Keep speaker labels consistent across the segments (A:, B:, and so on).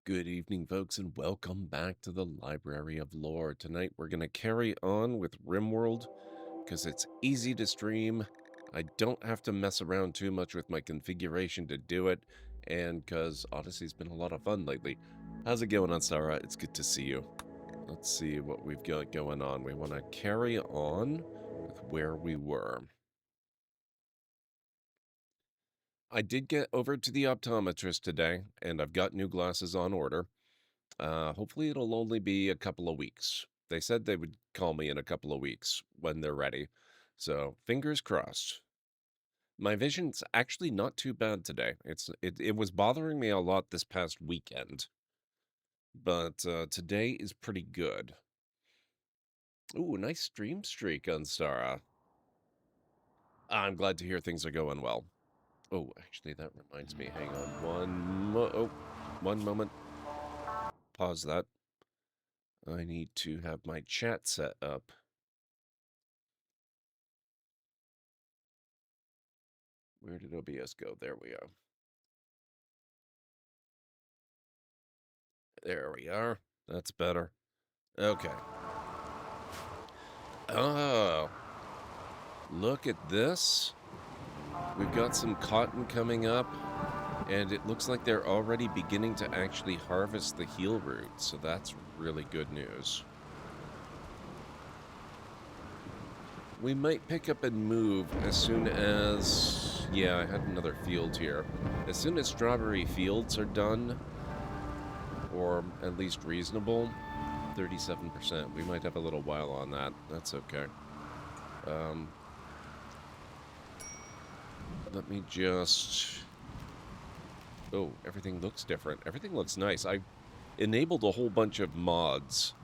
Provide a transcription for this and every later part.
A: Good evening, folks, and welcome back to the Library of Lore. Tonight, we're going to carry on with RimWorld because it's easy to stream. I don't have to mess around too much with my configuration to do it, and because Odyssey's been a lot of fun lately. How's it going on, Sarah? It's good to see you. Let's see what we've got going on. We want to carry on with where we were. I did get over to the optometrist today, and I've got new glasses on order. Hopefully it'll only be a couple of weeks. They said they would call me in a couple of weeks when they're ready. So fingers crossed. My vision's actually not too bad today. It was bothering me a lot this past weekend, but today is pretty good. Ooh, nice stream streak on Stara. I'm glad to hear things are going well. Oh, actually, that reminds me. Hang on one moment. Pause that. I need to have my chat set up. Where did OBS go? There we are. There we are. That's better. Okay. Oh, look at this. We've got some cotton coming up, and it looks like they're already beginning to actually harvest the heel root, so that's really good news. We might pick up and move as soon as... Yeah, I had another field here. As soon as strawberry fields are done, or at least reasonable, 37%. We might have a little while on that. That's okay. Let me just... Oh, everything looks different. Everything looks nice. I enabled a whole bunch of mods,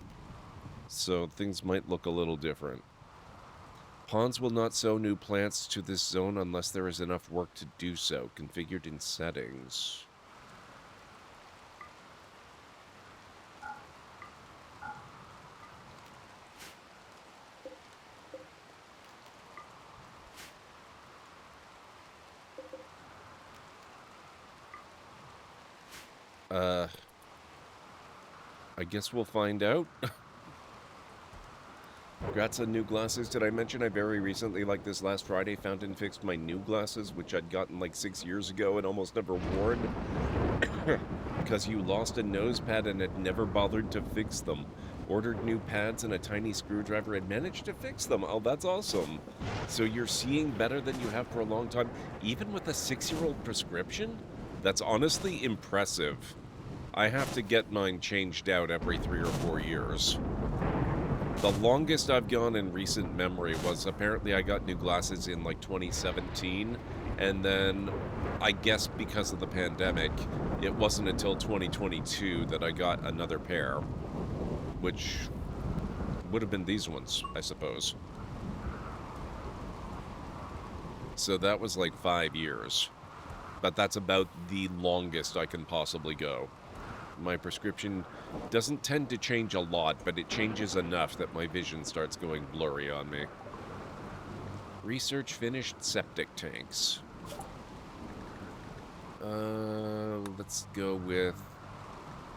A: so things might look a little different. Pawns will not sow new plants to this zone unless there is enough work to do so. Configured in settings. I guess we'll find out. Congrats on new glasses. Did I mention I very recently, like this last Friday, found and fixed my new glasses, which I'd gotten like 6 years ago and almost never worn? Because you lost a nose pad and had never bothered to fix them. Ordered new pads and a tiny screwdriver and managed to fix them. Oh, that's awesome. So you're seeing better than you have for a long time, even with a 6-year-old prescription? That's honestly impressive. I have to get mine changed out every 3 or 4 years. The longest I've gone in recent memory was apparently I got new glasses in like 2017, and then I guess because of the pandemic, it wasn't until 2022 that I got another pair, which would have been these ones, I suppose. So that was like 5 years, but that's about the longest I can possibly go. My prescription doesn't tend to change a lot, but it changes enough that my vision starts going blurry on me. Research finished septic tanks. Let's go with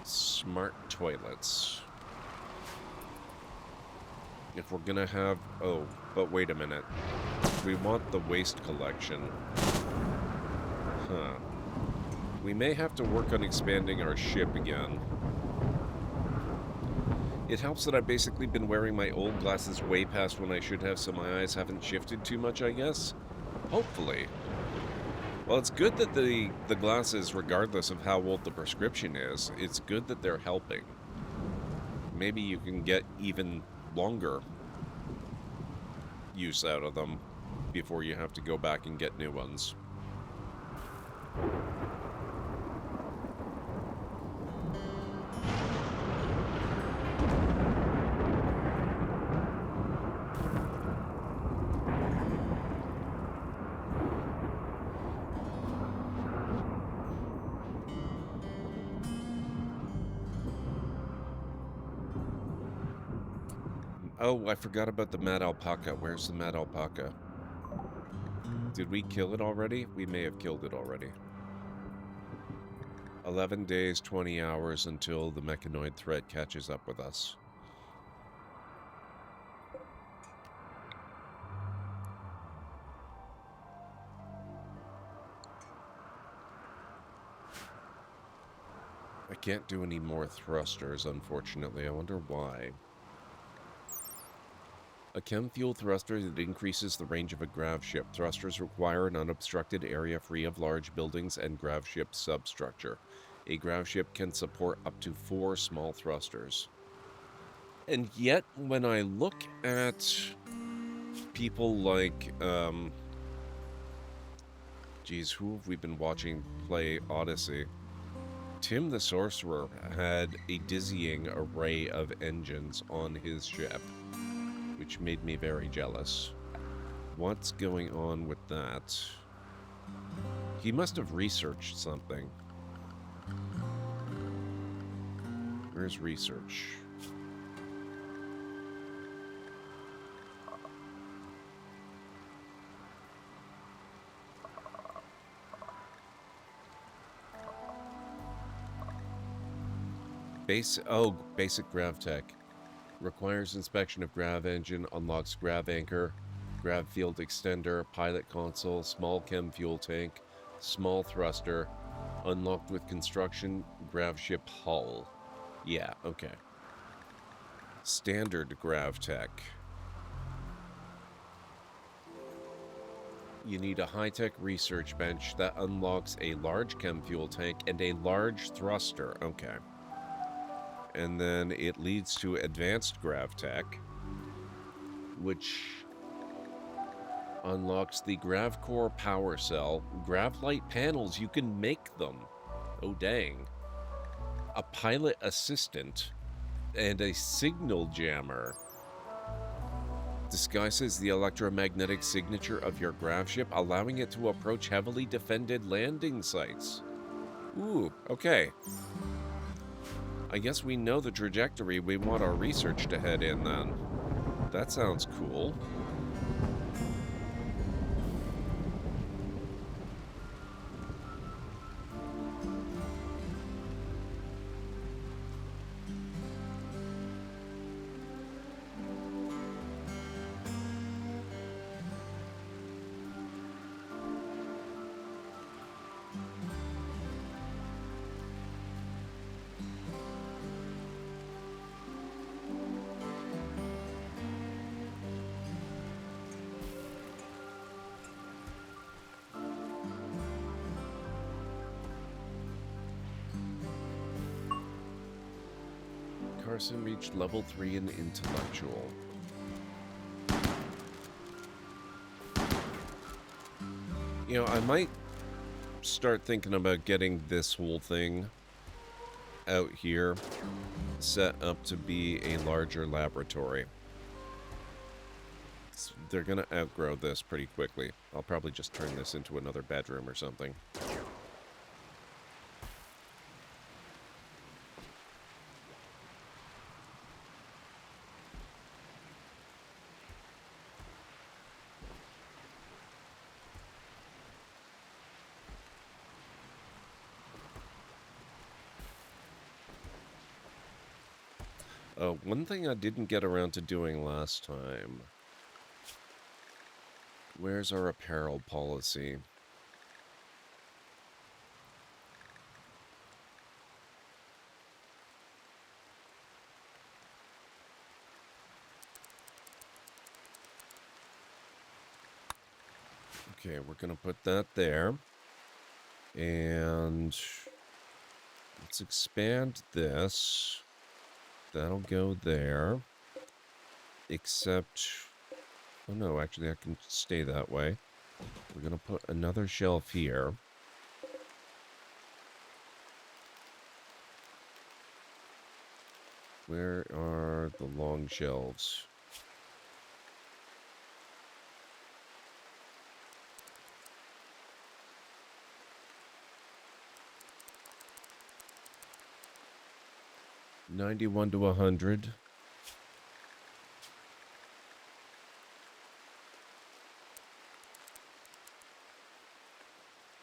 A: smart toilets. If we're gonna have... Oh, but wait a minute. We want the waste collection. Huh. We may have to work on expanding our ship again. It helps that I've basically been wearing my old glasses way past when I should have, so my eyes haven't shifted too much, I guess? Hopefully. Well, it's good that the glasses, regardless of how old the prescription is, it's good that they're helping. Maybe you can get even longer use out of them before you have to go back and get new ones. Oh, I forgot about the mad alpaca. Where's the mad alpaca? Did we kill it already? We may have killed it already. 11 days, 20 hours until the mechanoid threat catches up with us. I can't do any more thrusters, unfortunately. I wonder why. A chem fuel thruster that increases the range of a grav ship. Thrusters require an unobstructed area free of large buildings and grav ship substructure. A grav ship can support up to 4 small thrusters. And yet, when I look at people like, geez, who have we been watching play Odyssey? Tim the Sorcerer had a dizzying array of engines on his ship, which made me very jealous. What's going on with that? He must have researched something. Where's research? Basic grav tech. Requires inspection of grav engine, unlocks grav anchor, grav field extender, pilot console, small chem fuel tank, small thruster, unlocked with construction, grav ship hull. Yeah, okay. Standard grav tech. You need a high-tech research bench that unlocks a large chem fuel tank and a large thruster. Okay. And then it leads to advanced grav tech, which unlocks the grav core power cell, grav light panels, you can make them. Oh dang. A pilot assistant, and a signal jammer. Disguises the electromagnetic signature of your grav ship, allowing it to approach heavily defended landing sites. Ooh, okay. I guess we know the trajectory we want our research to head in, then. That sounds cool. Carson reached level 3 in intellectual. You know, I might start thinking about getting this whole thing out here set up to be a larger laboratory. They're gonna outgrow this pretty quickly. I'll probably just turn this into another bedroom or something. One thing I didn't get around to doing last time. Where's our apparel policy? Okay, we're gonna put that there. And let's expand this. That'll go there. Except, oh no, actually I can stay that way. We're gonna put another shelf here. Where are the long shelves? $91 to $100.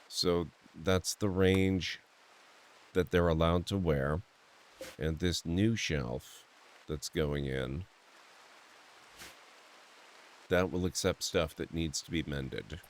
A: So that's the range that they're allowed to wear. And this new shelf that's going in, that will accept stuff that needs to be mended.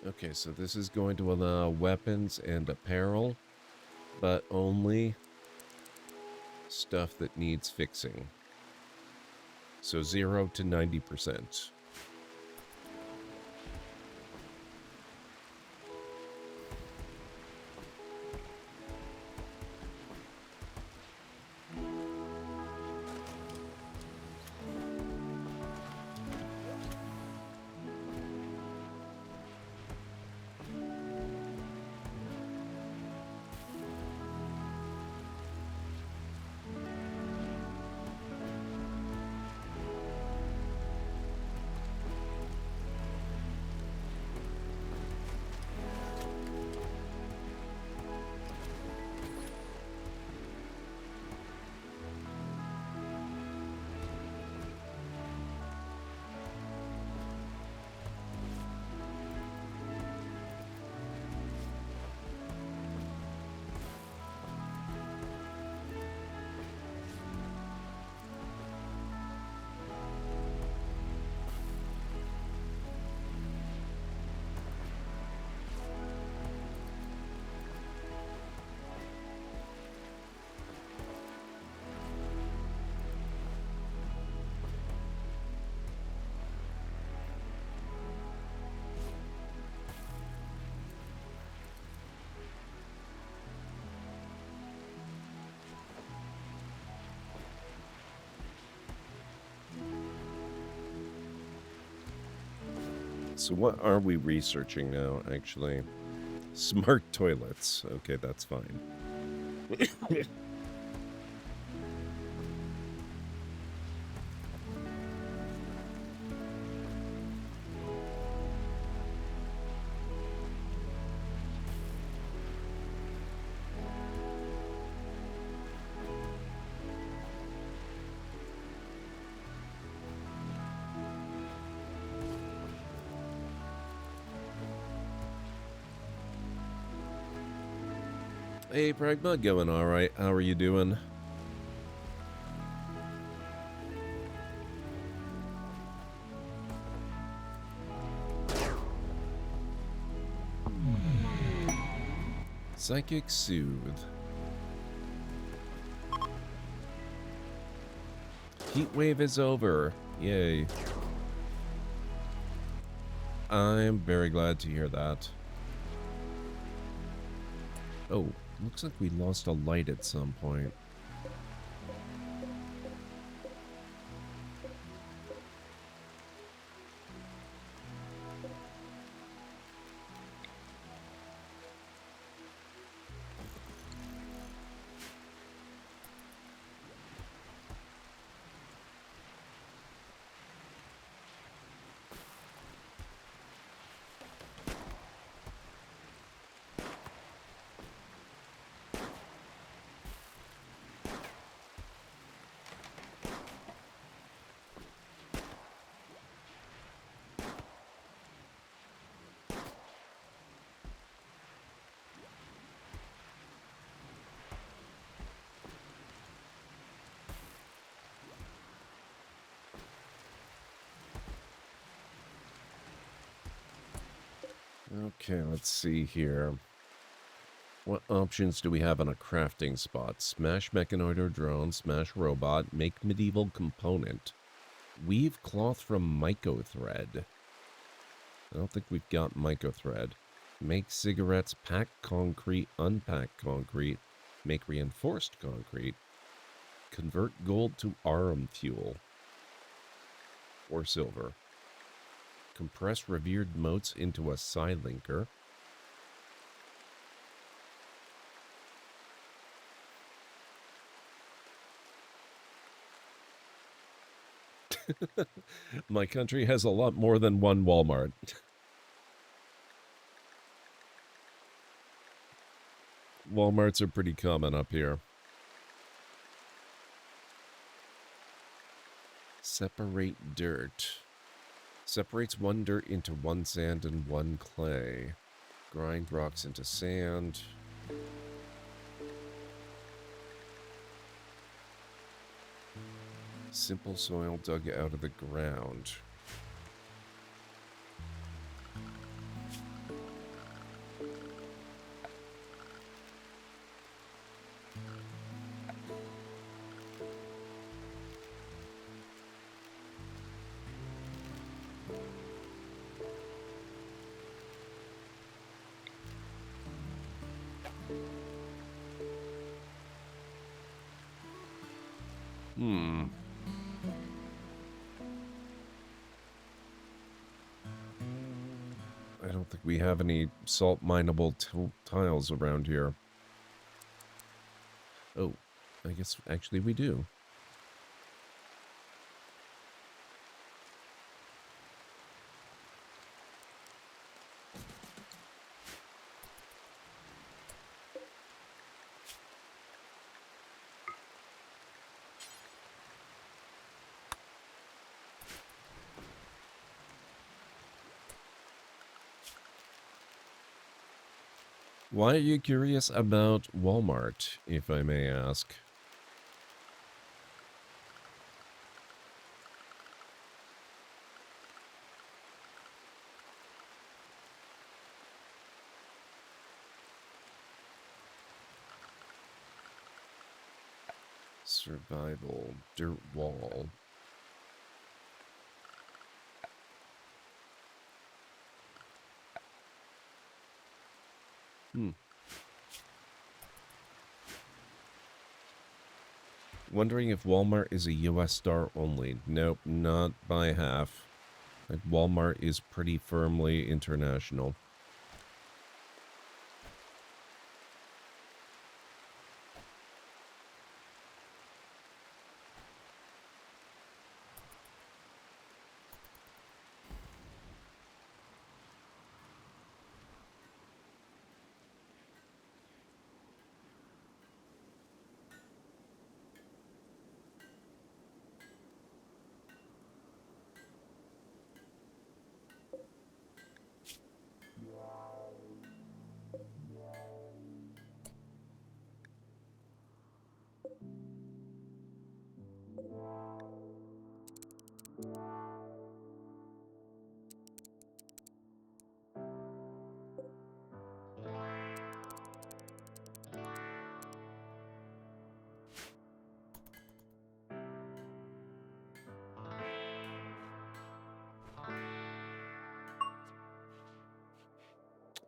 A: Okay, so this is going to allow weapons and apparel, but only stuff that needs fixing. So 0 to 90%. So what are we researching now, actually? Smart toilets. Okay, that's fine. Hey, Pragma, going all right. How are you doing? Psychic Soothe. Heat wave is over. Yay. I'm very glad to hear that. Oh, looks like we lost a light at some point. Okay, let's see here. What options do we have on a crafting spot? Smash mechanoid or drone, smash robot, make medieval component. Weave cloth from mycothread. I don't think we've got mycothread. Make cigarettes, pack concrete, unpack concrete, make reinforced concrete, convert gold to arum fuel or silver. Compress revered motes into a psi-linker. My country has a lot more than one Walmart. Walmarts are pretty common up here. Separate dirt. Separates one dirt into one sand and one clay. Grind rocks into sand. Simple soil dug out of the ground. I don't think we have any salt mineable tiles around here. Oh, I guess actually we do. Why are you curious about Walmart, if I may ask? Survival, dirt wall. Wondering if Walmart is a US star only. Nope, not by half. Walmart is pretty firmly international.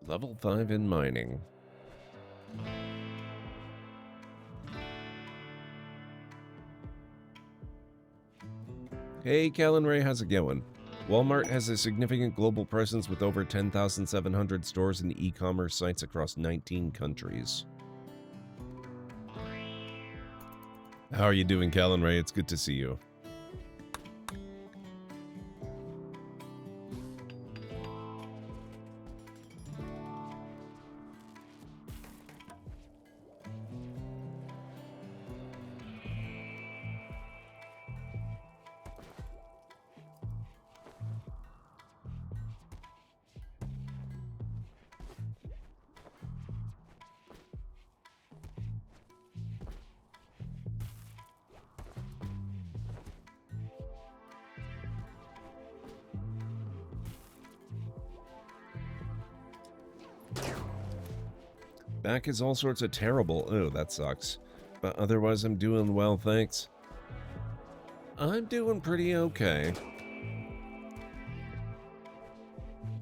A: Level 5 in mining. Hey, Callan Ray, how's it going? Walmart has a significant global presence with over 10,700 stores and e-commerce sites across 19 countries. How are you doing, Callan Ray? It's good to see you. Back is all sorts of terrible. Oh, that sucks. But otherwise, I'm doing well, thanks. I'm doing pretty okay.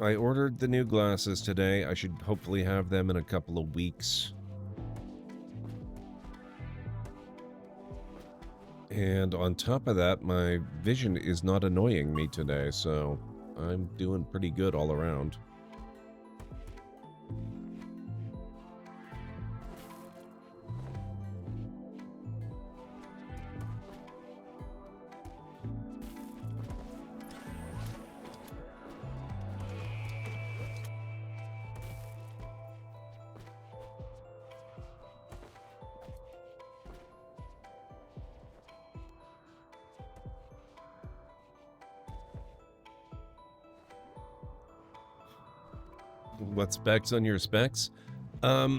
A: I ordered the new glasses today. I should hopefully have them in a couple of weeks. And on top of that, my vision is not annoying me today, so I'm doing pretty good all around. What specs on your specs? They're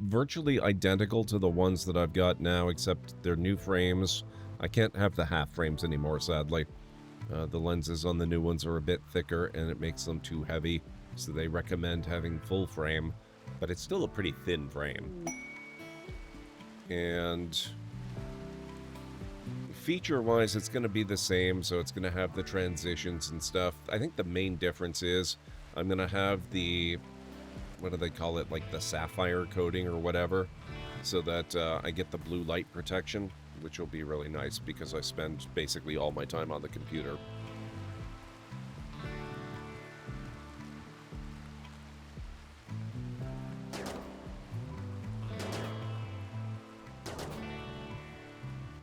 A: virtually identical to the ones that I've got now, except they're new frames. I can't have the half frames anymore, sadly. The lenses on the new ones are a bit thicker, and it makes them too heavy, so they recommend having full frame, but it's still a pretty thin frame. And feature-wise, it's going to be the same, so it's going to have the transitions and stuff. I think the main difference is I'm going to have the, what do they call it, like the sapphire coating or whatever, so that I get the blue light protection, which will be really nice because I spend basically all my time on the computer.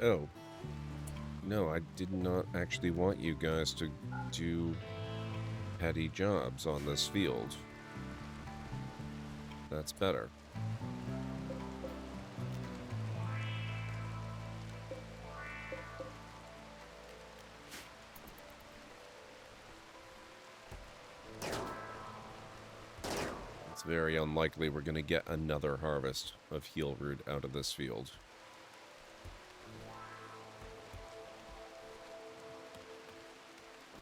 A: Oh. No, I did not actually want you guys to do petty jobs on this field. That's better. It's very unlikely we're going to get another harvest of heel root out of this field.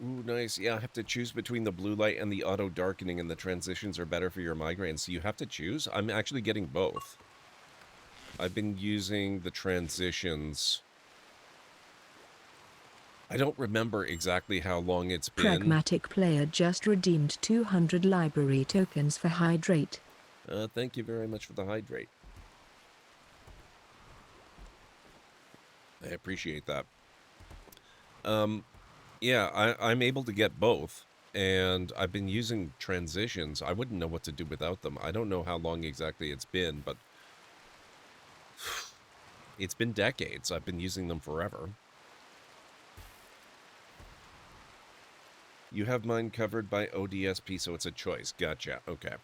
A: Ooh, nice. Yeah, I have to choose between the blue light and the auto darkening, and the transitions are better for your migraines. So you have to choose? I'm actually getting both. I've been using the transitions. I don't remember exactly how long it's been.
B: Pragmatic player just redeemed 200 library tokens for hydrate.
A: Thank you very much for the hydrate. I appreciate that. Yeah, I'm able to get both, and I've been using transitions. I wouldn't know what to do without them. I don't know how long exactly it's been, but it's been decades. I've been using them forever. You have mine covered by ODSP, so it's a choice. Gotcha. Okay.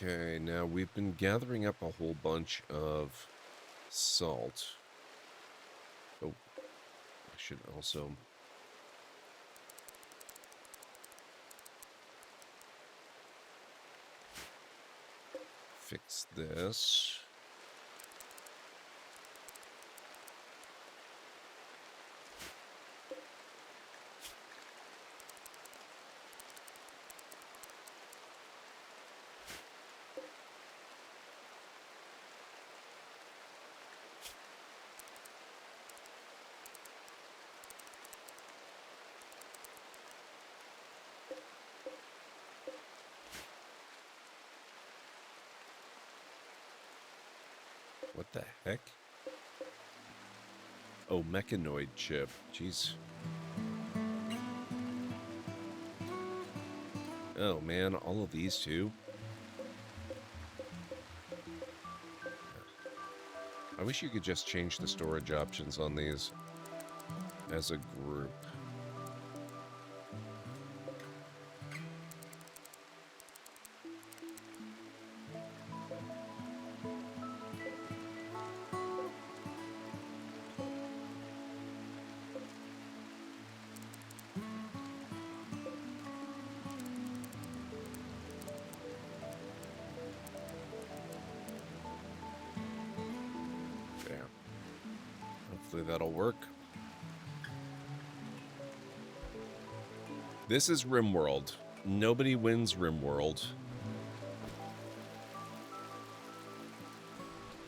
A: Okay, now we've been gathering up a whole bunch of salt. Oh, I should also... fix this. What the heck? Oh, mechanoid chip. Jeez. Oh man, all of these too? I wish you could just change the storage options on these as a group. Hopefully that'll work. This is RimWorld. Nobody wins RimWorld.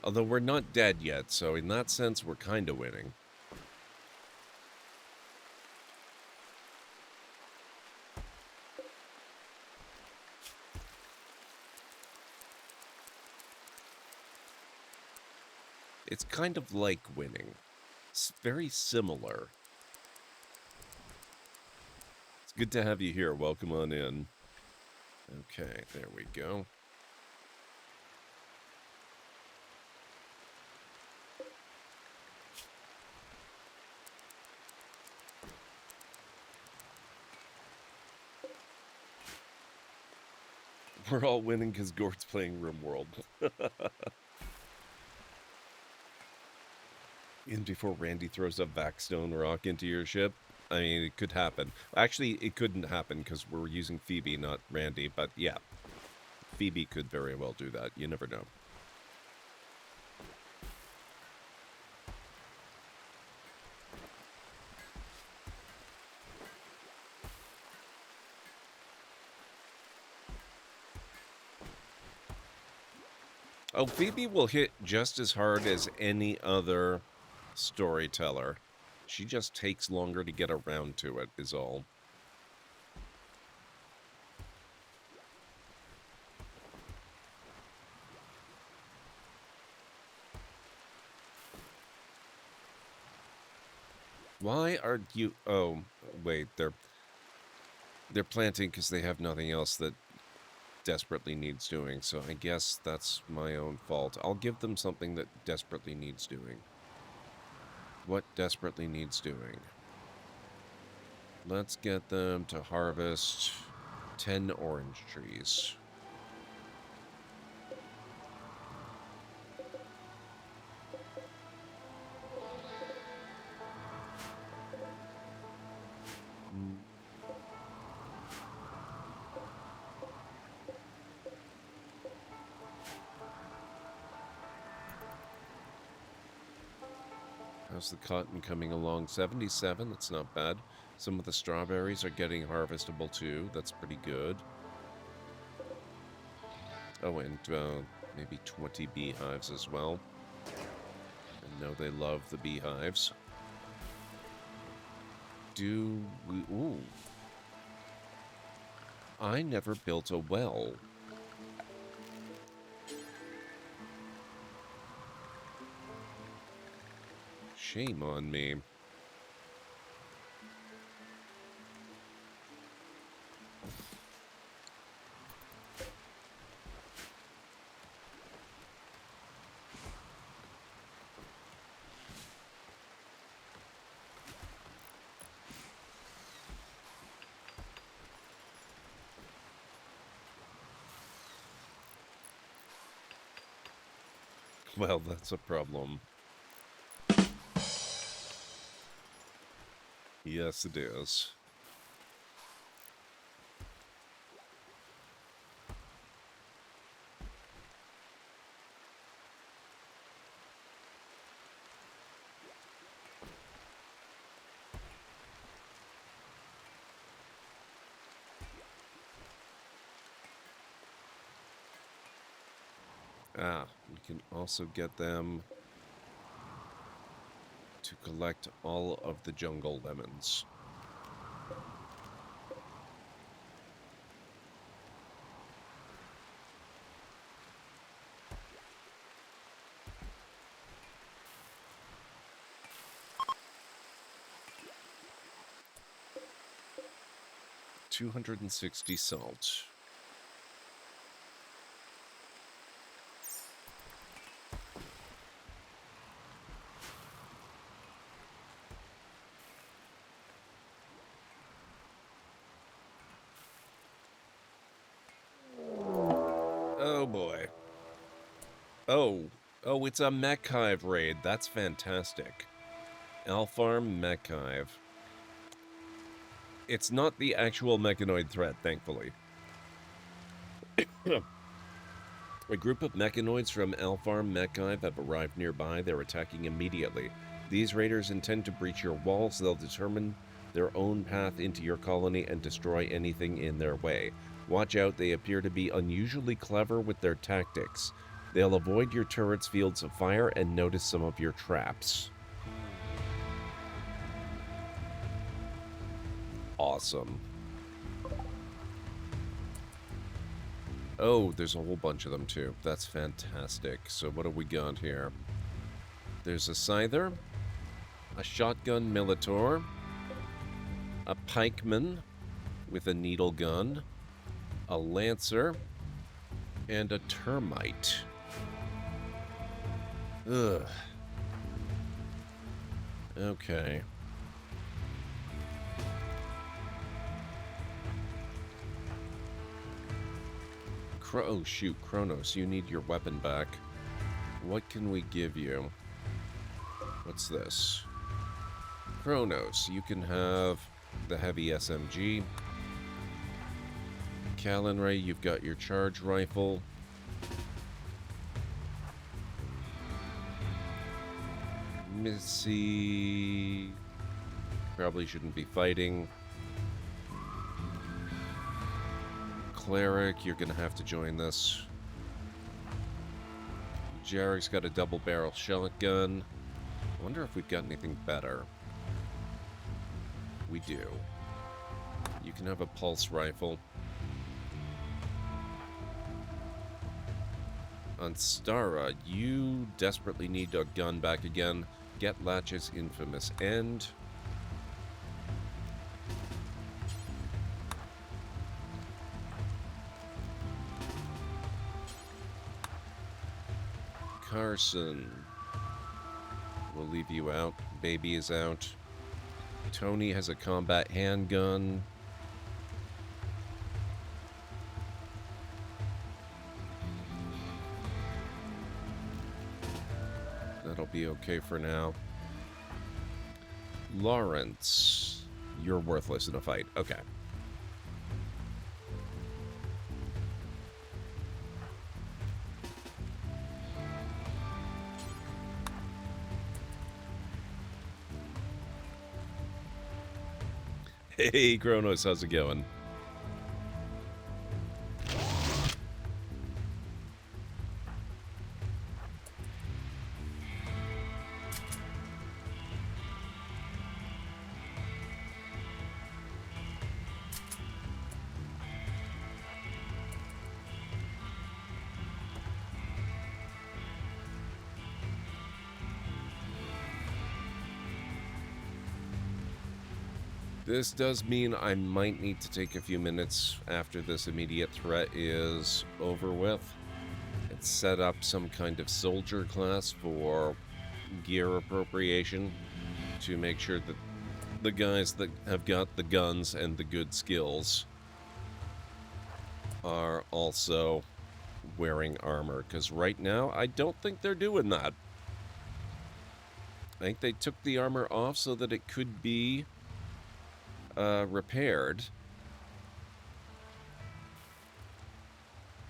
A: Although we're not dead yet, so in that sense we're kind of winning. It's kind of like winning. It's very similar. It's good to have you here. Welcome on in. Okay, there we go. We're all winning because Gord's playing RimWorld. And before Randy throws a Vaxstone rock into your ship, I mean, it could happen. Actually, it couldn't happen because we're using Phoebe, not Randy, but yeah. Phoebe could very well do that. You never know. Oh, Phoebe will hit just as hard as any other storyteller. She just takes longer to get around to it, is all. Why are you... Oh, wait, they're planting because they have nothing else that desperately needs doing, so I guess that's my own fault. I'll give them something that desperately needs doing. What desperately needs doing? Let's get them to harvest 10 orange trees. How's the cotton coming along? 77, that's not bad. Some of the strawberries are getting harvestable too, that's pretty good. Oh, and maybe 20 beehives as well. I know they love the beehives. Do we... Ooh. I never built a well. Shame on me. Well, that's a problem. Yes, it is. Ah, we can also get them to collect all of the jungle lemons. $260 salt. Oh boy. Oh, it's a mech hive raid. That's fantastic. Alfarm mech hive. It's not the actual mechanoid threat, thankfully. A group of mechanoids from Alfarm mech hive have arrived nearby. They're attacking immediately. These raiders intend to breach your walls. They'll determine their own path into your colony and destroy anything in their way. Watch out, they appear to be unusually clever with their tactics. They'll avoid your turrets' fields of fire and notice some of your traps. Awesome. Oh, there's a whole bunch of them too. That's fantastic. So what do we got here? There's a Scyther, a Shotgun Militor, a Pikeman with a needle gun, a Lancer, and a Termite. Ugh. Okay. Oh, shoot, Kronos, you need your weapon back. What can we give you? What's this? Kronos, you can have the heavy SMG. Callan you've got your charge rifle. Missy probably shouldn't be fighting. Cleric, you're gonna have to join this. Jarek's got a double barrel shotgun. I wonder if we've got anything better. We do. You can have a pulse rifle. On Stara, you desperately need a gun back again. Get Latch's infamous end. Carson. We'll leave you out. Baby is out. Tony has a combat handgun. That'll be okay for now. Lawrence. You're worthless in a fight. Okay. Hey, Kronos, how's it going? This does mean I might need to take a few minutes after this immediate threat is over with and set up some kind of soldier class for gear appropriation to make sure that the guys that have got the guns and the good skills are also wearing armor, because right now I don't think they're doing that. I think they took the armor off so that it could be repaired,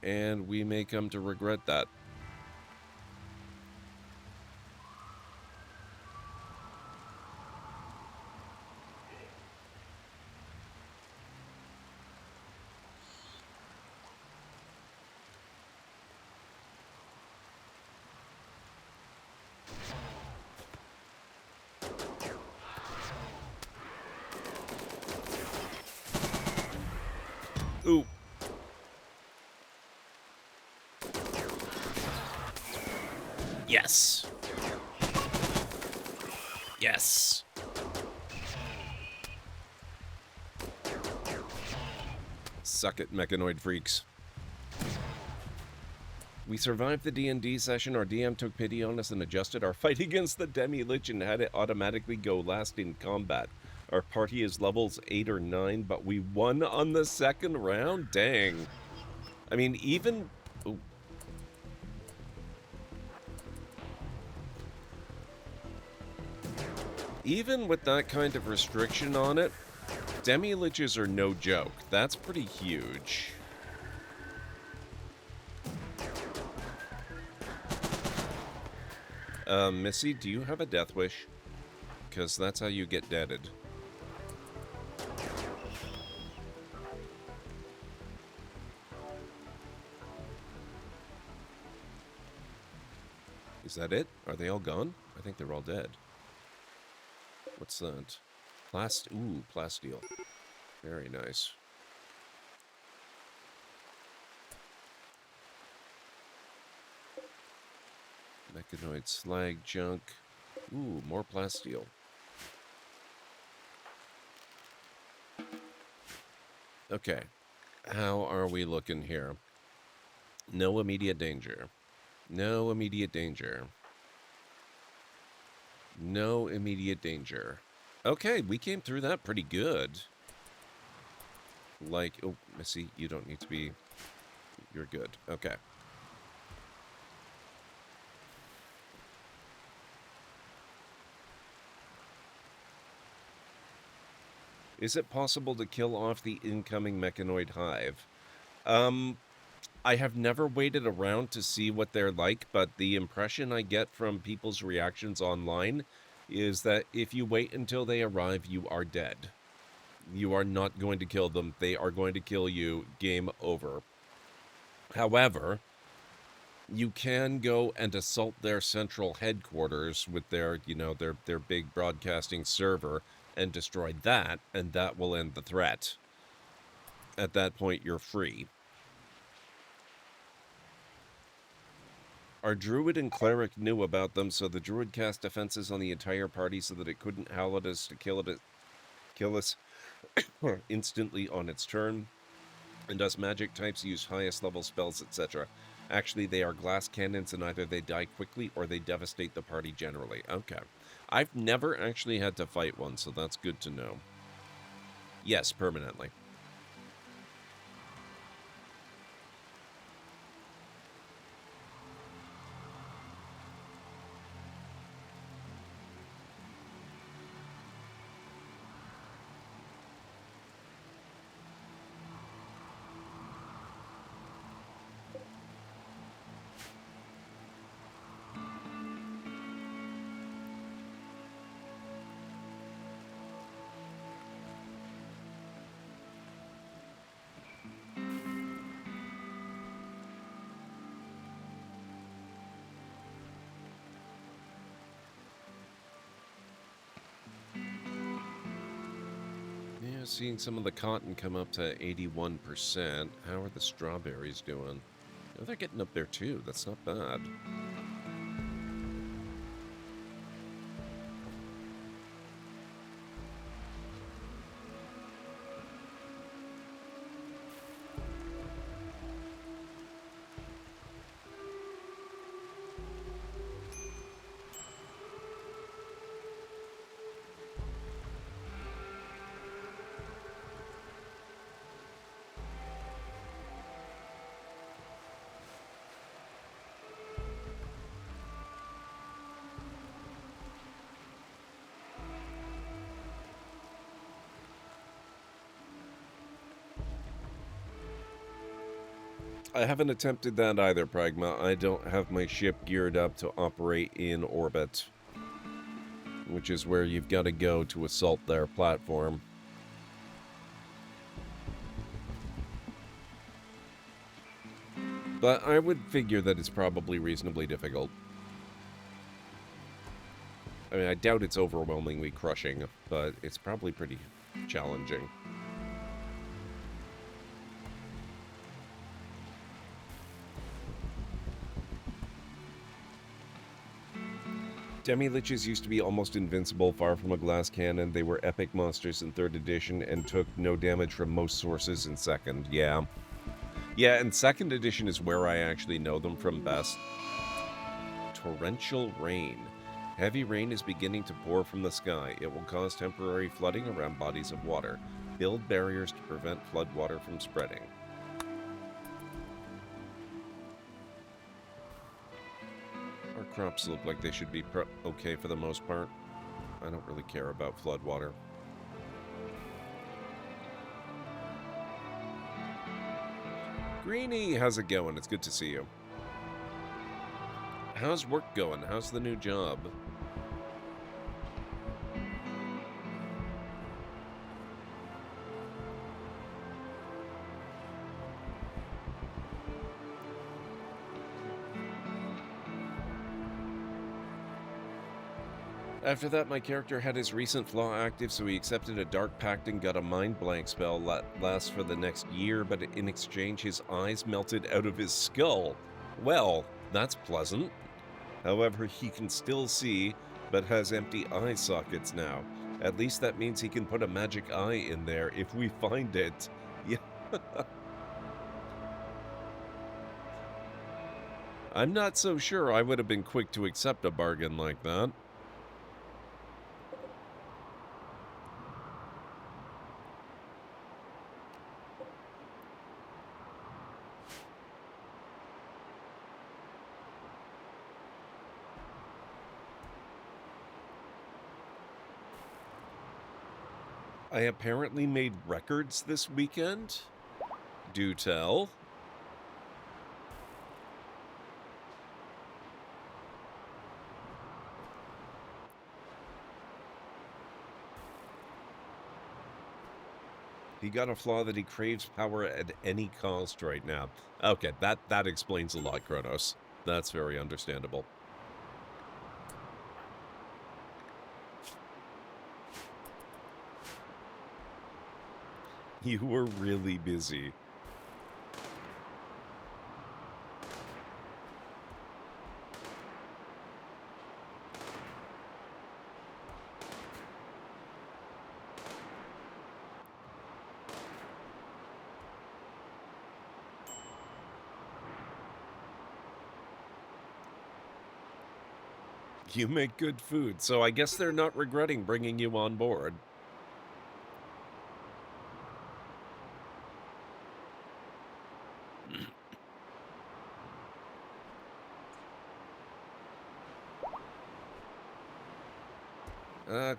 A: and we may come to regret that. Ooh. Yes. Yes. Suck it, mechanoid freaks. We survived the D&D session. Our DM took pity on us and adjusted our fight against the Demi-Lich and had it automatically go last in combat. Our party is levels 8 or 9, but we won on the second round? Dang. I mean, even... Ooh. Even with that kind of restriction on it, Demi-Liches are no joke. That's pretty huge. Missy, do you have a death wish? Because that's how you get deaded. Is that it? Are they all gone? I think they're all dead. What's that? Ooh, plasteel. Very nice. Mechanoid slag junk. Ooh, more plasteel. Okay. How are we looking here? No immediate danger. No immediate danger. No immediate danger. Okay, we came through that pretty good. Like, oh, Missy, you don't need to be... You're good. Okay. Is it possible to kill off the incoming mechanoid hive? I have never waited around to see what they're like, but the impression I get from people's reactions online is that if you wait until they arrive, you are dead. You are not going to kill them. They are going to kill you. Game over. However, you can go and assault their central headquarters with their, their big broadcasting server and destroy that, and that will end the threat. At that point, you're free. Our druid and cleric knew about them, so the druid cast defenses on the entire party so that it couldn't howl at us to kill us instantly on its turn. And us magic types use highest level spells, etc. Actually, they are glass cannons, and either they die quickly or they devastate the party generally. Okay. I've never actually had to fight one, so that's good to know. Yes, permanently. Yeah, seeing some of the cotton come up to 81%. How are the strawberries doing? Oh, they're getting up there too. That's not bad. I haven't attempted that either, Pragma. I don't have my ship geared up to operate in orbit, which is where you've got to go to assault their platform. But I would figure that it's probably reasonably difficult. I mean, I doubt it's overwhelmingly crushing, but it's probably pretty challenging. Demi-Liches used to be almost invincible, far from a glass cannon. They were epic monsters in 3rd edition and took no damage from most sources in 2nd. Yeah. Yeah, and 2nd edition is where I actually know them from best. Torrential rain. Heavy rain is beginning to pour from the sky. It will cause temporary flooding around bodies of water. Build barriers to prevent floodwater from spreading. Our crops look like they should be okay for the most part. I don't really care about floodwater. Greenie, how's it going? It's good to see you. How's work going? How's the new job? After that, my character had his recent flaw active, so he accepted a dark pact and got a mind blank spell that lasts for the next year, but in exchange his eyes melted out of his skull. Well, that's pleasant. However, he can still see, but has empty eye sockets now. At least that means he can put a magic eye in there if we find it. Yeah. I'm not so sure I would have been quick to accept a bargain like that. I apparently made records this weekend. Do tell. He got a flaw that he craves power at any cost right now. Okay, that explains a lot, Kronos. That's very understandable. You were really busy. You make good food, so I guess they're not regretting bringing you on board.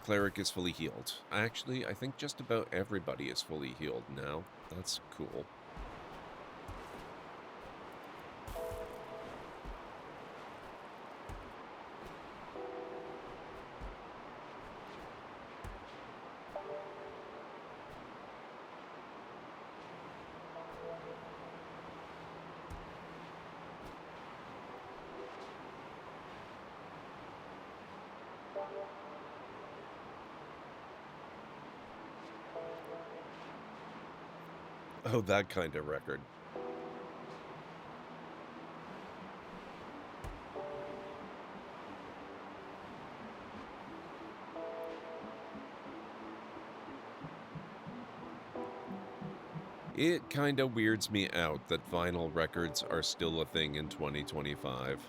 A: Cleric is fully healed. Actually, I think just about everybody is fully healed now. That's cool. Oh, that kind of record. It kinda weirds me out that vinyl records are still a thing in 2025.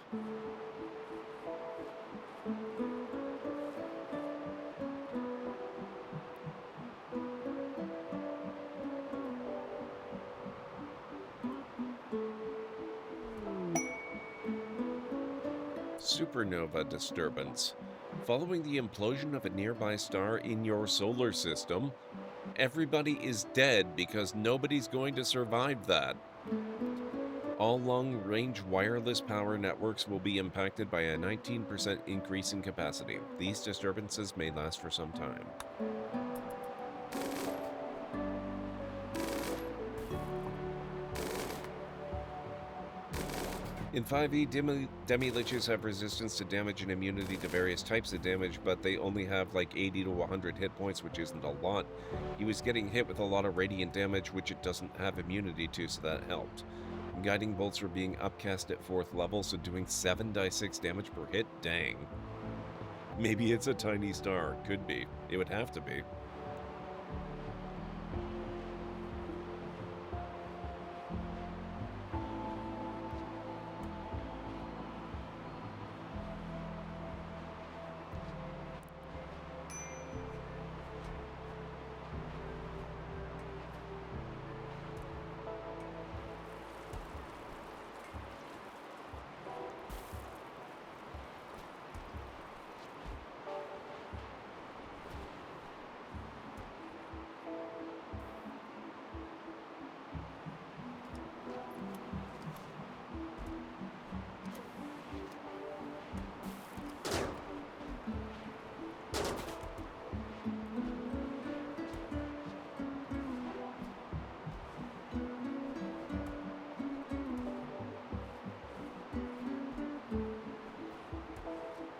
A: Supernova disturbance. Following the implosion of a nearby star in your solar system, everybody is dead because nobody's going to survive that. All long-range wireless power networks will be impacted by a 19% increase in capacity. These disturbances may last for some time. In 5e, demi-liches have resistance to damage and immunity to various types of damage, but they only have like 80 to 100 hit points, which isn't a lot. He was getting hit with a lot of radiant damage, which it doesn't have immunity to, so that helped. Guiding bolts were being upcast at 4th level, so doing 7d6 damage per hit? Dang. Maybe it's a tiny star. Could be. It would have to be.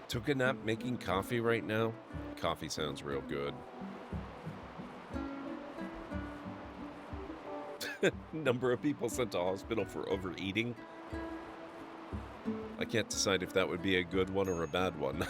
A: Took a nap making coffee right now? Coffee sounds real good. Number of people sent to hospital for overeating. I can't decide if that would be a good one or a bad one.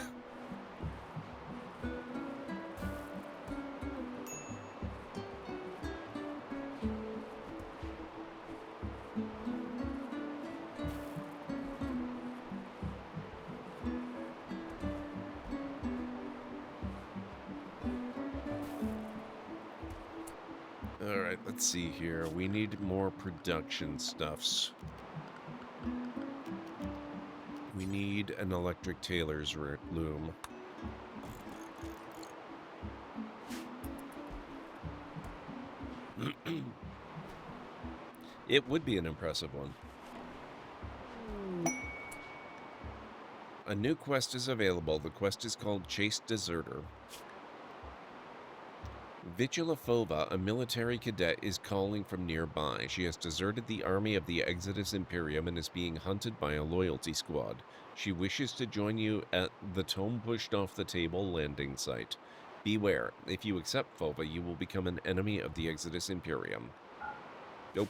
A: Alright, let's see here. We need more production stuffs. We need an electric tailor's loom. It would be an impressive one. A new quest is available. The quest is called Chase Deserter. Vitula Fova, a military cadet, is calling from nearby. She has deserted the army of the Exodus Imperium and is being hunted by a loyalty squad. She wishes to join you at the tome pushed off the table landing site. Beware, if you accept Fova, you will become an enemy of the Exodus Imperium. Nope.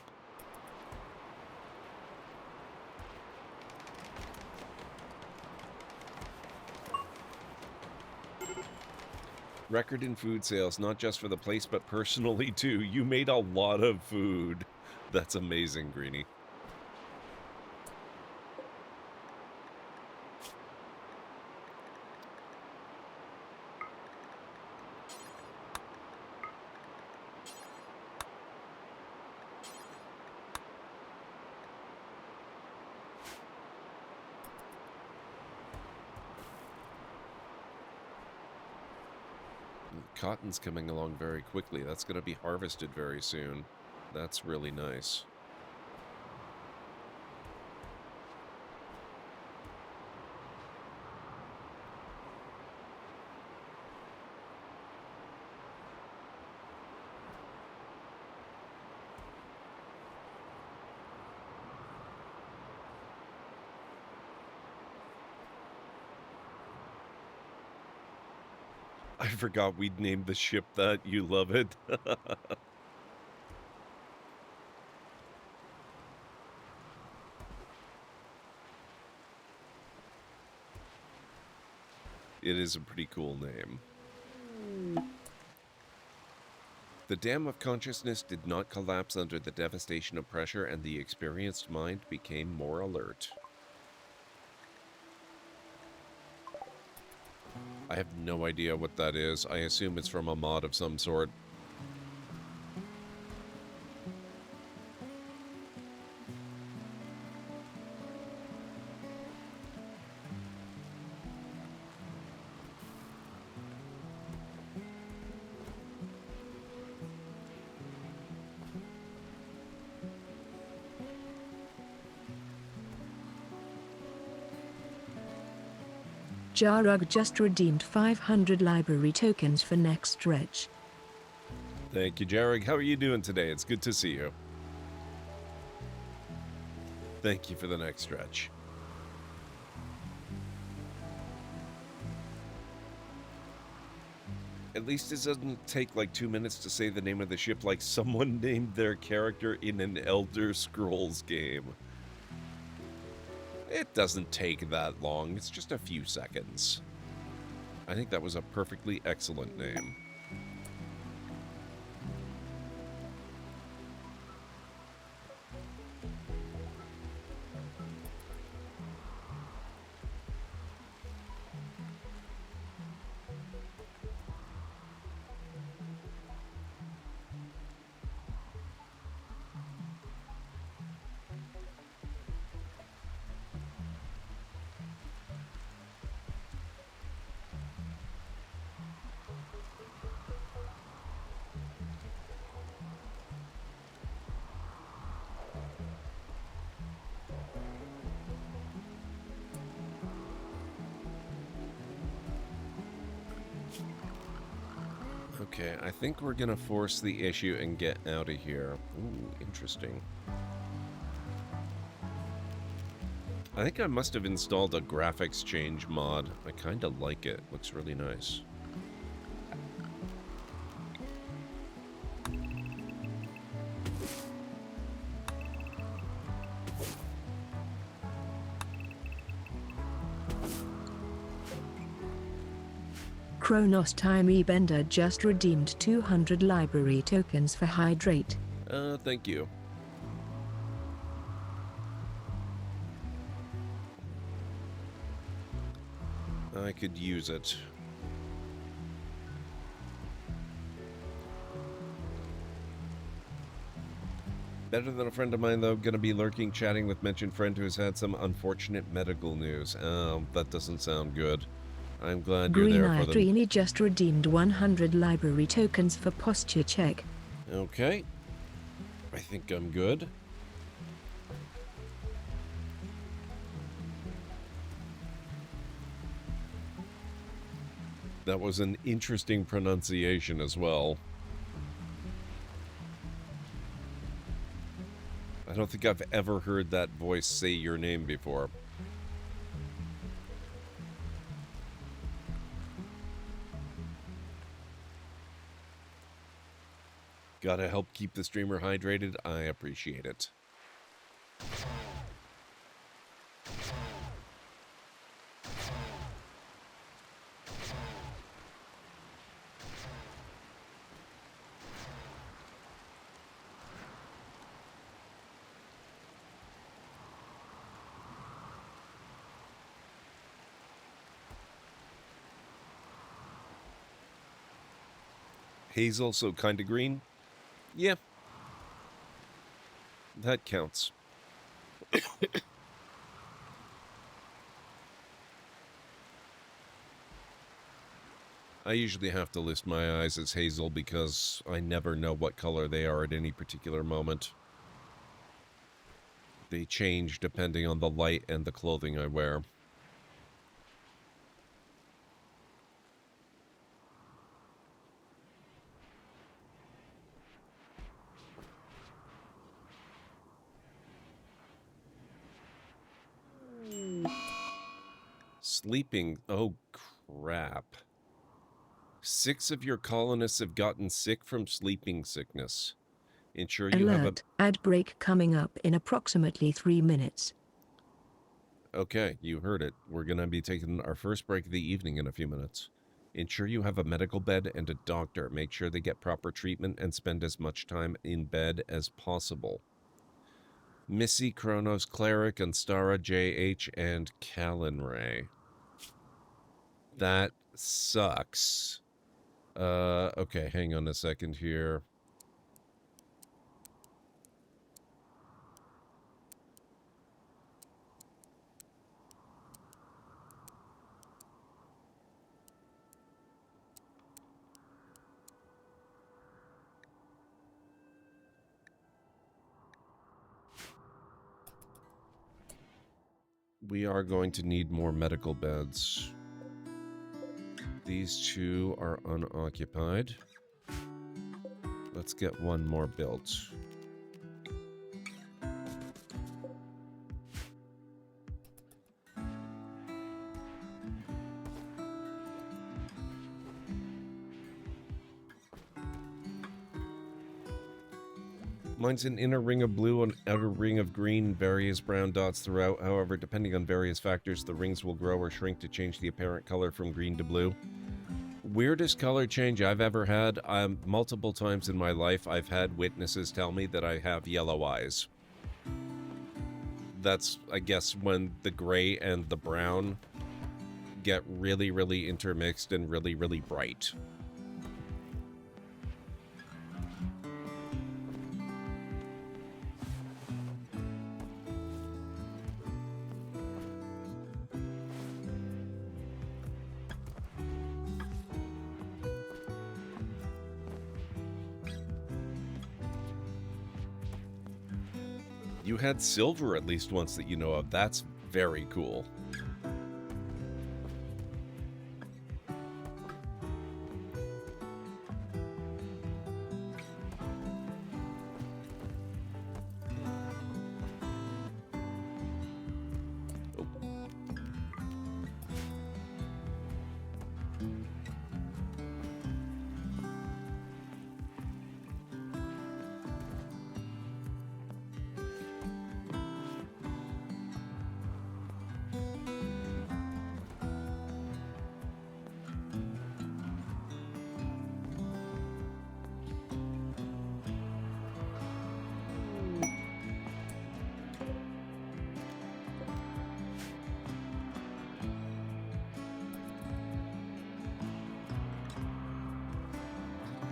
A: Record in food sales, not just for the place, but personally too. You made a lot of food. That's amazing, Greenie. Cotton's coming along very quickly. That's going to be harvested very soon. That's really nice. I forgot we'd named the ship that. You love it. It is a pretty cool name. The dam of consciousness did not collapse under the devastation of pressure, and the experienced mind became more alert. I have no idea what that is. I assume it's from a mod of some sort.
B: Jarug just redeemed 500 library tokens for next stretch.
A: Thank you, Jarug. How are you doing today? It's good to see you. Thank you for the next stretch. At least it doesn't take like 2 minutes to say the name of the ship like someone named their character in an Elder Scrolls game. It doesn't take that long. It's just a few seconds. I think that was a perfectly excellent name. Okay, I think we're gonna force the issue and get out of here. Ooh, interesting. I think I must have installed a graphics change mod. I kinda like it. Looks really nice.
B: Kronos Time Bender just redeemed 200 library tokens for Hydrate.
A: Thank you. I could use it. Better than a friend of mine, though. Gonna be lurking, chatting with mentioned friend who has had some unfortunate medical news. That doesn't sound good. I'm glad you're there for them.
B: Green just redeemed 100 library tokens for posture check.
A: Okay. I think I'm good. That was an interesting pronunciation as well. I don't think I've ever heard that voice say your name before. Gotta help keep the streamer hydrated. I appreciate it. Hazel, so kinda green? Yeah. That counts. I usually have to list my eyes as hazel because I never know what color they are at any particular moment. They change depending on the light and the clothing I wear. Sleeping. Oh, crap. 6 of your colonists have gotten sick from sleeping sickness. Ensure you have a...
B: Alert, ad break coming up in approximately 3 minutes.
A: Okay, you heard it. We're going to be taking our first break of the evening in a few minutes. Ensure you have a medical bed and a doctor. Make sure they get proper treatment and spend as much time in bed as possible. Missy, Kronos, Cleric, Anstara, JH, and Kalinray. That sucks. Okay, hang on a second here. We are going to need more medical beds. These 2 are unoccupied. Let's get 1 more built. Mine's an inner ring of blue and outer ring of green, various brown dots throughout. However, depending on various factors, the rings will grow or shrink to change the apparent color from green to blue. Weirdest color change I've ever had. Multiple times in my life, I've had witnesses tell me that I have yellow eyes. That's, I guess, when the gray and the brown get really, really intermixed and really, really bright. You had silver at least once that you know of. That's very cool.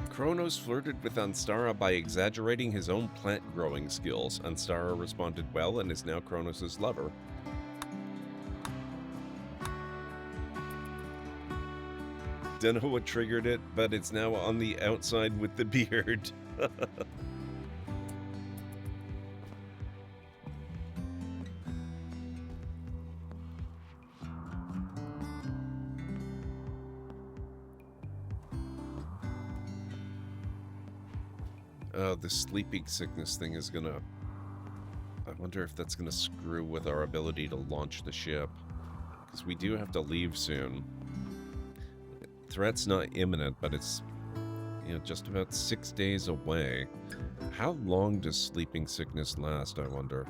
A: Kronos flirted with Anstara by exaggerating his own plant-growing skills. Anstara responded well and is now Kronos' lover. Don't know what triggered it, but it's now on the outside with the beard. The sleeping sickness thing is gonna... I wonder if that's gonna screw with our ability to launch the ship. Because we do have to leave soon. Threat's not imminent, but it's, you know, just about 6 days away. How long does sleeping sickness last, I wonder?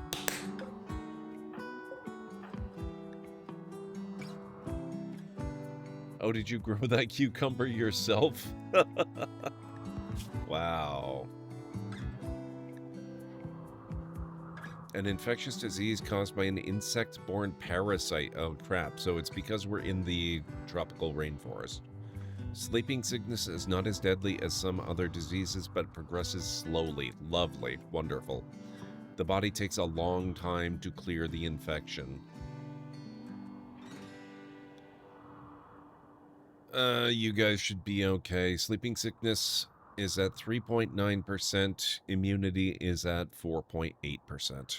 A: Oh, did you grow that cucumber yourself? Wow. An infectious disease caused by an insect-borne parasite. Oh, crap. So it's because we're in the tropical rainforest. Sleeping sickness is not as deadly as some other diseases, but progresses slowly. Lovely. Wonderful. The body takes a long time to clear the infection. You guys should be okay. Sleeping sickness is at 3.9%. Immunity is at 4.8%.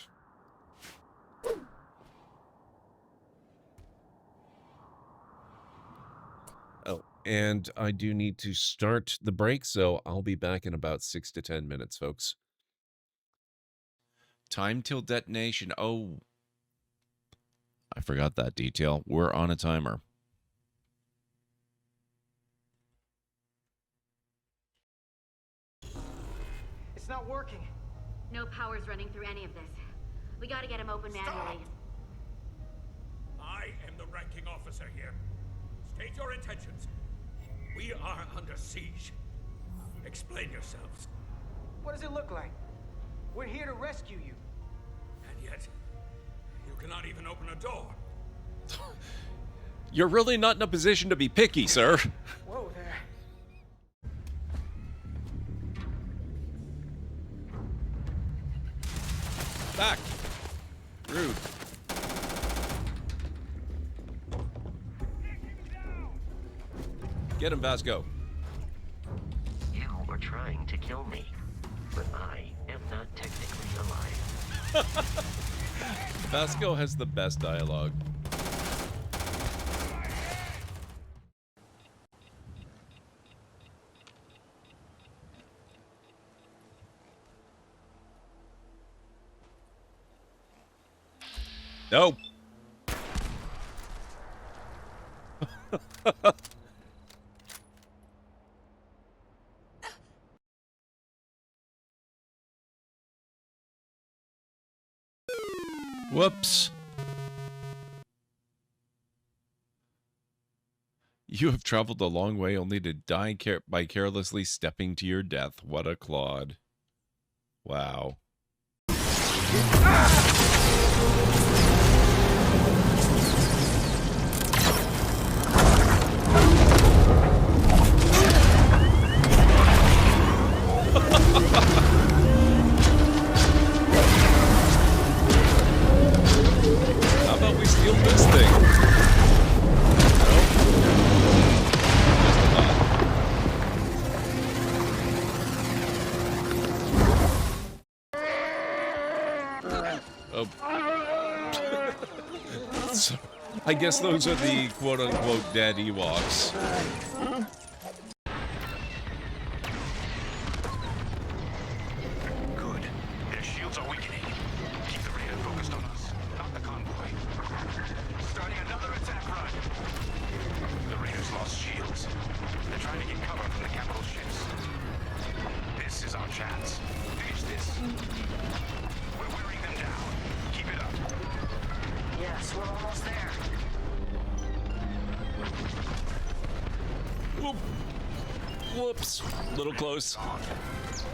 A: Oh, and I do need to start the break, so I'll be back in about 6 to 10 minutes, folks. Time till detonation. Oh, I forgot that detail. We're on a timer.
C: It's not working.
D: No power's running through any of this. We gotta get him open manually.
E: I am the ranking officer here. State your intentions. We are under siege. Explain yourselves.
C: What does it look like? We're here to rescue you.
E: And yet, you cannot even open a door.
A: You're really not in a position to be picky, sir.
C: Whoa there.
A: Back. Rude. Get him, Vasco.
F: You are trying to kill me, but I am not technically alive.
A: Vasco has the best dialogue. Nope. Whoops. You have traveled a long way only to die by carelessly stepping to your death. What a clod. Wow. How about we steal this thing? Oh. So, I guess those are the quote-unquote dead Ewoks.
E: Good. Their shields are weakening. Keep the radar focused on us, not the convoy. Starting another attack run. The raiders lost shields. They're trying to get cover from the capital ships. This is our chance. Finish this. We're wearing them down. Keep it up.
F: Yes, we're almost there.
A: Whoop. Whoops. Little close.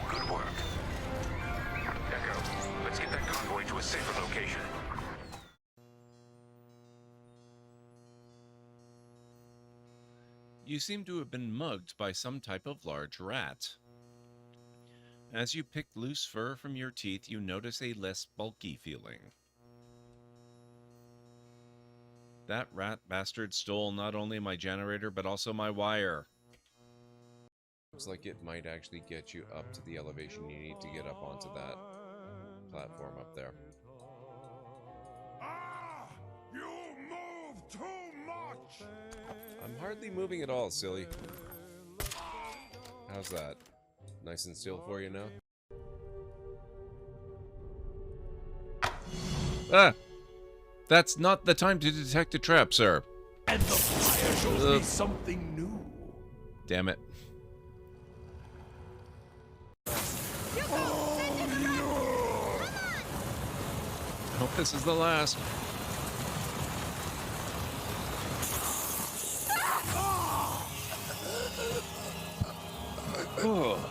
E: Good work. Echo, let's get that convoy to a safer location.
A: You seem to have been mugged by some type of large rat. As you pick loose fur from your teeth, you notice a less bulky feeling. That rat bastard stole not only my generator, but also my wire. Looks like it might actually get you up to the elevation you need to get up onto that platform up there.
E: Ah! You move too much!
A: I'm hardly moving at all, silly. How's that? Nice and still for you now? Ah! That's not the time to detect a trap, sir.
G: And the fire shows me something new.
A: Damn it. I hope this is the last. Oh.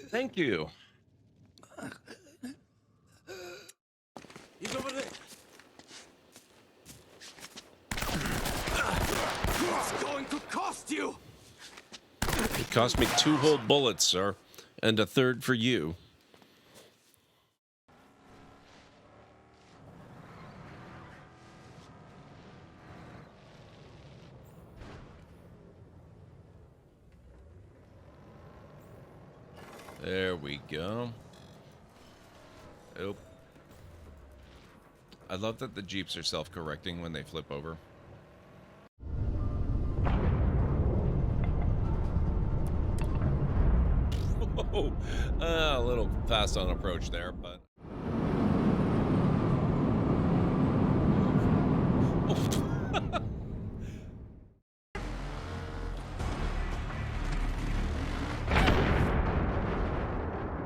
A: Thank you.
G: He's over there. It's going to cost you.
A: It cost me 2 whole bullets, sir, and a third for you. There we go. Oh. I love that the Jeeps are self-correcting when they flip over. Whoa. A little fast on approach there, but...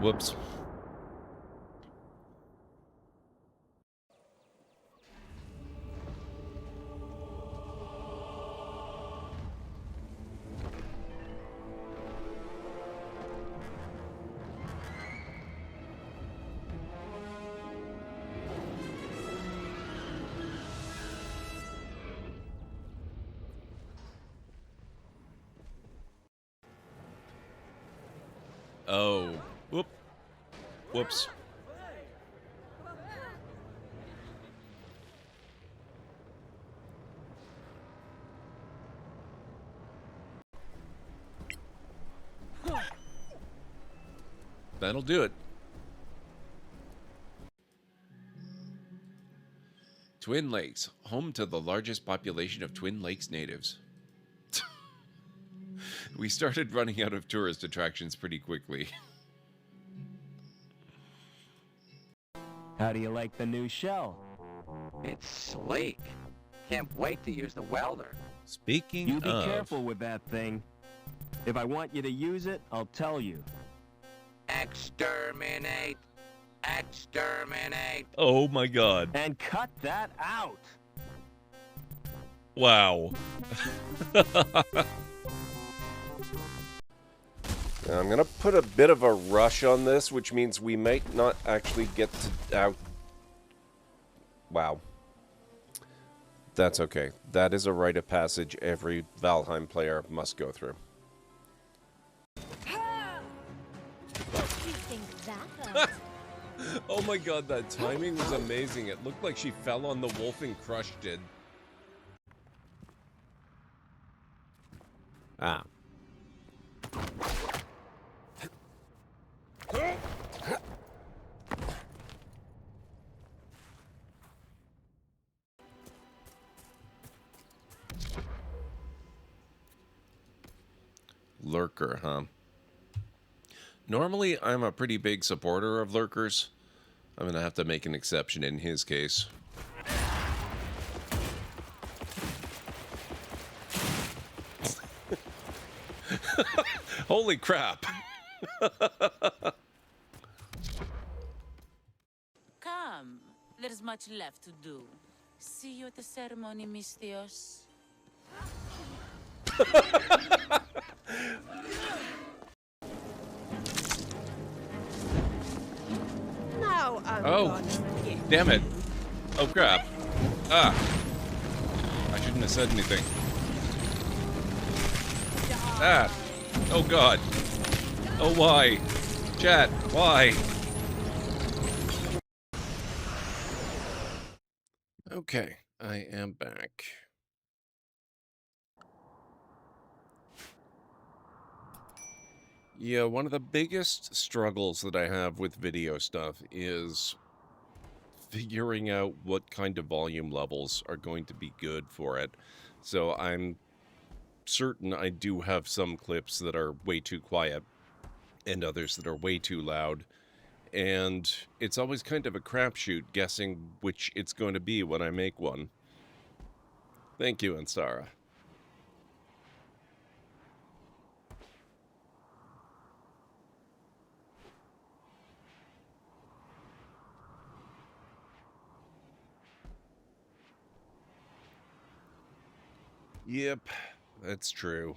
A: Whoops. Oh. Whoop. Whoops. That'll do it. Twin Lakes, home to the largest population of Twin Lakes natives. We started running out of tourist attractions pretty quickly.
H: How do you like the new shell?
I: It's sleek. Can't wait to use the welder.
A: Speaking
H: You be
A: of...
H: careful with that thing. If I want you to use it, I'll tell you.
I: Exterminate! Exterminate!
A: Oh my god.
H: And cut that out!
A: Wow. I'm going to put a bit of a rush on this, which means we might not actually get to out. Wow. That's okay. That is a rite of passage every Valheim player must go through. Oh my god, that timing was amazing. It looked like she fell on the wolf and crushed it. Ah. Lurker, huh? Normally, I'm a pretty big supporter of lurkers. I'm gonna have to make an exception in his case. Holy crap!
J: Come, there's much left to do. See you at the ceremony, Mistios.
K: Now I'm
A: Oh,
K: gonna get
A: damn it. Oh crap. Ah. I shouldn't have said anything. Ah. Oh god. Oh why? Chat, why? Okay, I am back. Yeah, one of the biggest struggles that I have with video stuff is figuring out what kind of volume levels are going to be good for it. So I'm certain I do have some clips that are way too quiet and others that are way too loud. And it's always kind of a crapshoot guessing which it's going to be when I make one. Thank you, Ansara. Yep, that's true.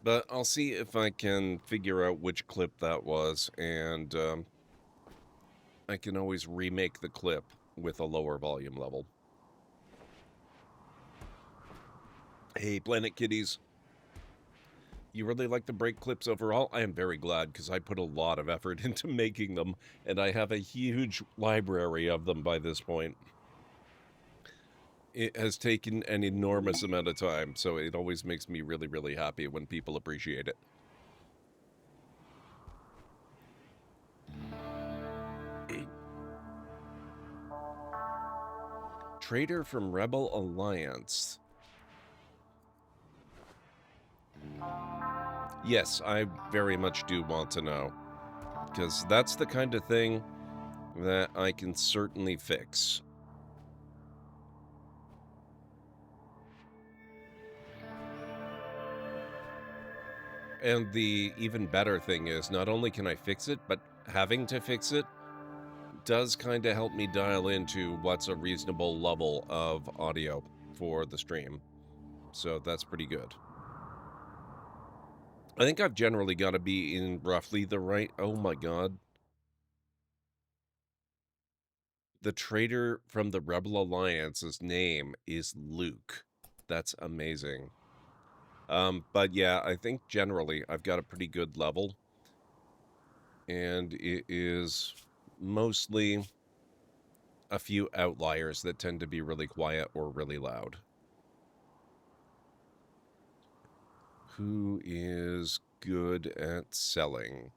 A: But I'll see if I can figure out which clip that was, and I can always remake the clip with a lower volume level. Hey, Planet Kitties. You really like the break clips overall? I am very glad, because I put a lot of effort into making them, and I have a huge library of them by this point. It has taken an enormous amount of time, so it always makes me really, really happy when people appreciate it. Traitor from Rebel Alliance. Yes, I very much do want to know, because that's the kind of thing that I can certainly fix. And the even better thing is, not only can I fix it, but having to fix it does kind of help me dial into what's a reasonable level of audio for the stream. So that's pretty good. I think I've generally got to be in roughly the right... Oh my god. The traitor from the Rebel Alliance's name is Luke. That's amazing. But yeah, I think generally I've got a pretty good level. And it is mostly a few outliers that tend to be really quiet or really loud. Who is good at selling?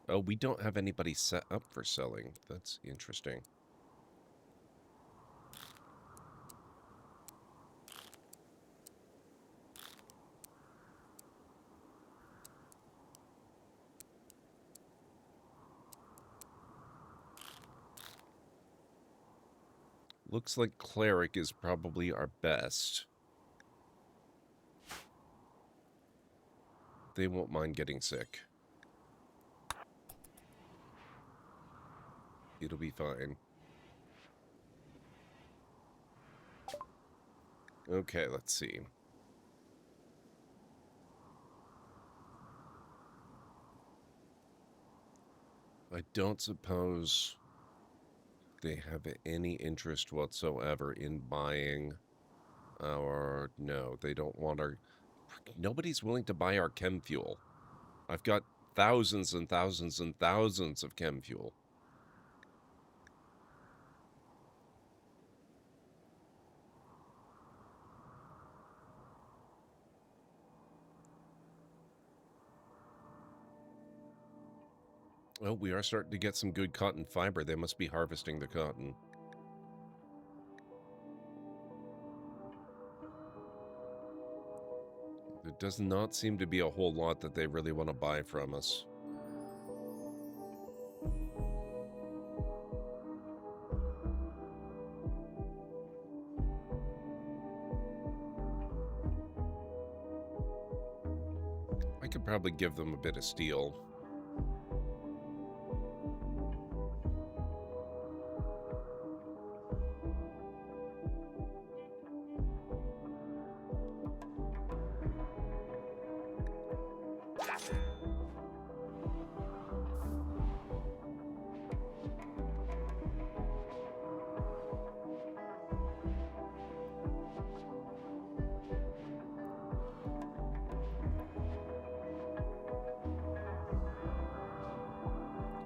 A: Oh, we don't have anybody set up for selling. That's interesting. Looks like cleric is probably our best. They won't mind getting sick. It'll be fine. Okay, let's see. I don't suppose they have any interest whatsoever in buying our... No, they don't want our... Nobody's willing to buy our chem fuel. I've got thousands and thousands and thousands of chem fuel. Well, we are starting to get some good cotton fiber. They must be harvesting the cotton. There does not seem to be a whole lot that they really want to buy from us. I could probably give them a bit of steel.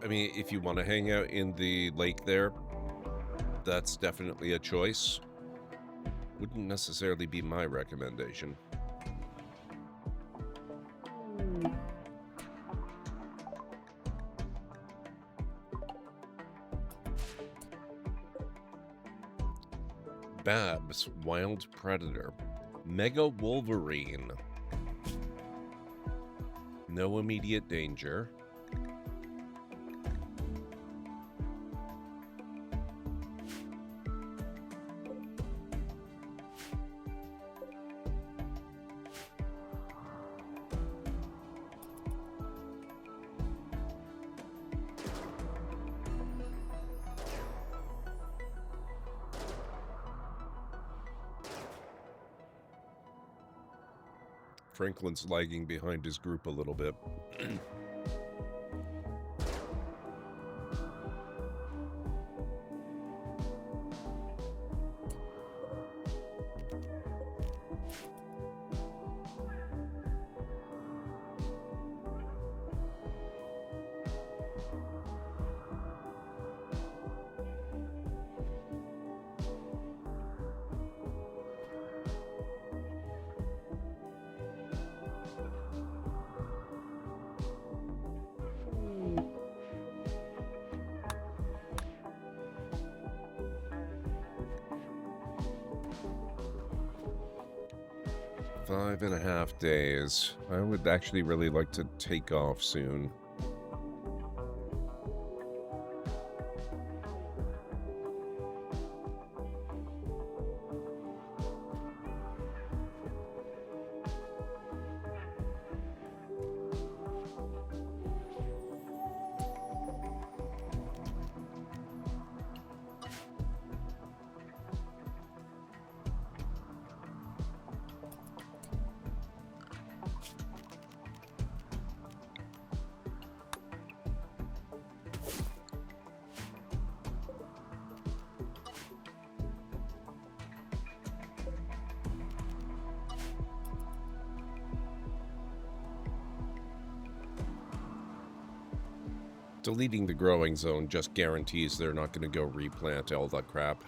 A: I mean, if you want to hang out in the lake there, that's definitely a choice. Wouldn't necessarily be my recommendation. Babs, wild predator. Mega Wolverine. No immediate danger. Franklin's lagging behind his group a little bit. .5.5 days. I would actually really like to take off soon. Deleting the growing zone just guarantees they're not going to go replant all that crap.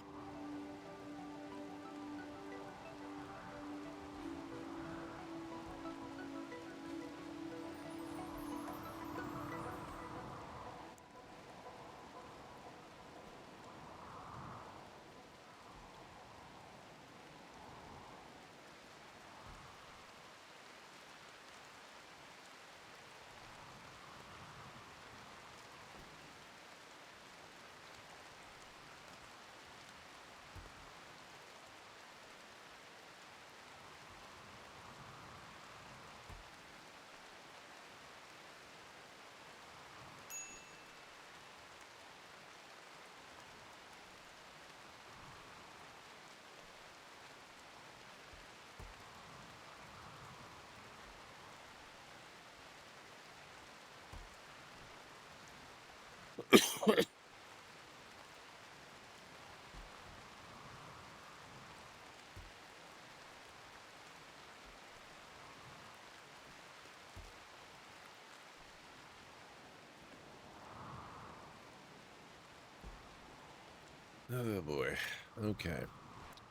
A: Oh boy. Okay.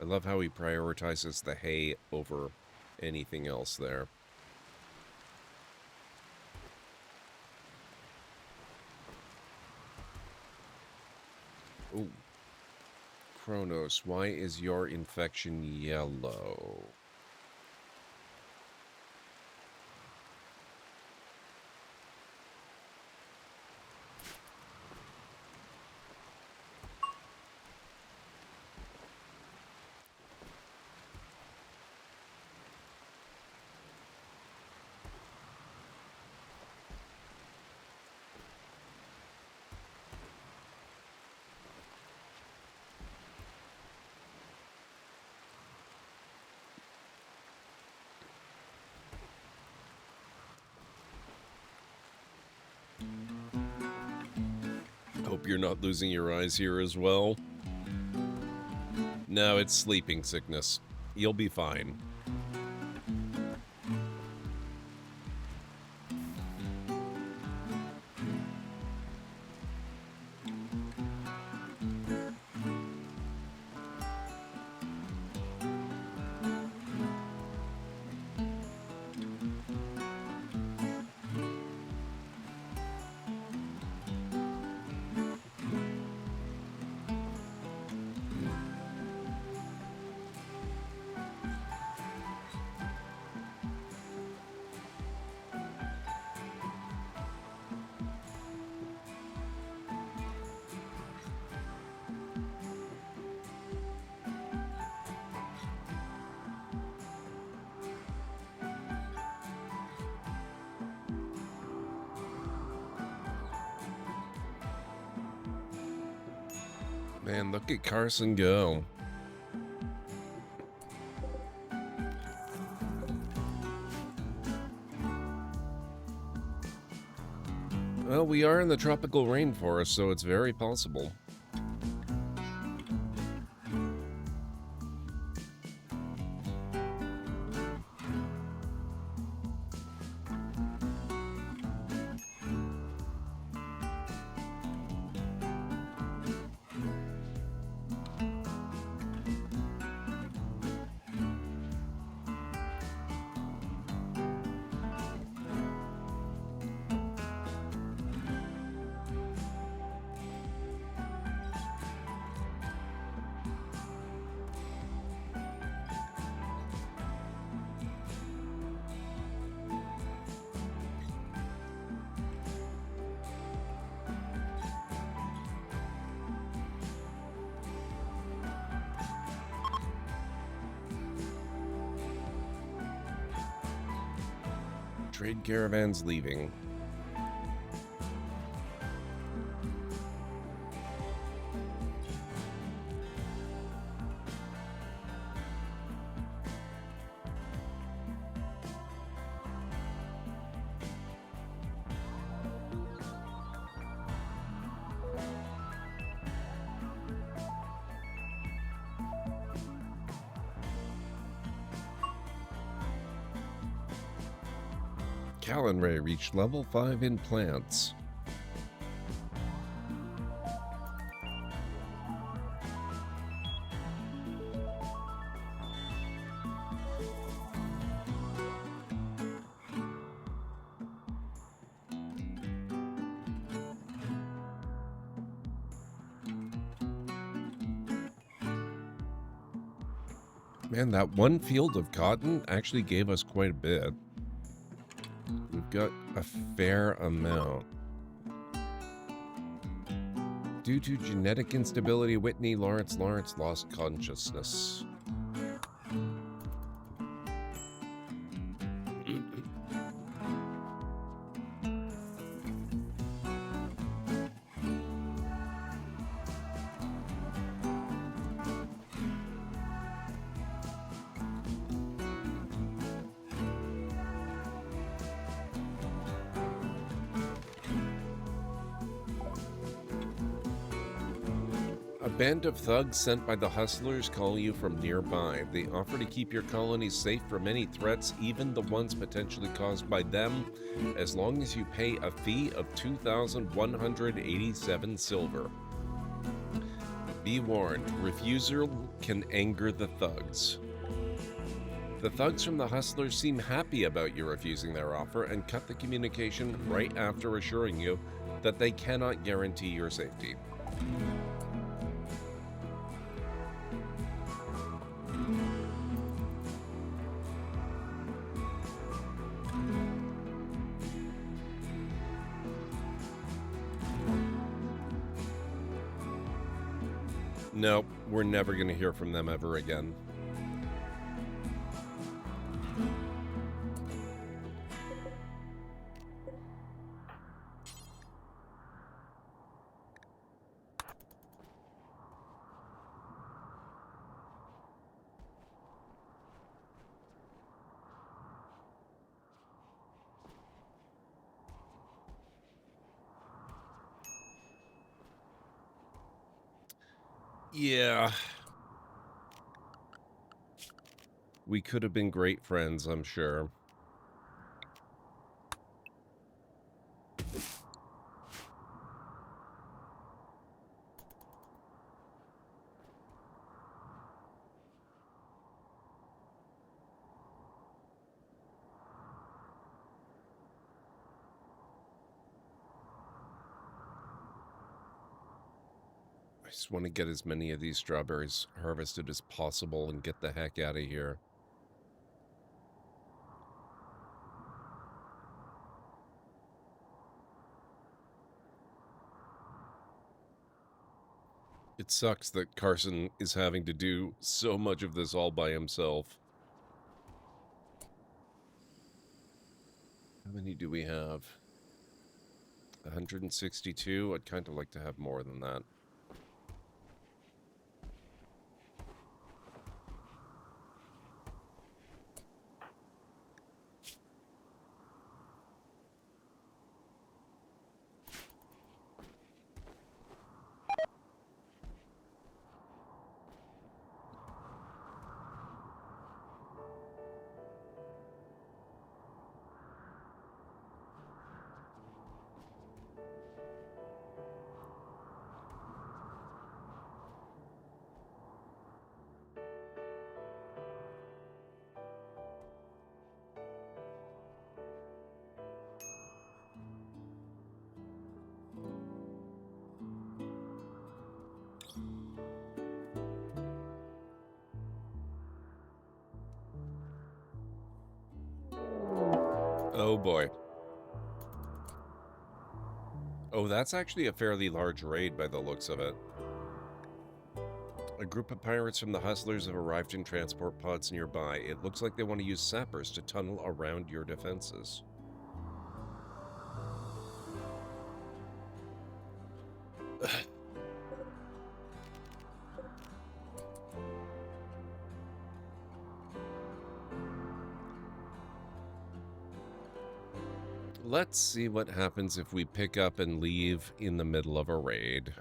A: I love how he prioritizes the hay over anything else there. Ooh. Kronos, why is your infection yellow? Hope you're not losing your eyes here as well. No, it's sleeping sickness. You'll be fine. Man, look at Carson go. Well, we are in the tropical rainforest, so it's very possible. Trade caravans leaving. Callan-Ray reached level 5 in plants. Man, that one field of cotton actually gave us quite a bit. We've got a fair amount. Due to genetic instability, Whitney Lawrence lost consciousness. A band of thugs sent by the hustlers call you from nearby. They offer to keep your colony safe from any threats, even the ones potentially caused by them, as long as you pay a fee of 2,187 silver. Be warned, refusal can anger the thugs. The thugs from the hustlers seem happy about you refusing their offer and cut the communication right after assuring you that they cannot guarantee your safety. Nope, we're never going to hear from them ever again. Yeah. We could have been great friends, I'm sure. I just want to get as many of these strawberries harvested as possible and get the heck out of here. It sucks that Carson is having to do so much of this all by himself. How many do we have? 162? I'd kind of like to have more than that. Oh boy. Oh, that's actually a fairly large raid by the looks of it. A group of pirates from the Hustlers have arrived in transport pods nearby. It looks like they want to use sappers to tunnel around your defenses. Let's see what happens if we pick up and leave in the middle of a raid.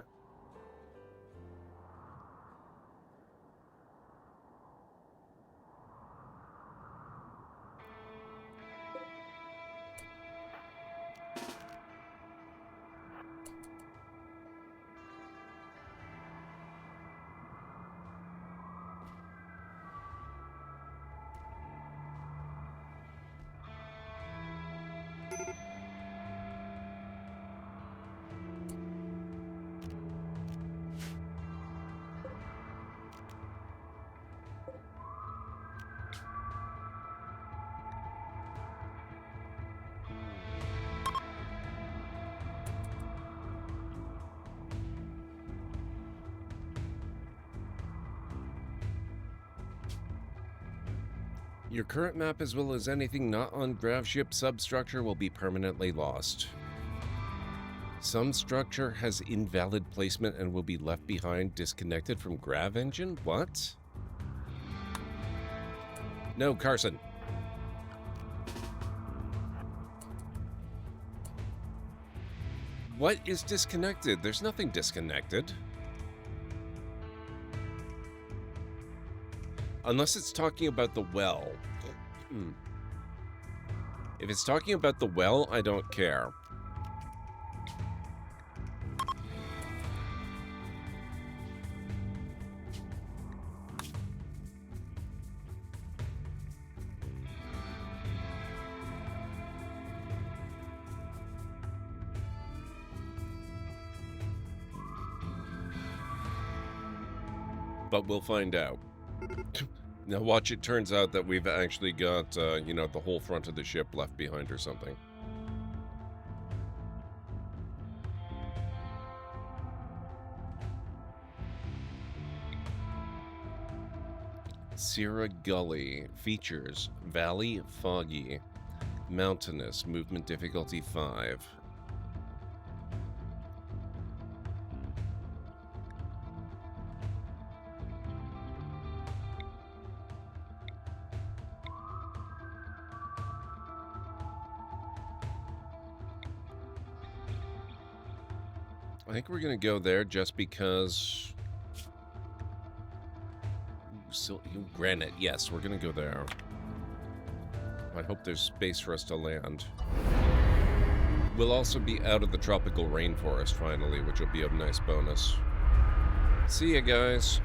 A: Your current map, as well as anything not on gravship substructure, will be permanently lost. Some structure has invalid placement and will be left behind disconnected from grav engine? What? No, Carson. What is disconnected? There's nothing disconnected. Unless it's talking about the well. If it's talking about the well, I don't care. But we'll find out. Now watch, it turns out that we've actually got, you know, the whole front of the ship left behind or something. Sierra Gully. Features: valley, foggy, mountainous, movement difficulty 5. I think we're going to go there just because... So, granite, yes, we're going to go there. I hope there's space for us to land. We'll also be out of the tropical rainforest finally, which will be a nice bonus. See ya, guys.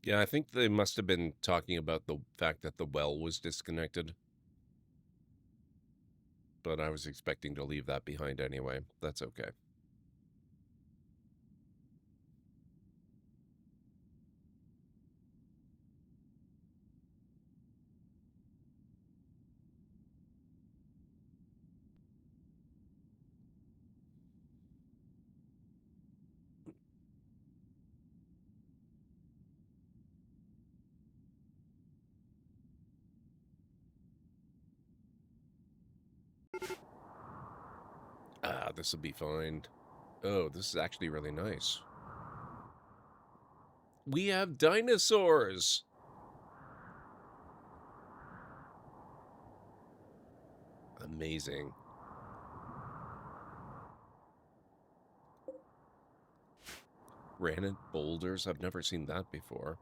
A: Yeah, I think they must have been talking about the fact that the well was disconnected. But I was expecting to leave that behind anyway. That's okay. Ah, this will be fine. Oh, this is actually really nice. We have dinosaurs! Amazing. Granite boulders? I've never seen that before.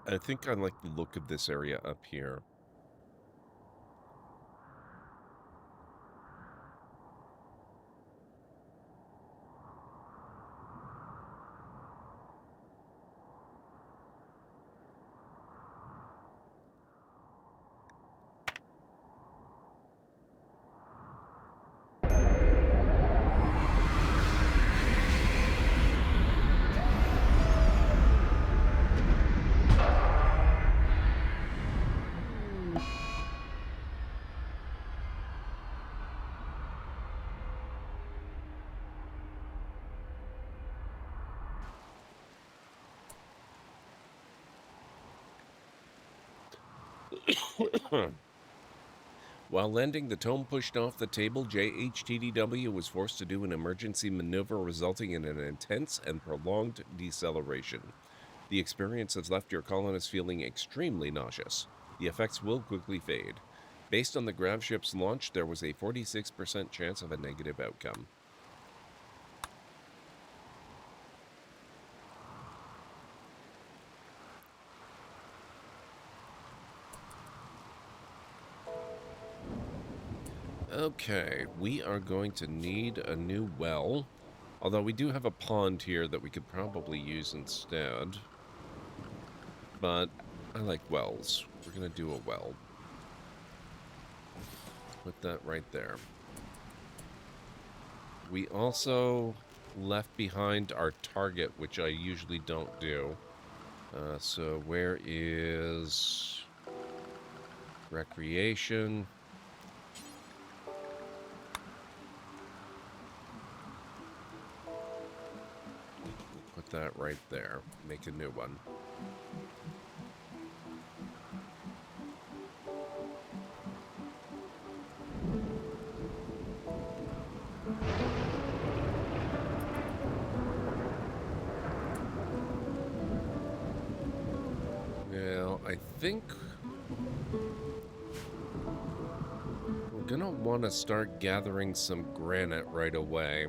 A: I think I like the look of this area up here. While landing, the tome pushed off the table. JHTDW was forced to do an emergency maneuver, resulting in an intense and prolonged deceleration. The experience has left your colonists feeling extremely nauseous. The effects will quickly fade. Based on the grav ship's launch, there was a 46% chance of a negative outcome. Okay, we are going to need a new well. Although we do have a pond here that we could probably use instead. But I like wells. We're going to do a well. Put that right there. We also left behind our target, which I usually don't do. So where is recreation? Put that right there. Make a new one. Now, I think we're gonna want to start gathering some granite right away.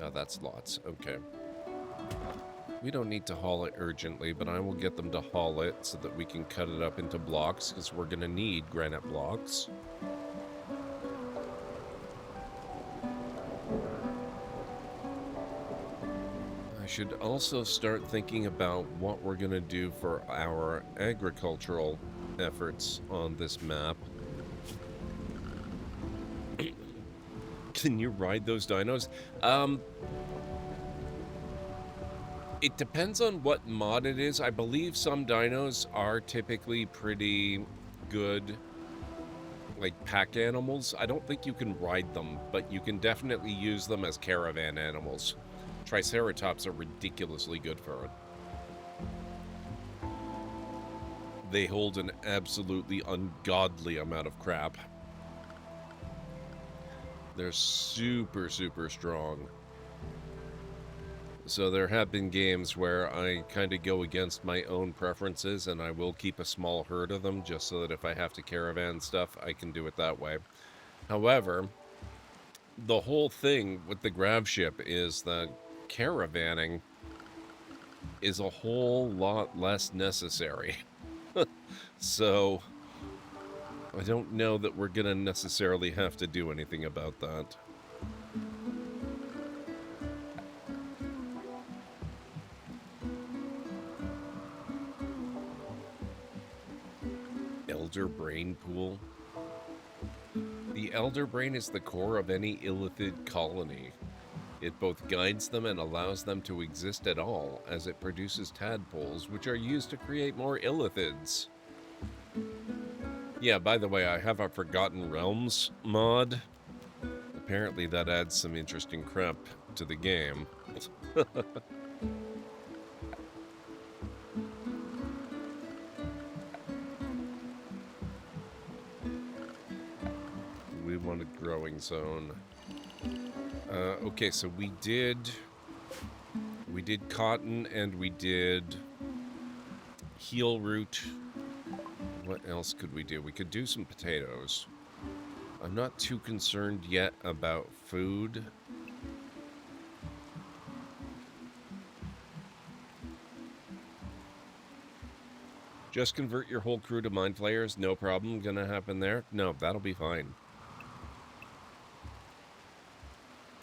A: Oh, that's lots. Okay. We don't need to haul it urgently, but I will get them to haul it so that we can cut it up into blocks, because we're gonna need granite blocks. I should also start thinking about what we're going to do for our agricultural efforts on this map. Can you ride those dinos? It depends on what mod it is. I believe some dinos are typically pretty good, like pack animals. I don't think you can ride them, but you can definitely use them as caravan animals. Triceratops are ridiculously good for it. They hold an absolutely ungodly amount of crap. They're super, super strong. So there have been games where I kind of go against my own preferences, and I will keep a small herd of them just so that if I have to caravan stuff, I can do it that way. However, the whole thing with the grav ship is that caravanning is a whole lot less necessary. So I don't know that we're gonna necessarily have to do anything about that. Elder Brain Pool. The Elder Brain is the core of any illithid colony. It both guides them and allows them to exist at all, as it produces tadpoles, which are used to create more illithids. Yeah, by the way, I have a Forgotten Realms mod. Apparently that adds some interesting crap to the game. We want a growing zone. Okay, so we did cotton and we did heel root. What else could we do? We could do some potatoes. I'm not too concerned yet about food. Just convert your whole crew to mind flayers. No problem gonna happen there. No, that'll be fine.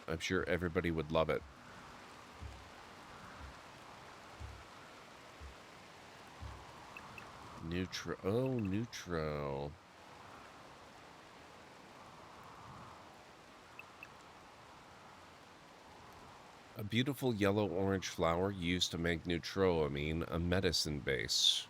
A: I'm sure everybody would love it. Neutro. A beautiful yellow-orange flower used to make neutroamine, a medicine base.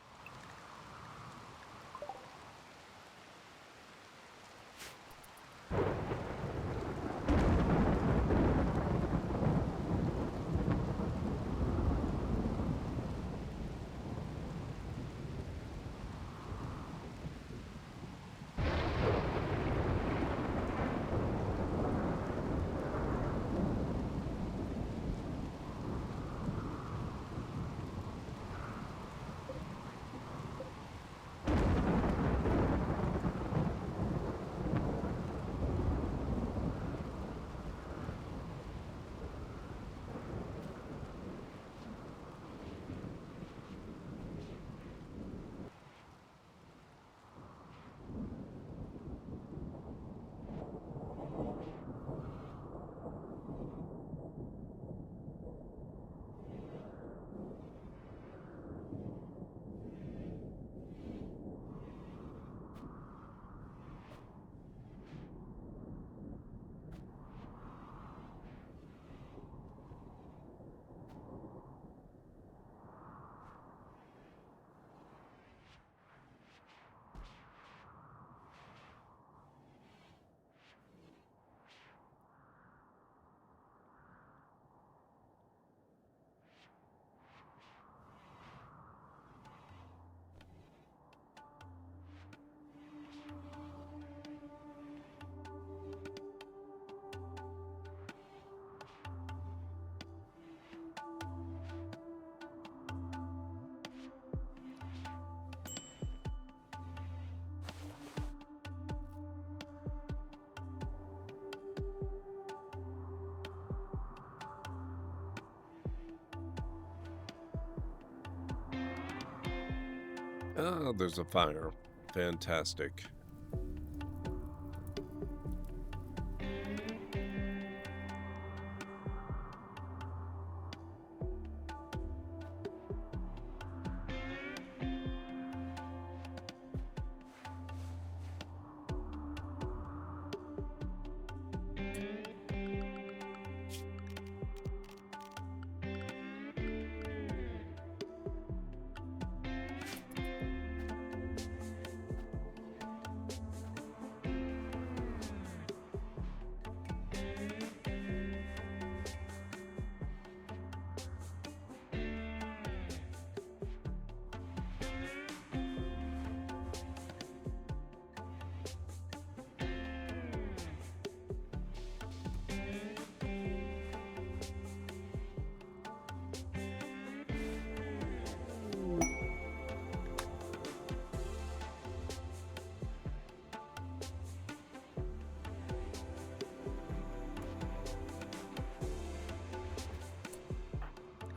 A: Oh, there's a fire. Fantastic.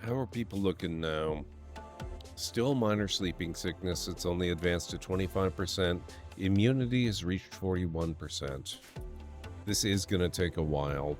A: How are people looking now? Still minor sleeping sickness. It's only advanced to 25%. Immunity has reached 41%. This is going to take a while.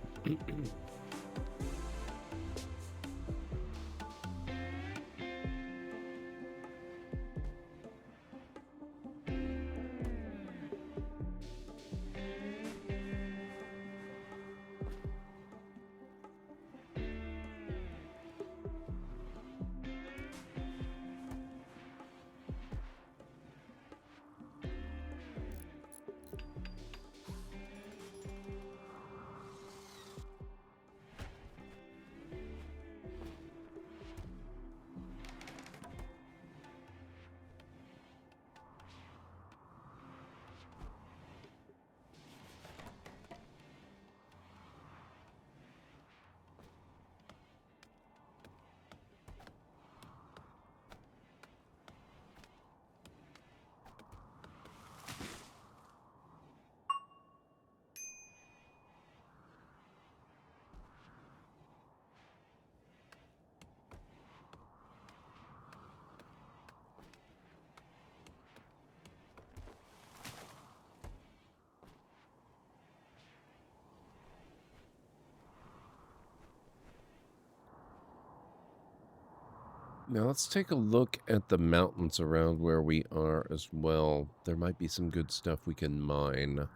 A: Now let's take a look at the mountains around where we are as well. There might be some good stuff we can mine.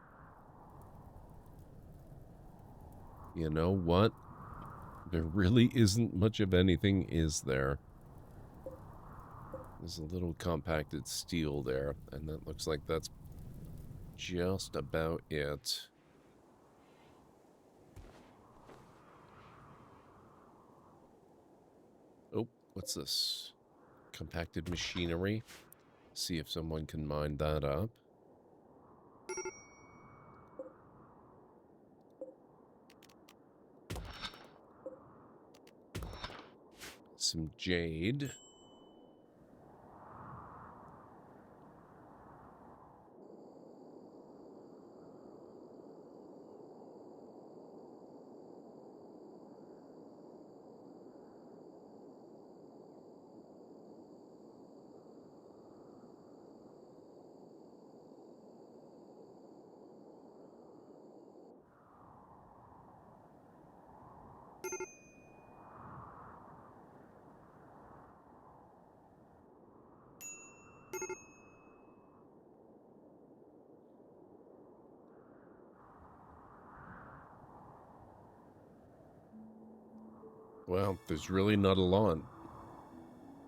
A: You know what? There really isn't much of anything, is there? There's a little compacted steel there, and that looks like that's just about it. Oh, what's this? Compacted machinery. See if someone can mine that up. Some jade. Well, there's really not a lot.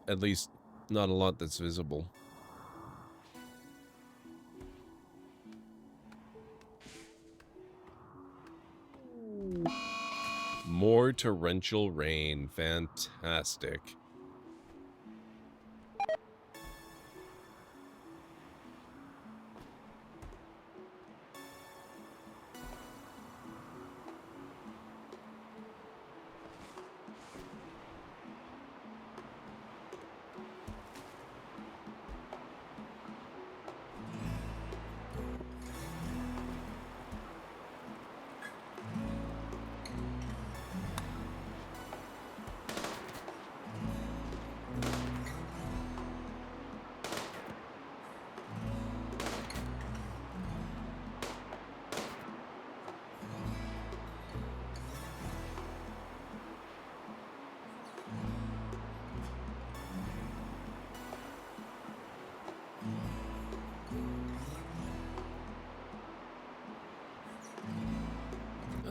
A: At least, not a lot that's visible. More torrential rain. Fantastic.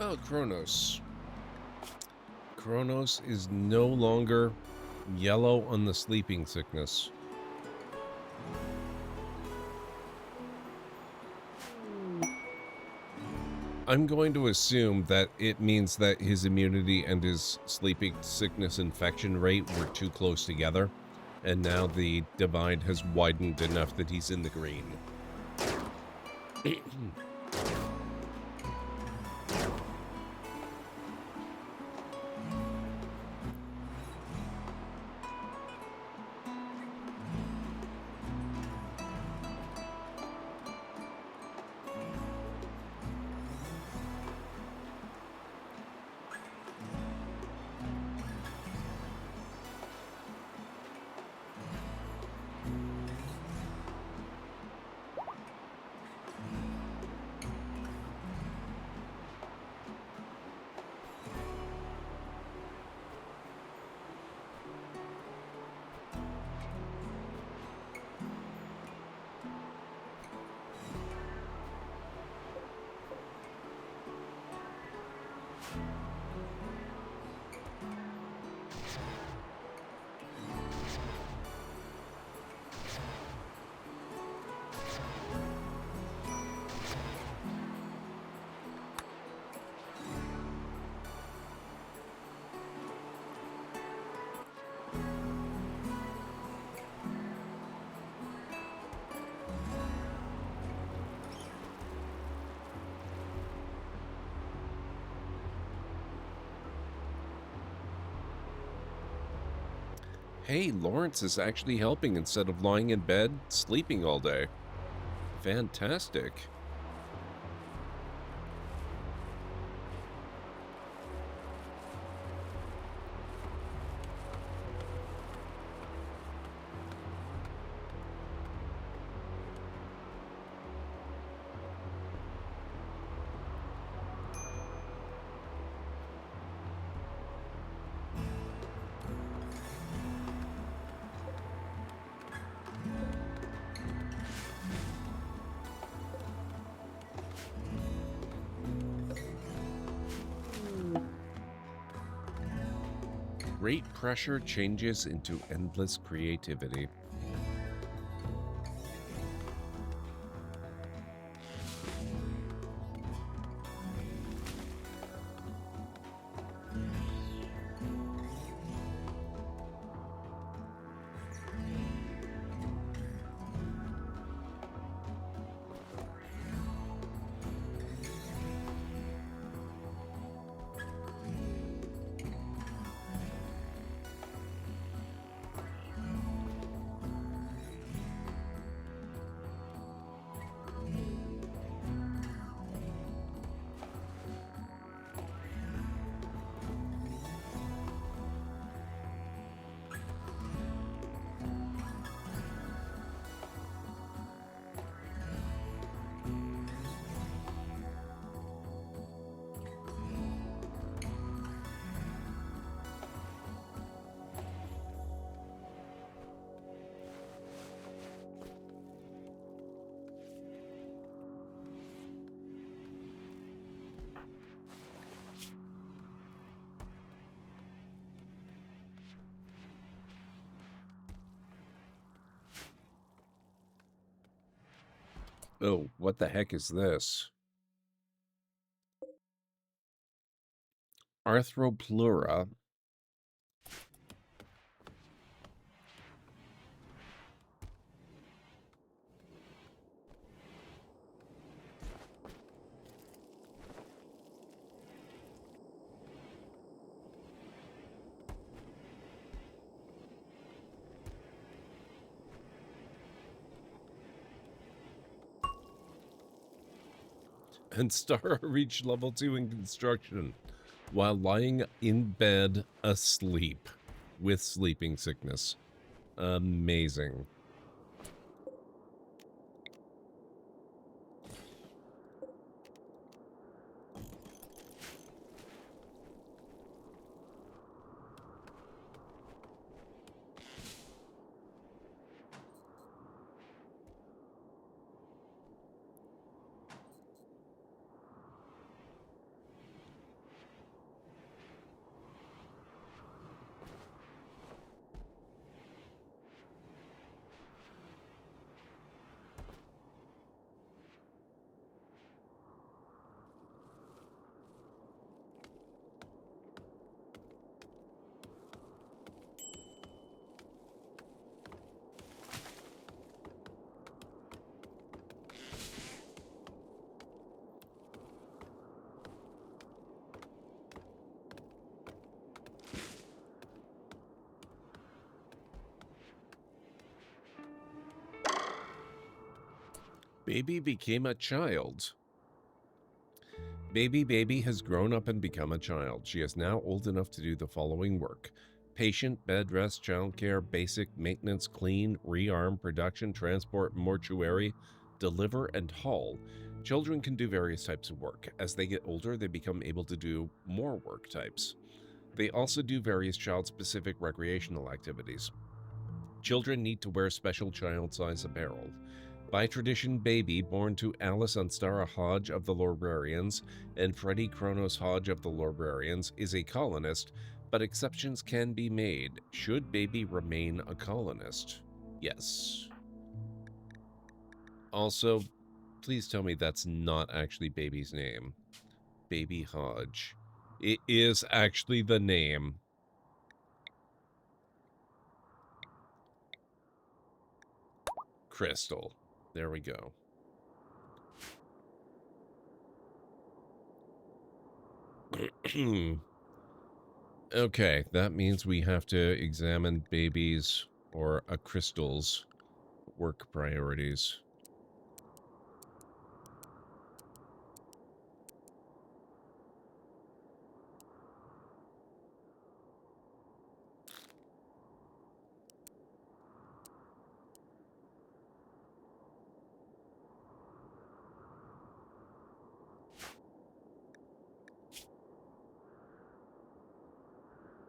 A: Oh, Kronos. Kronos is no longer yellow on the sleeping sickness. I'm going to assume that it means that his immunity and his sleeping sickness infection rate were too close together, and now the divide has widened enough that he's in the green. Hey, Lawrence is actually helping instead of lying in bed, sleeping all day. Fantastic. Great pressure changes into endless creativity. Oh, what the heck is this? Arthropleura. And Star reached level 2 in construction while lying in bed asleep with sleeping sickness. Amazing. Baby became a child. Baby has grown up and become a child. She is now old enough to do the following work: patient, bed rest, childcare, basic maintenance, clean, rearm, production, transport, mortuary, deliver, and haul. Children can do various types of work. As they get older, they become able to do more work types. They also do various child-specific recreational activities. Children need to wear special child-size apparel. By tradition, Baby, born to Alice and Stara Hodge of the Librarians and Freddie Kronos Hodge of the Librarians, is a colonist, but exceptions can be made. Should Baby remain a colonist? Yes. Also, please tell me that's not actually Baby's name. Baby Hodge. It is actually the name. Crystal. There we go. Okay, that means we have to examine Baby's or a Crystal's work priorities.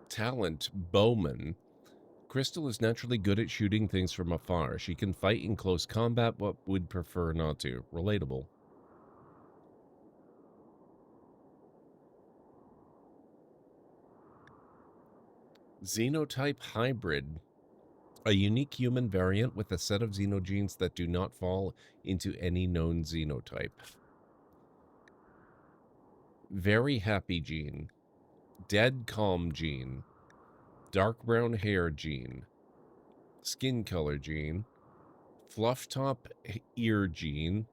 A: Talent, Bowman. Crystal is naturally good at shooting things from afar. She can fight in close combat, but would prefer not to. Relatable. Xenotype hybrid. A unique human variant with a set of xenogenes that do not fall into any known xenotype. Very happy gene. Dead calm gene. Dark brown hair gene. Skin color gene. Fluff top ear gene.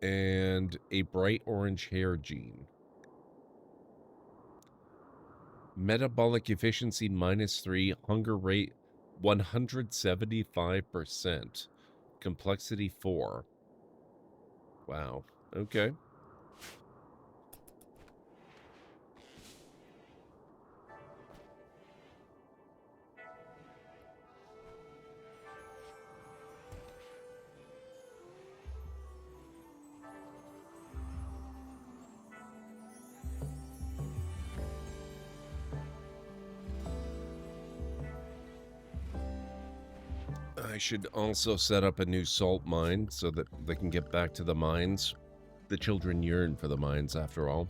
A: And a bright orange hair gene. Metabolic efficiency -3, hunger rate 175%, complexity 4. Wow, okay. I should also set up a new salt mine so that they can get back to the mines. The children yearn for the mines, after all.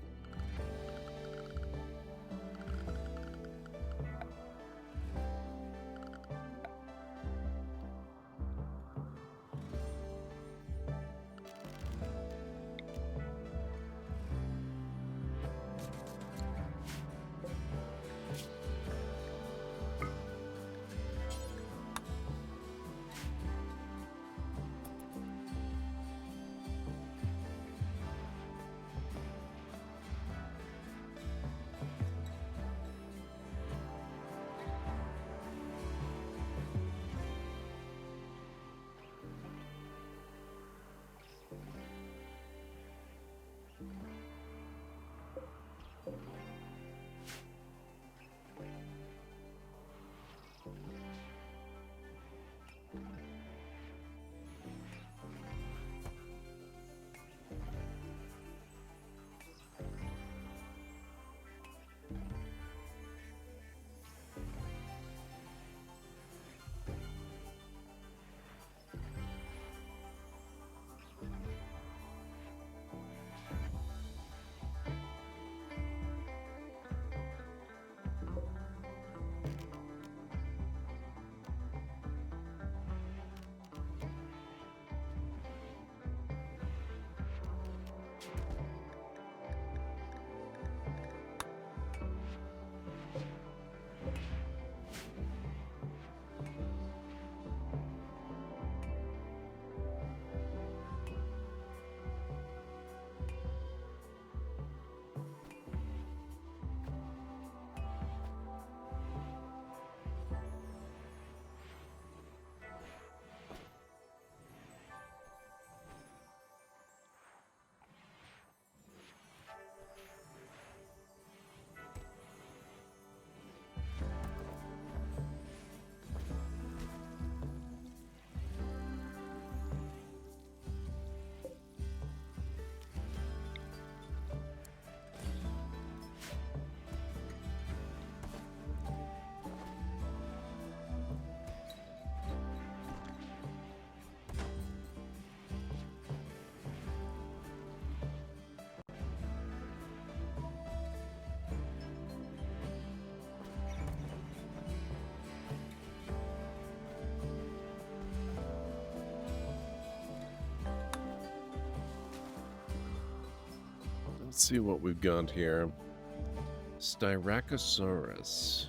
A: Let's see what we've got here. Styracosaurus.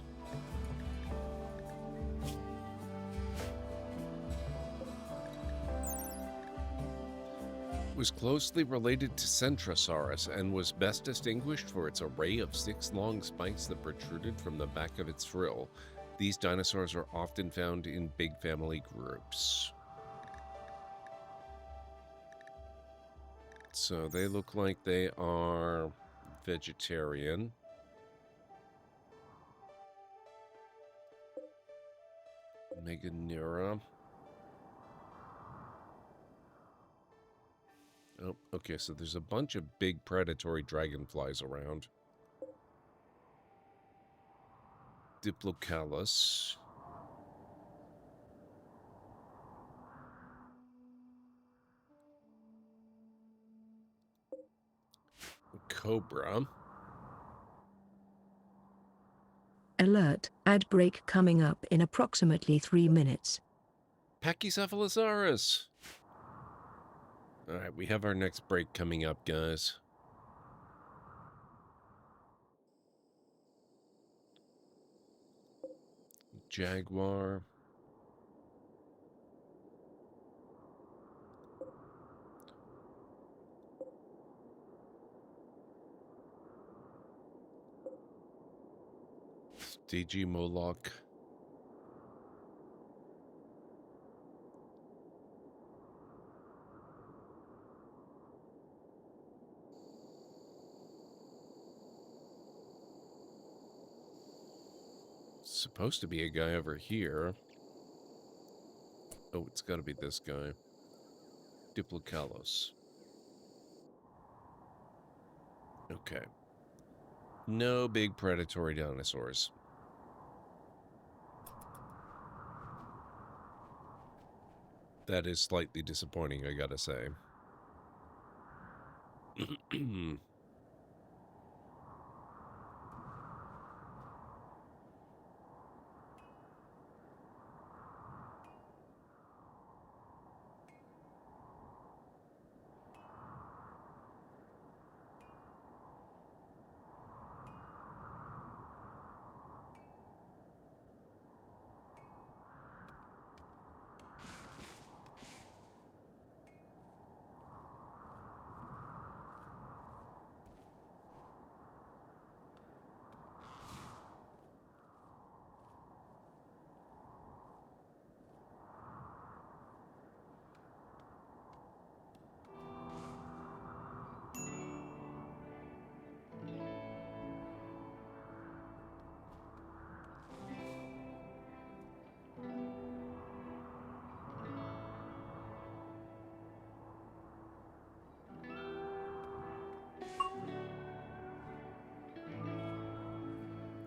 A: Was closely related to Centrosaurus and was best distinguished for its array of 6 long spikes that protruded from the back of its frill. These dinosaurs are often found in big family groups. So they look like they are vegetarian. Meganera. Oh, okay, so there's a bunch of big predatory dragonflies around. Diplocalus. Cobra.
B: Alert, ad break coming up in approximately 3 minutes.
A: Pachycephalosaurus! Alright, we have our next break coming up, guys. Jaguar. DG Moloch. Supposed to be a guy over here. Oh, it's got to be this guy. Diplocalos. Okay. No big predatory dinosaurs. That is slightly disappointing, I gotta say.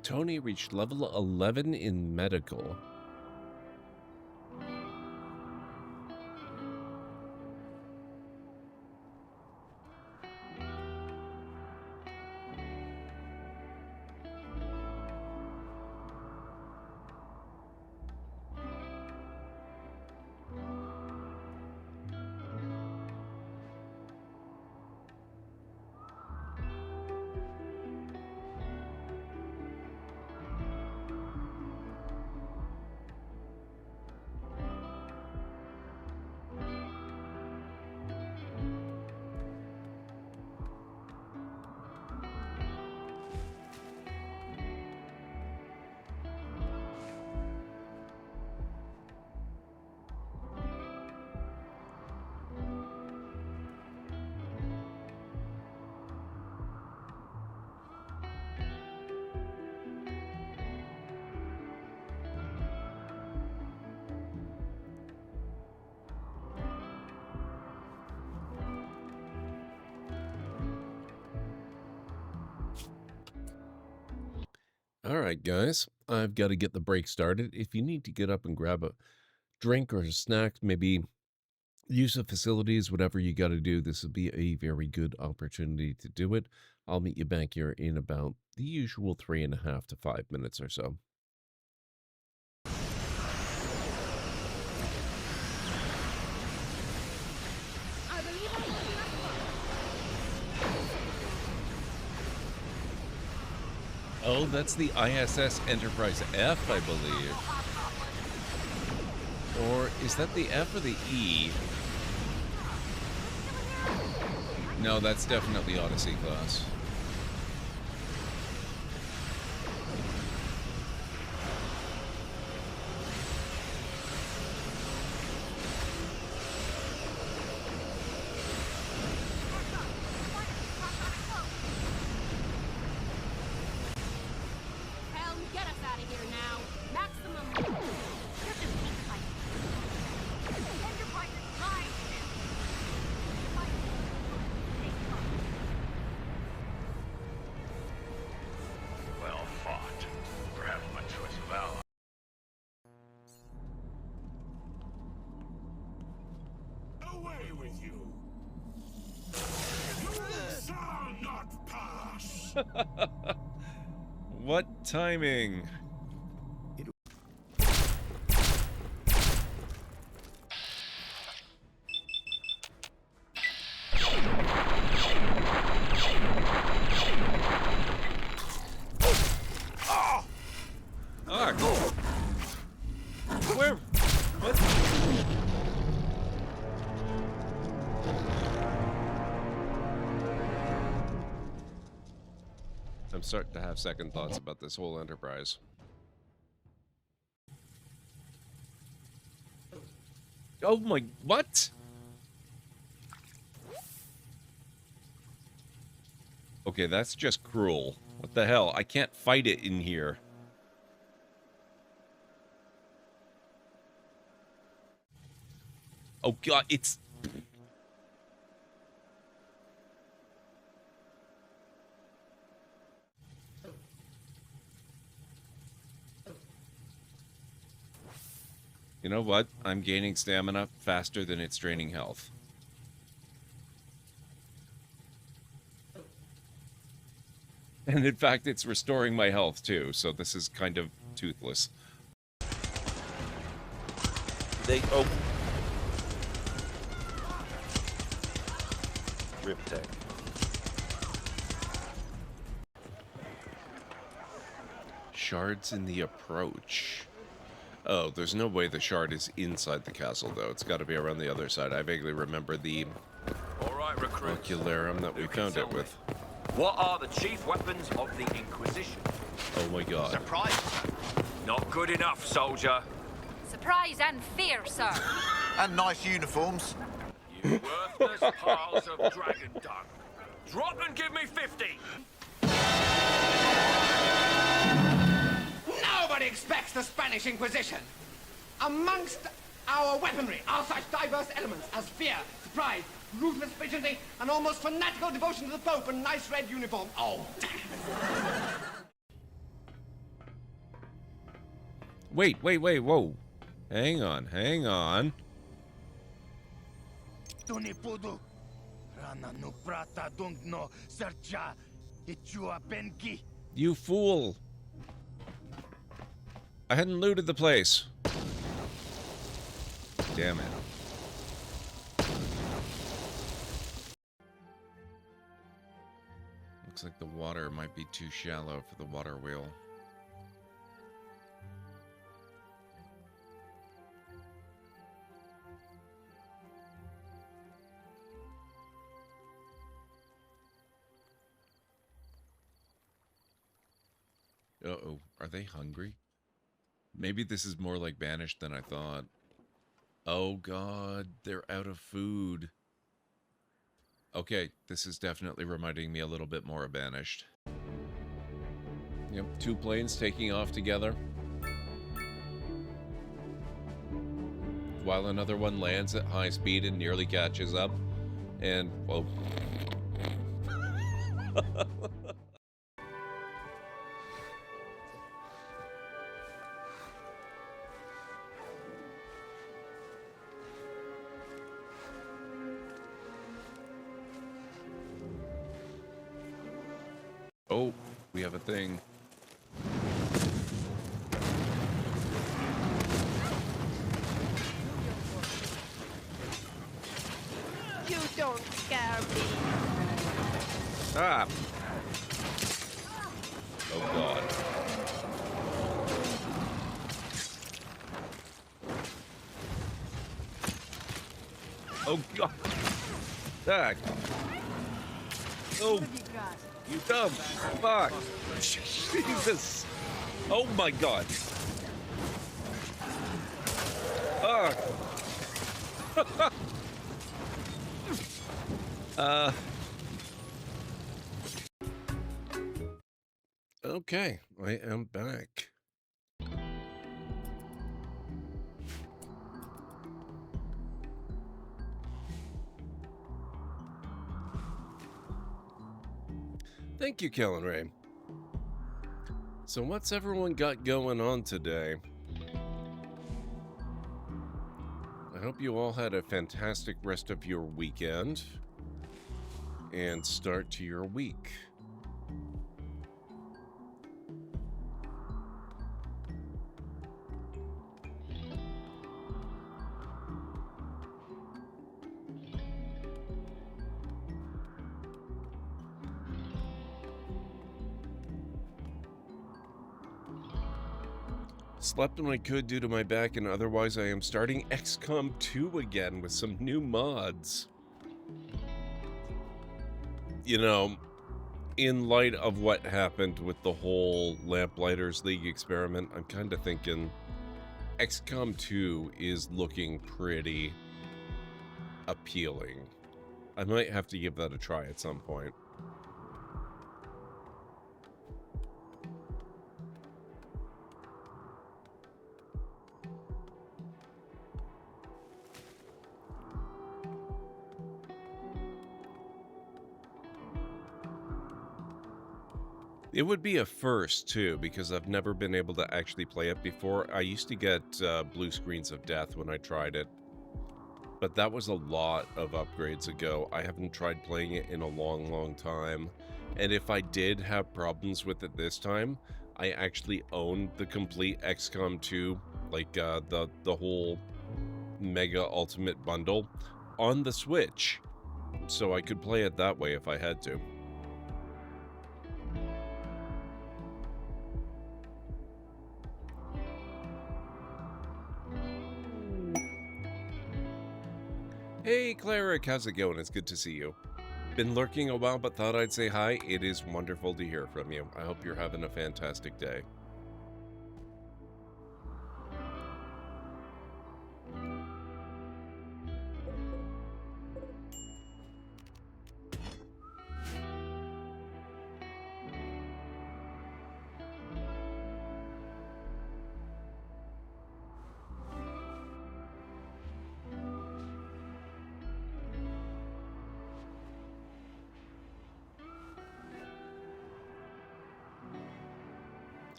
A: Tony reached level 11 in medical. Alright, guys. I've got to get the break started. If you need to get up and grab a drink or a snack, maybe use the facilities, whatever you got to do, this will be a very good opportunity to do it. I'll meet you back here in about the usual 3.5 to 5 minutes or so. Oh, that's the ISS Enterprise F, I believe. Or is that the F or the E? No, that's definitely Odyssey class. What timing? start to have second thoughts about this whole enterprise. Oh my... What? Okay, that's just cruel. What the hell? I can't fight it in here. Oh god, it's... You know what? I'm gaining stamina faster than it's draining health. And in fact, it's restoring my health too, so this is kind of toothless. Oh. Riptech. Shards in the approach. Oh, there's no way the shard is inside the castle, though. It's got to be around the other side. I vaguely remember the ocularum that we found it with.
L: What are the chief weapons of the Inquisition?
A: Oh my god.
L: Surprise! Not good enough, soldier.
M: Surprise and fear, sir.
N: And nice uniforms.
L: You worthless piles of dragon dung. Drop and give me 50!
C: Nobody expects the Spanish Inquisition. Amongst our weaponry are such diverse elements as fear, surprise, ruthless vigilance, and almost fanatical devotion to the Pope in nice red uniform. Oh, damn.
A: Wait, whoa. Hang on. You fool! I hadn't looted the place. Damn it. Looks like the water might be too shallow for the water wheel. Uh-oh, are they hungry? Maybe this is more like Banished than I thought. Oh god, they're out of food. Okay, this is definitely reminding me a little bit more of Banished. Yep, 2 planes taking off together. While another one lands at high speed and nearly catches up. And, well... Oh, we have a thing.
K: You don't scare me.
A: Ah! Oh god. Oh god. Ah. Oh. You dumb fuck. Jesus. Oh my god. Okay, I am back. Thank you, Kellen Ray. So what's everyone got going on today? I hope you all had a fantastic rest of your weekend and start to your week. Slept when I could due to my back, and otherwise I am starting XCOM 2 again with some new mods. You know, in light of what happened with the whole Lamplighters League experiment, I'm kind of thinking XCOM 2 is looking pretty appealing. I might have to give that a try at some point. It would be a first, too, because I've never been able to actually play it before. I used to get blue screens of death when I tried it, but that was a lot of upgrades ago. I haven't tried playing it in a long, long time, and if I did have problems with it this time, I actually owned the complete XCOM 2, like the whole Mega Ultimate Bundle, on the Switch, so I could play it that way if I had to. Hey, Cleric, how's it going? It's good to see you. Been lurking a while, but thought I'd say hi. It is wonderful to hear from you. I hope you're having a fantastic day.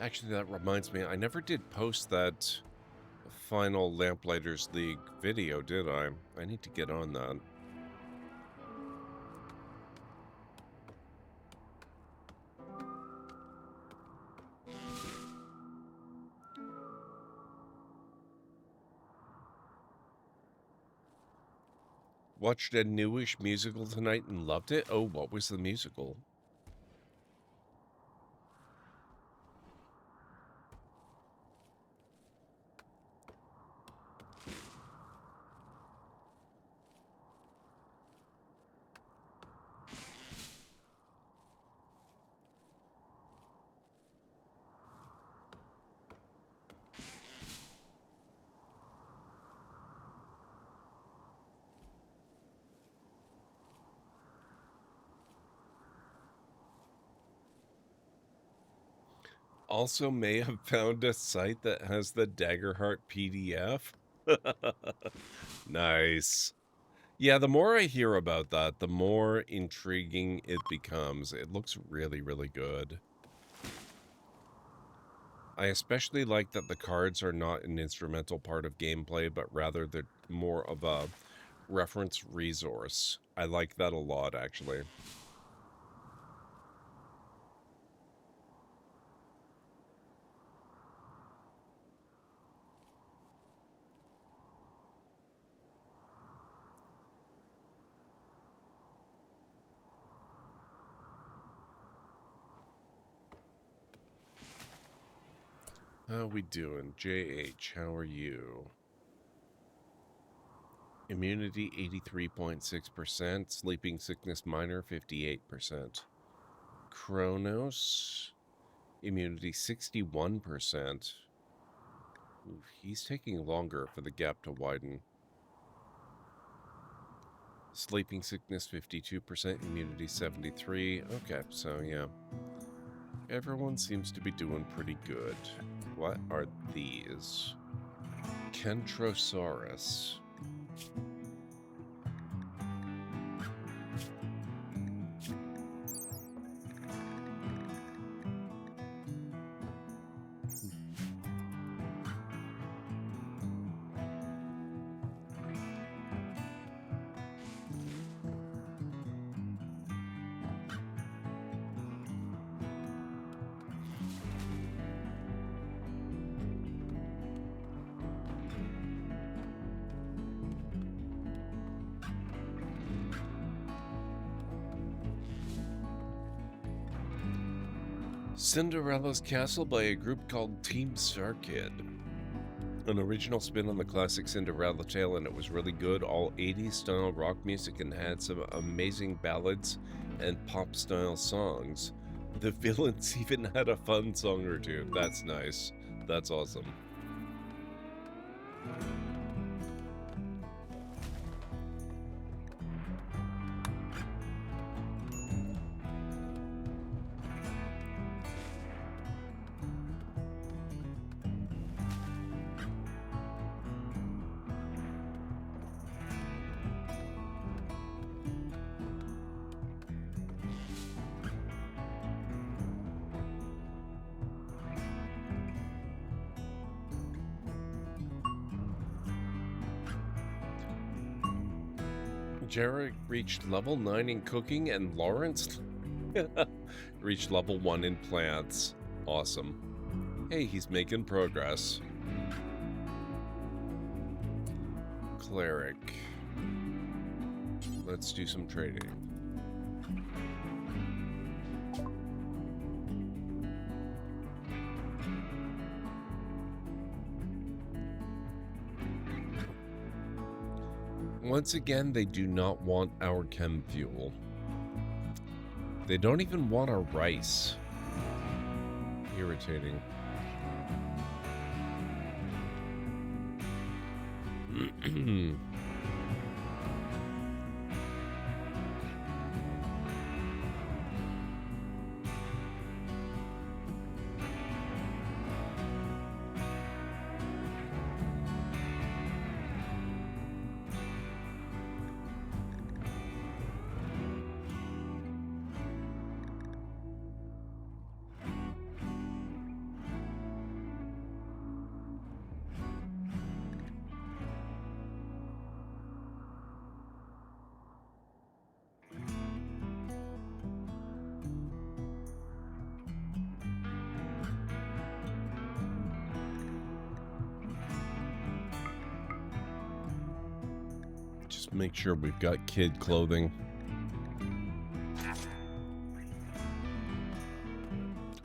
A: Actually, that reminds me, I never did post that final Lamplighters League video, did I? I need to get on that. Watched a newish musical tonight and loved it. Oh, what was the musical? Also may have found a site that has the Daggerheart PDF. Nice. Yeah, the more I hear about that, the more intriguing it becomes. It looks really, really good. I especially like that the cards are not an instrumental part of gameplay, but rather they're more of a reference resource. I like that a lot, actually. How we doing? JH, how are you? Immunity 83.6%, sleeping sickness minor 58%. Kronos, immunity 61%. Ooh, he's taking longer for the gap to widen. Sleeping sickness 52%, immunity 73%. Okay, so yeah. Everyone seems to be doing pretty good. What are these? Kentrosaurus. Cinderella's Castle by a group called Team Starkid. An original spin on the classic Cinderella tale, and it was really good. All 80s style rock music and had some amazing ballads and pop-style songs. The villains even had a fun song or two. That's nice. That's awesome. Jarek reached level 9 in cooking, and Lawrence reached level 1 in plants. Awesome. Hey, he's making progress. Cleric. Let's do some trading. Once again, they do not want our chem fuel. They don't even want our rice. Irritating. Make sure we've got kid clothing.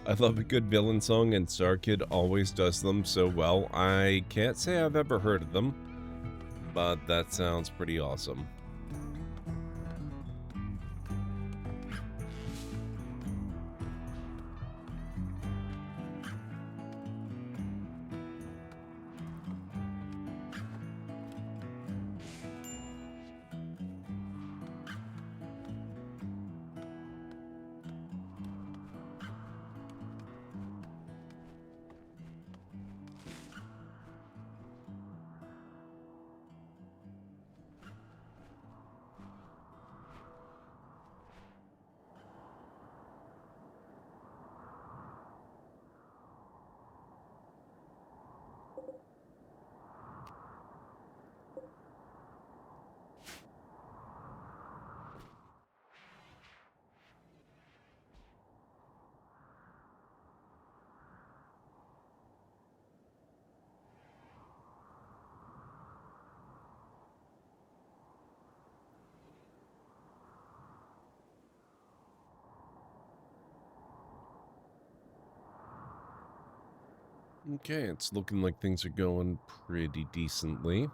A: I love a good villain song, and StarKid always does them so well. I can't say I've ever heard of them, but that sounds pretty awesome. Okay, it's looking like things are going pretty decently.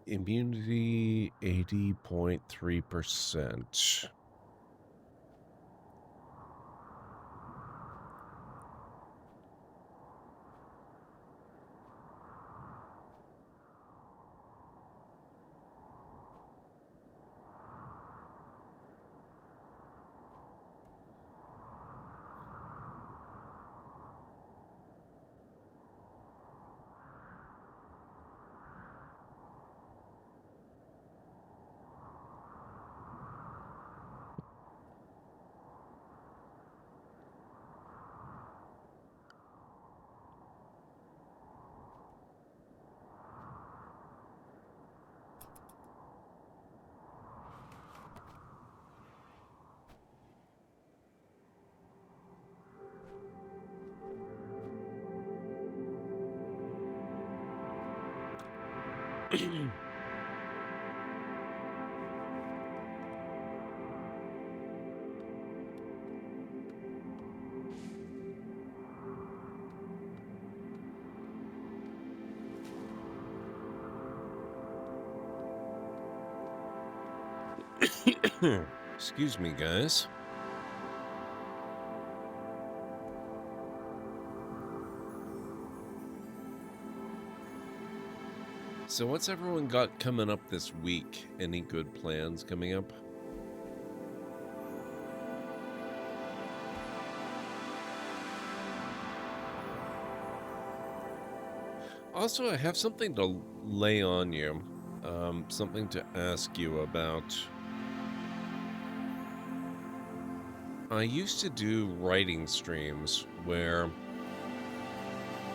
A: Immunity 80.3%. Excuse me, guys. So what's everyone got coming up this week? Any good plans coming up? Also, I have something to lay on you. Something to ask you about. I used to do writing streams where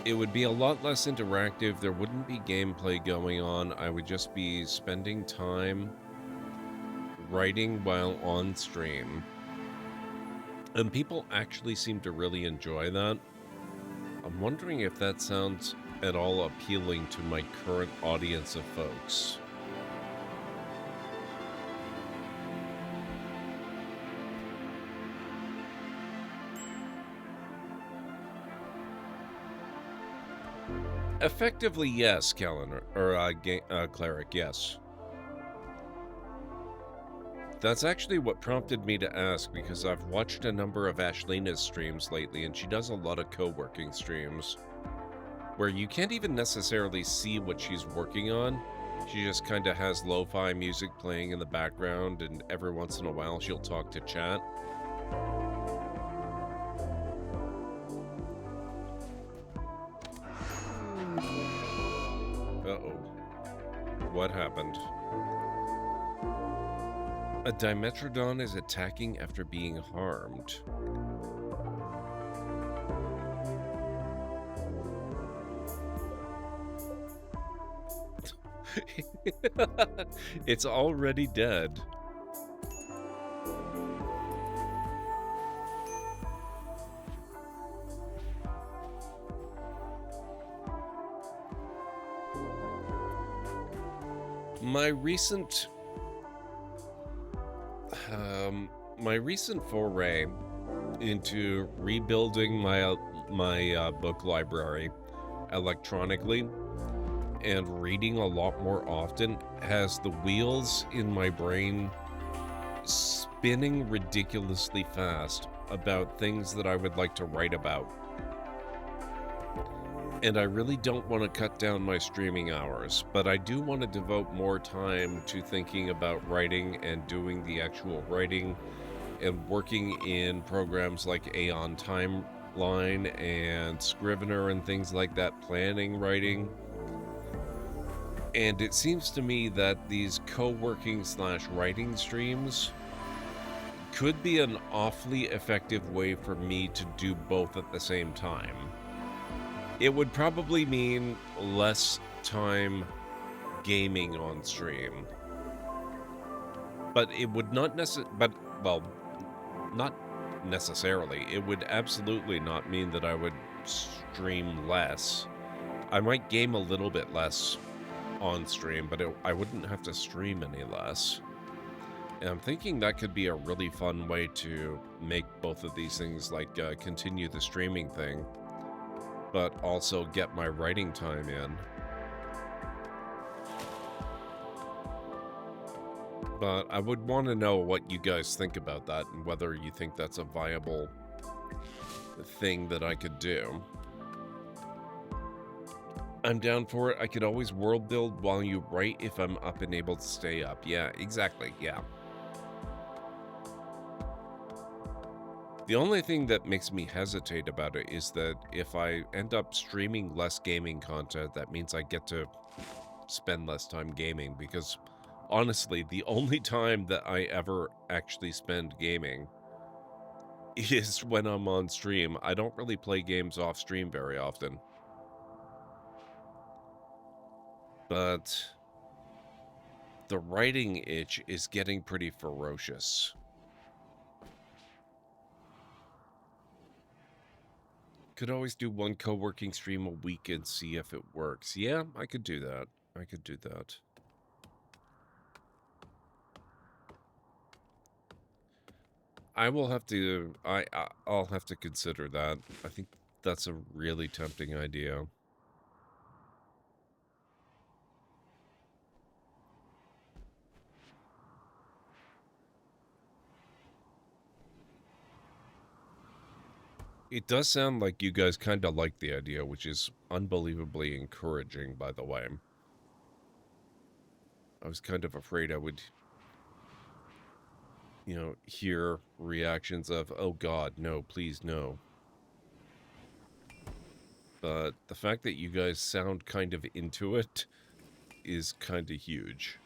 A: it would be a lot less interactive. There wouldn't be gameplay going on. I would just be spending time writing while on stream. And people actually seem to really enjoy that. I'm wondering if that sounds at all appealing to my current audience of folks. Effectively, yes, Calendar, or Cleric, yes. That's actually what prompted me to ask, because I've watched a number of Ashleena's streams lately, and she does a lot of co-working streams, where you can't even necessarily see what she's working on. She just kind of has lo-fi music playing in the background, and every once in a while she'll talk to chat. Uh-oh. What happened? A Dimetrodon is attacking after being harmed. It's already dead. My recent foray into rebuilding my book library electronically and reading a lot more often has the wheels in my brain spinning ridiculously fast about things that I would like to write about. And I really don't want to cut down my streaming hours, but I do want to devote more time to thinking about writing and doing the actual writing and working in programs like Aeon Timeline and Scrivener and things like that, planning writing. And it seems to me that these co-working / writing streams could be an awfully effective way for me to do both at the same time. It would probably mean less time gaming on stream. But it would not not necessarily. It would absolutely not mean that I would stream less. I might game a little bit less on stream, but I wouldn't have to stream any less. And I'm thinking that could be a really fun way to make both of these things, like continue the streaming thing, but also get my writing time in. But I would want to know what you guys think about that and whether you think that's a viable thing that I could do. I'm down for it. I could always world build while you write if I'm up and able to stay up. Yeah, exactly. Yeah. The only thing that makes me hesitate about it is that if I end up streaming less gaming content, that means I get to spend less time gaming, because honestly, the only time that I ever actually spend gaming is when I'm on stream. I don't really play games off stream very often. But the writing itch is getting pretty ferocious. Could always do one co-working stream a week and see if it works. Yeah, I could do that. I could do that. I will have to, I'll have to consider that. I think that's a really tempting idea. It does sound like you guys kind of like the idea, which is unbelievably encouraging, by the way. I was kind of afraid I would, you know, hear reactions of, oh God, no, please, no. But the fact that you guys sound kind of into it is kind of huge.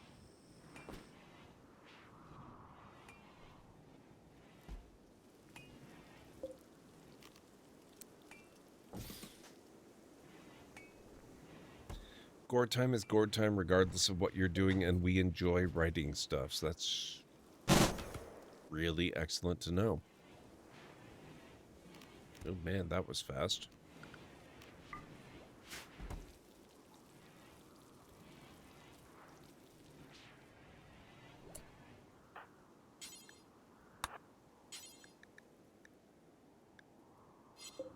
A: Gord time is Gord time regardless of what you're doing, and we enjoy writing stuff, so that's really excellent to know. Oh man, that was fast.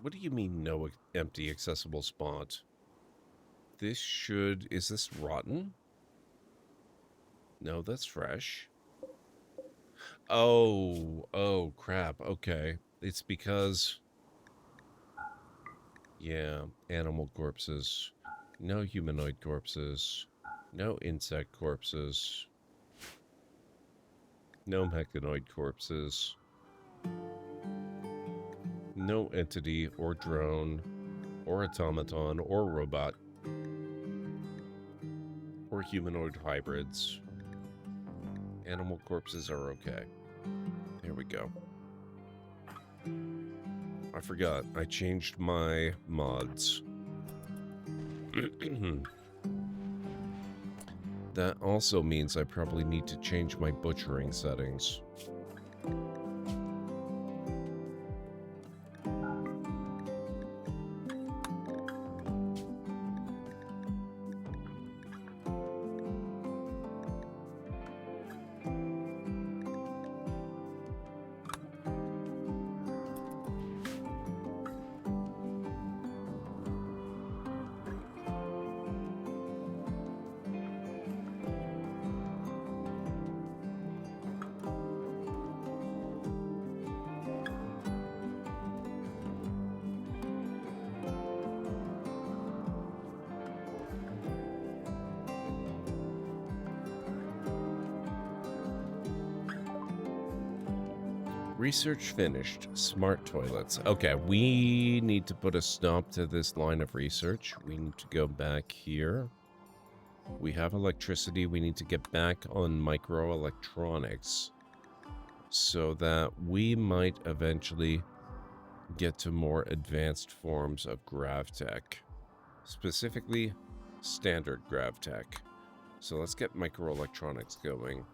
A: What do you mean no empty accessible spot? This should... Is this rotten? No, that's fresh. Oh, crap. Okay. It's because... Yeah, animal corpses. No humanoid corpses. No insect corpses. No mechanoid corpses. No entity or drone or automaton or robot or humanoid hybrids. Animal corpses are okay. There we go. I forgot. I changed my mods. That also means I probably need to change my butchering settings. Research finished. Smart toilets. Okay, we need to put a stop to this line of research. We need to go back here. We have electricity. We need to get back on microelectronics so that we might eventually get to more advanced forms of gravtech. Specifically, standard gravtech. So let's get microelectronics going.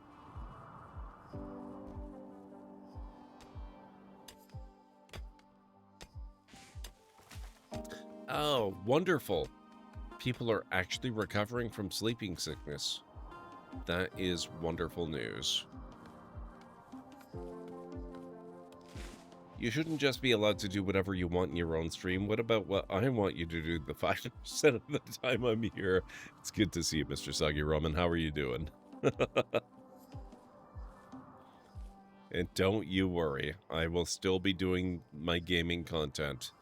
A: Oh, wonderful. People are actually recovering from sleeping sickness. That is wonderful news. You shouldn't just be allowed to do whatever you want in your own stream. What about what I want you to do the 5% of the time I'm here? It's good to see you, Mr. Sagi Roman. How are you doing? And don't you worry. I will still be doing my gaming content.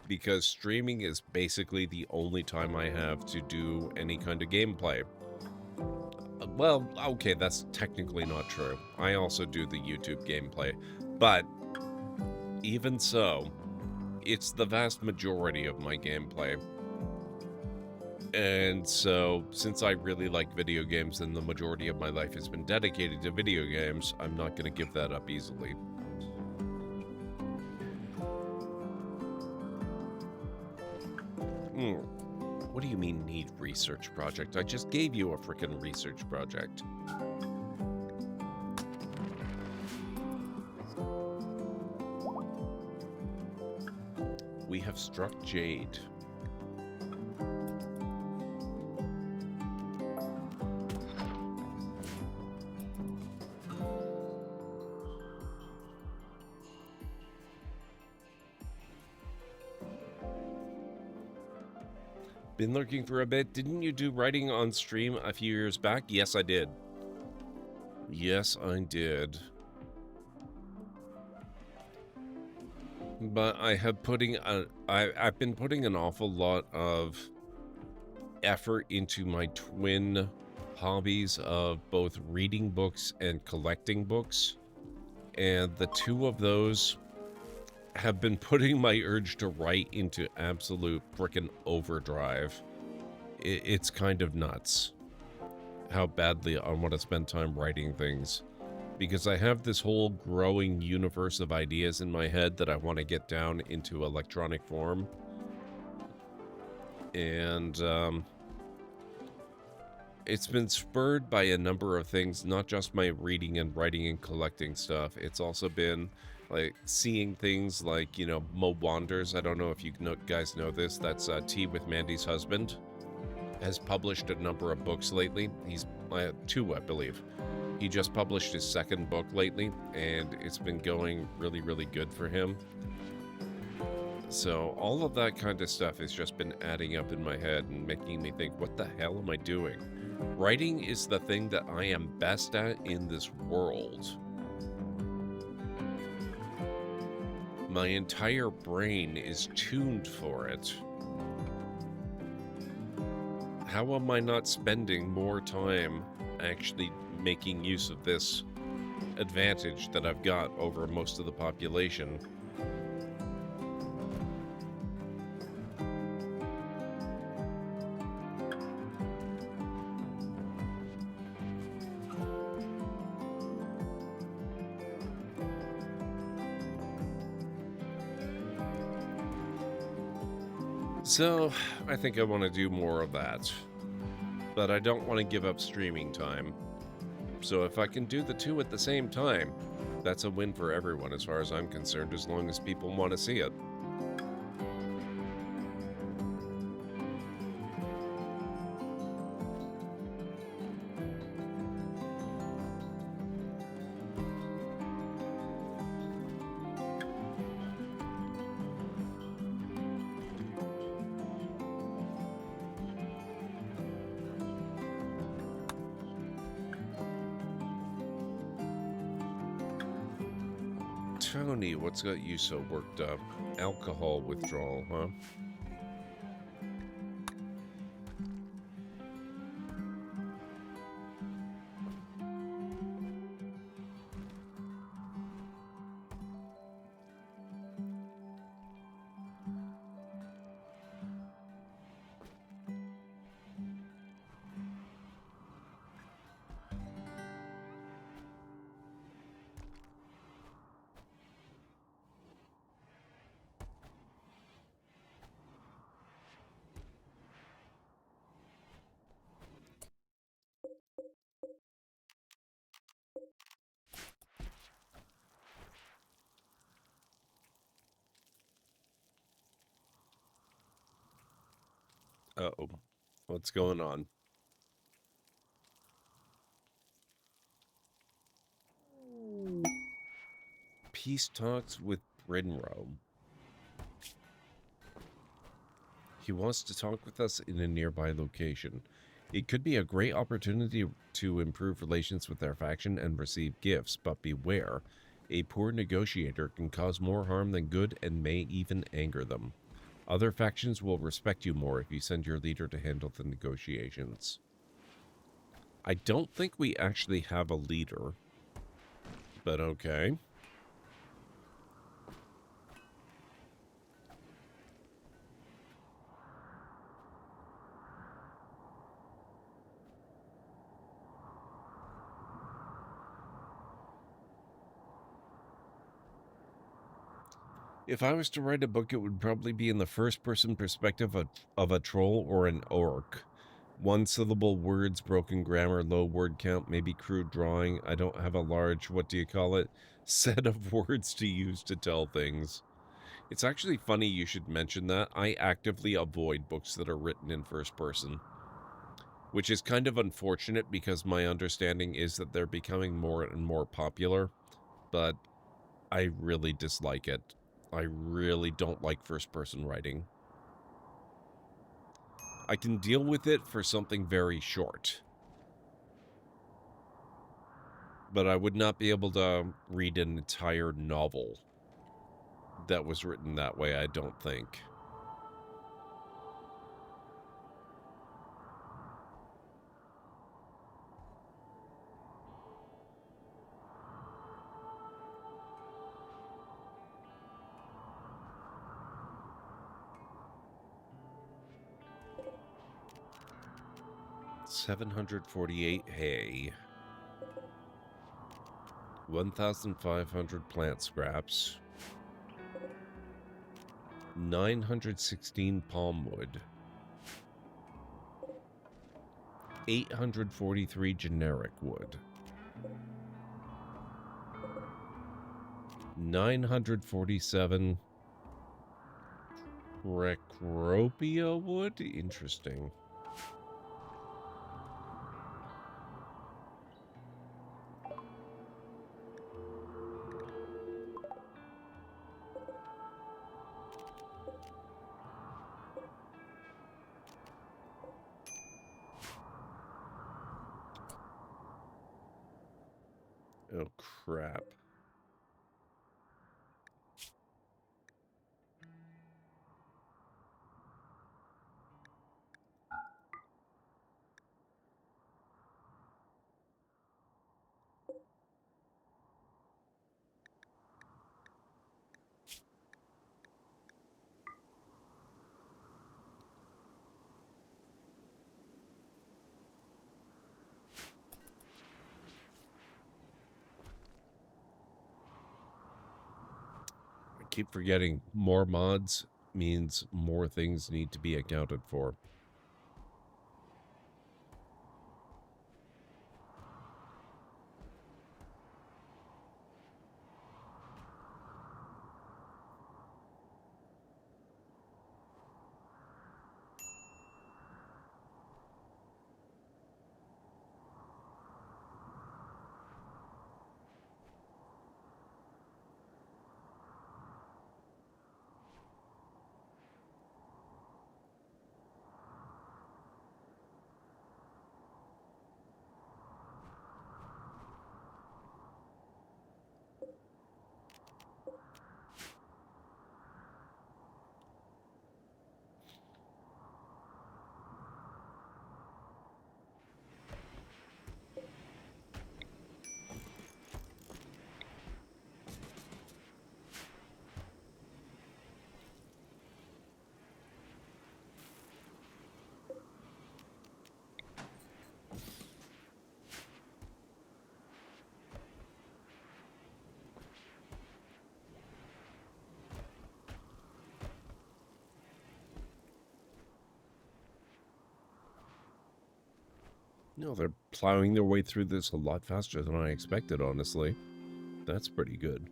A: Because streaming is basically the only time I have to do any kind of gameplay. Well, okay, that's technically not true. I also do the YouTube gameplay. But, even so, it's the vast majority of my gameplay. And so, since I really like video games and the majority of my life has been dedicated to video games, I'm not going to give that up easily. What do you mean need research project? I just gave you a frickin' research project. We have struck Jade. Been lurking for a bit. Didn't you do writing on stream a few years back? Yes, I did. Yes, I did. But I have I've been putting an awful lot of effort into my twin hobbies of both reading books and collecting books. And the two of those have been putting my urge to write into absolute frickin' overdrive. It's kind of nuts how badly I want to spend time writing things, because I have this whole growing universe of ideas in my head that I want to get down into electronic form. And it's been spurred by a number of things, not just my reading and writing and collecting stuff. It's also been like seeing things like, you know, Mo Wanders. I don't know if you guys know this. That's Tea with Mandy's husband. Has published a number of books lately. He's two, I believe. He just published his second book lately, and it's been going really, really good for him. So all of that kind of stuff has just been adding up in my head and making me think, what the hell am I doing? Writing is the thing that I am best at in this world. My entire brain is tuned for it. How am I not spending more time actually making use of this advantage that I've got over most of the population? So, I think I want to do more of that, but I don't want to give up streaming time. So if I can do the two at the same time, that's a win for everyone as far as I'm concerned, as long as people want to see it. Tony, what's got you so worked up? Alcohol withdrawal, huh? Uh-oh. What's going on? Peace talks with Brinro. He wants to talk with us in a nearby location. It could be a great opportunity to improve relations with our faction and receive gifts, but beware. A poor negotiator can cause more harm than good and may even anger them. Other factions will respect you more if you send your leader to handle the negotiations. I don't think we actually have a leader, but okay. If I was to write a book, it would probably be in the first-person perspective of a troll or an orc. One-syllable words, broken grammar, low word count, maybe crude drawing. I don't have a large, what do you call it, set of words to use to tell things. It's actually funny you should mention that. I actively avoid books that are written in first person, which is kind of unfortunate because my understanding is that they're becoming more and more popular, but I really dislike it. I really don't like first-person writing. I can deal with it for something very short. But I would not be able to read an entire novel that was written that way, I don't think. $748 hay. 1,500 plant scraps. 916 palm wood. 843 generic wood. 947 Recropia wood? Interesting. Oh, crap. Keep forgetting more mods means more things need to be accounted for. No, they're plowing their way through this a lot faster than I expected, honestly. That's pretty good.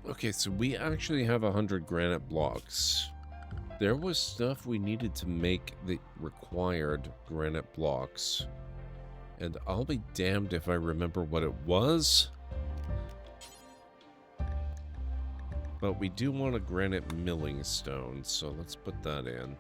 A: Okay, so we actually have 100 granite blocks. There was stuff we needed to make that required granite blocks. And I'll be damned if I remember what it was. But we do want a granite milling stone, so let's put that in.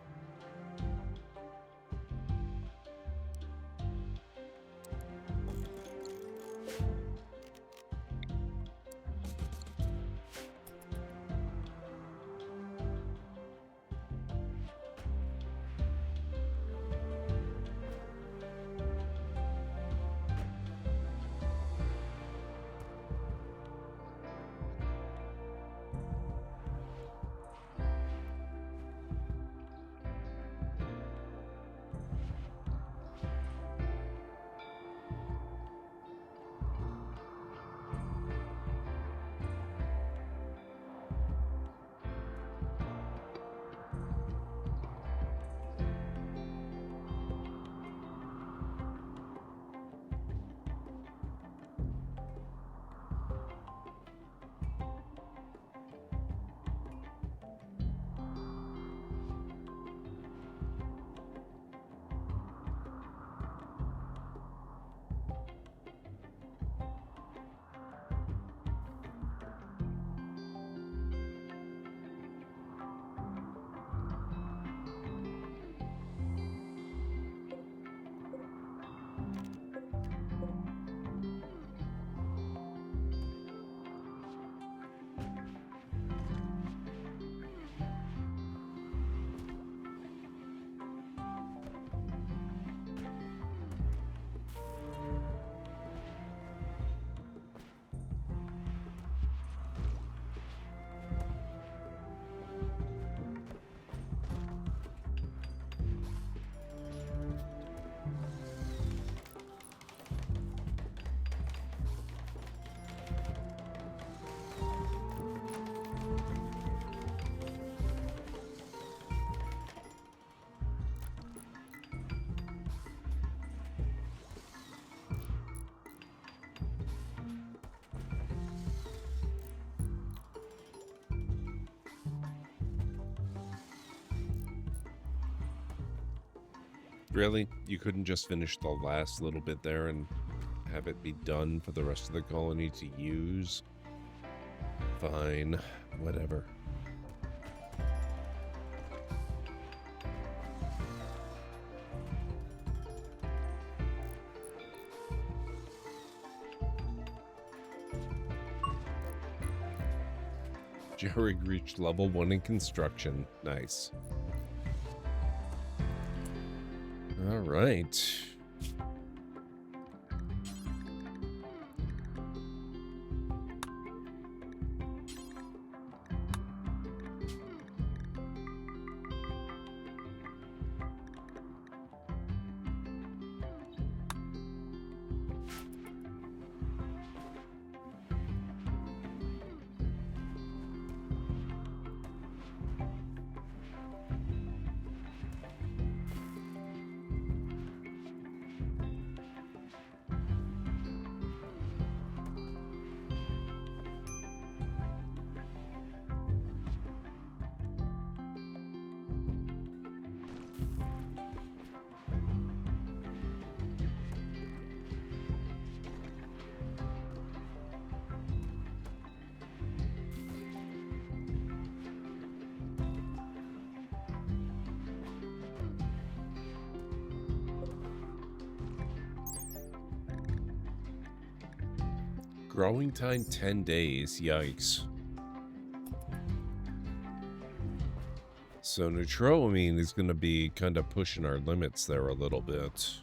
A: Really? You couldn't just finish the last little bit there and have it be done for the rest of the colony to use? Fine. Whatever. Jerry reached level 1 in construction. Nice. All right. Growing time 10 days. Yikes. So neutroamine is going to be kind of pushing our limits there a little bit.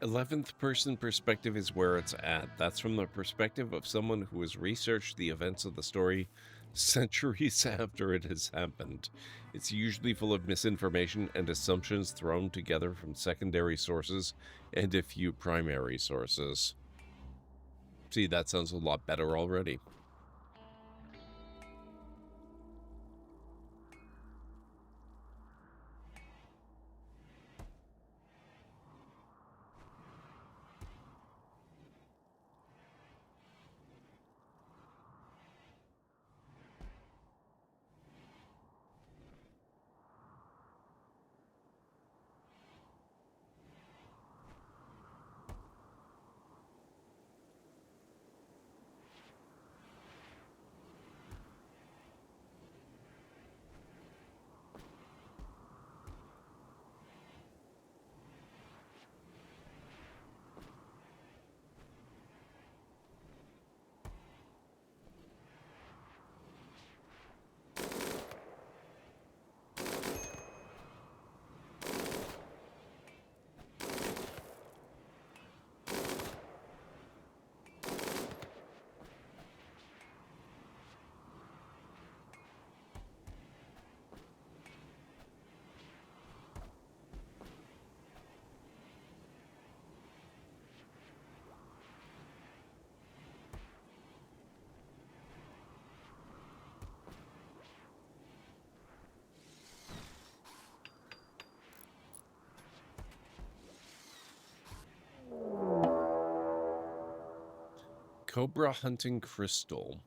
A: 11th person perspective is where it's at. That's from the perspective of someone who has researched the events of the story centuries after it has happened. It's usually full of misinformation and assumptions thrown together from secondary sources and a few primary sources. See, that sounds a lot better already. Cobra hunting crystal.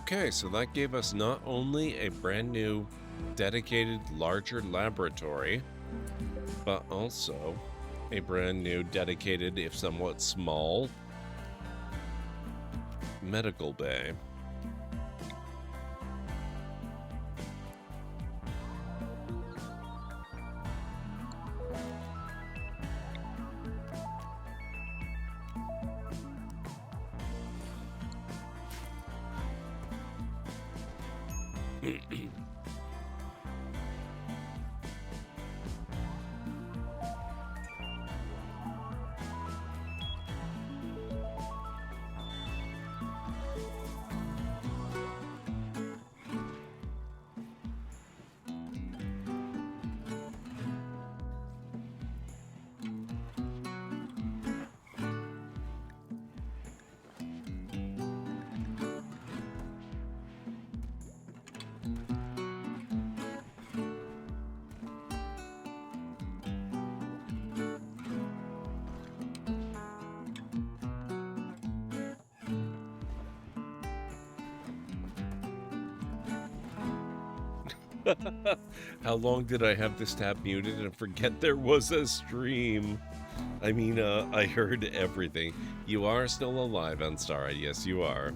A: Okay, so that gave us not only a brand new, dedicated, larger laboratory, but also a brand new, dedicated, if somewhat small, medical bay. How long did I have this tab muted and forget there was a stream? I mean, I heard everything. You are still alive, Unstara. Yes, you are.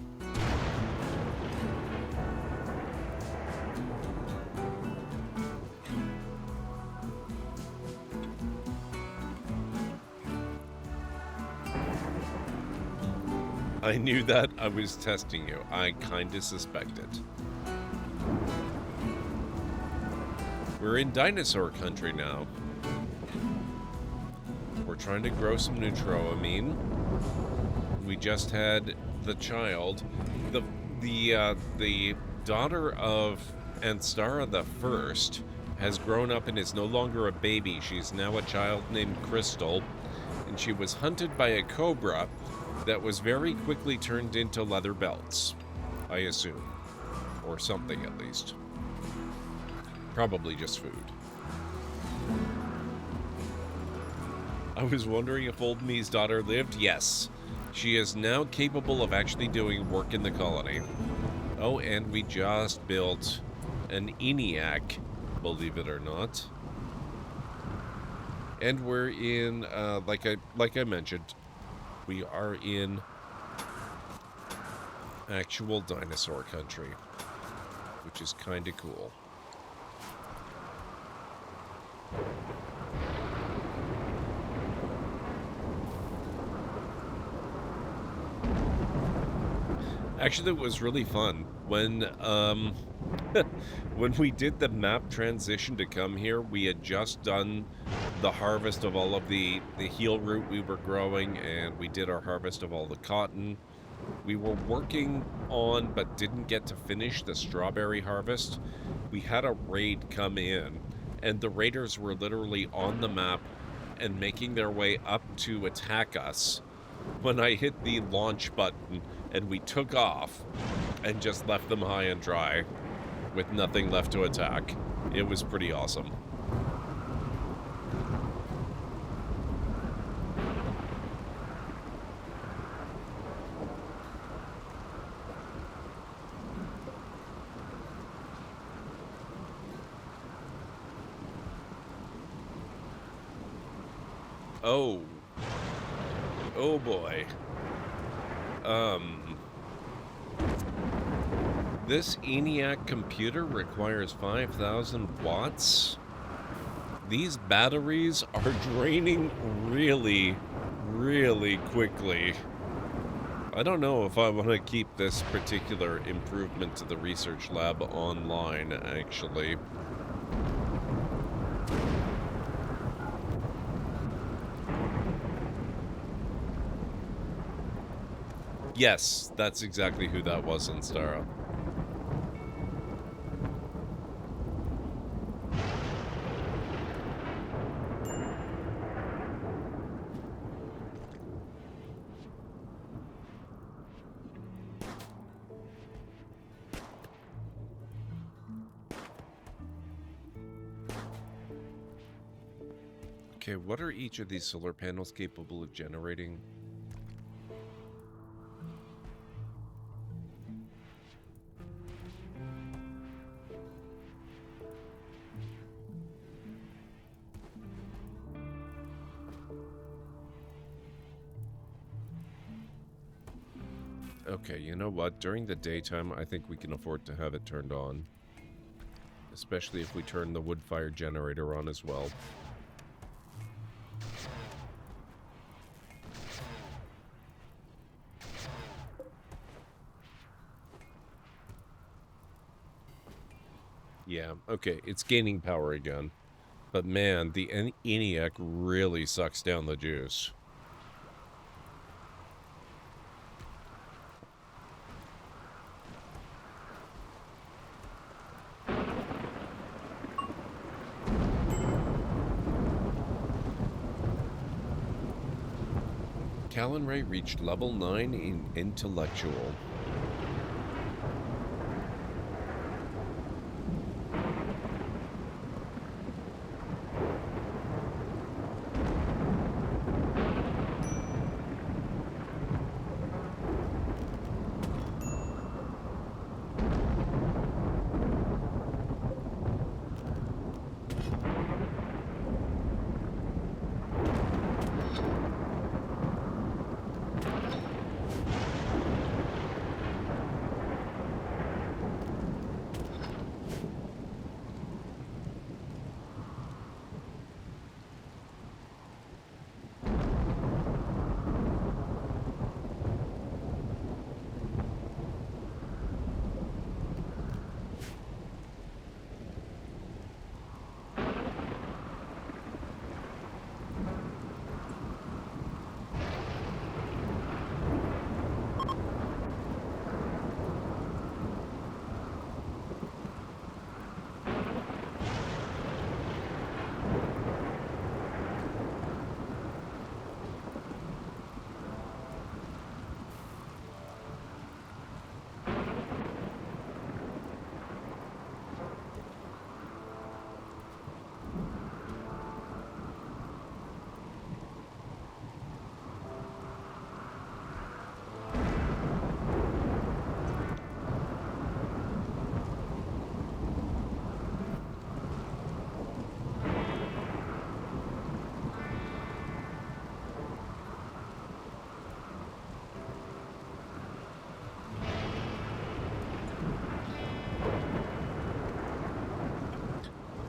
A: I knew that. I was testing you. I kinda suspected. We're in dinosaur country now. We're trying to grow some neutroamine. We just had the child. The daughter of Anstara the First has grown up and is no longer a baby. She's now a child named Crystal, and she was hunted by a cobra that was very quickly turned into leather belts, I assume. Or something, at least. Probably just food. I was wondering if Old Me's daughter lived. Yes. She is now capable of actually doing work in the colony. Oh, and we just built an ENIAC, believe it or not. And we're in, like I mentioned, we are in actual dinosaur country, which is kind of cool. Actually, it was really fun when when we did the map transition to come here. We had just done the harvest of all of the heel root we were growing, and we did our harvest of all the cotton. We were working on, but didn't get to finish the strawberry harvest. We had a raid come in, and the raiders were literally on the map and making their way up to attack us when I hit the launch button and we took off and just left them high and dry with nothing left to attack. It was pretty awesome. Oh. Oh boy. This ENIAC computer requires 5,000 watts. These batteries are draining really, really quickly. I don't know if I want to keep this particular improvement to the research lab online, actually. Yes, that's exactly who that was, Instara. Okay, what are each of these solar panels capable of generating? Okay, you know what? During the daytime, I think we can afford to have it turned on. Especially if we turn the wood fire generator on as well. Yeah, okay, it's gaining power again. But man, the ENIAC really sucks down the juice. Callan Ray reached level 9 in intellectual.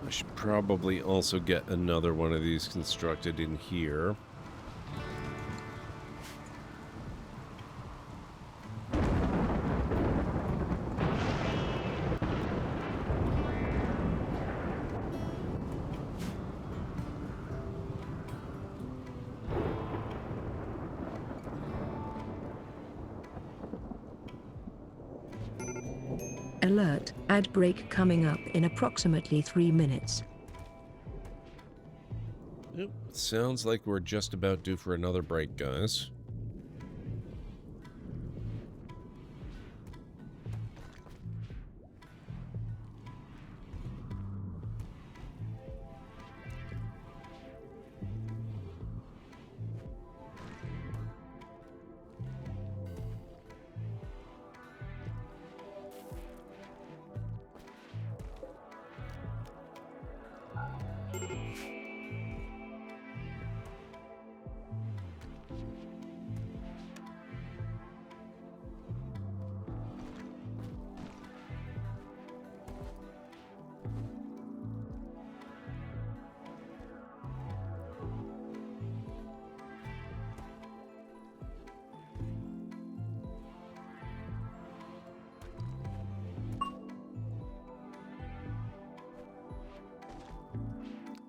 A: I should probably also get another one of these constructed in here.
B: Alert, ad break coming up in approximately 3 minutes.
A: Yep, sounds like we're just about due for another break, guys.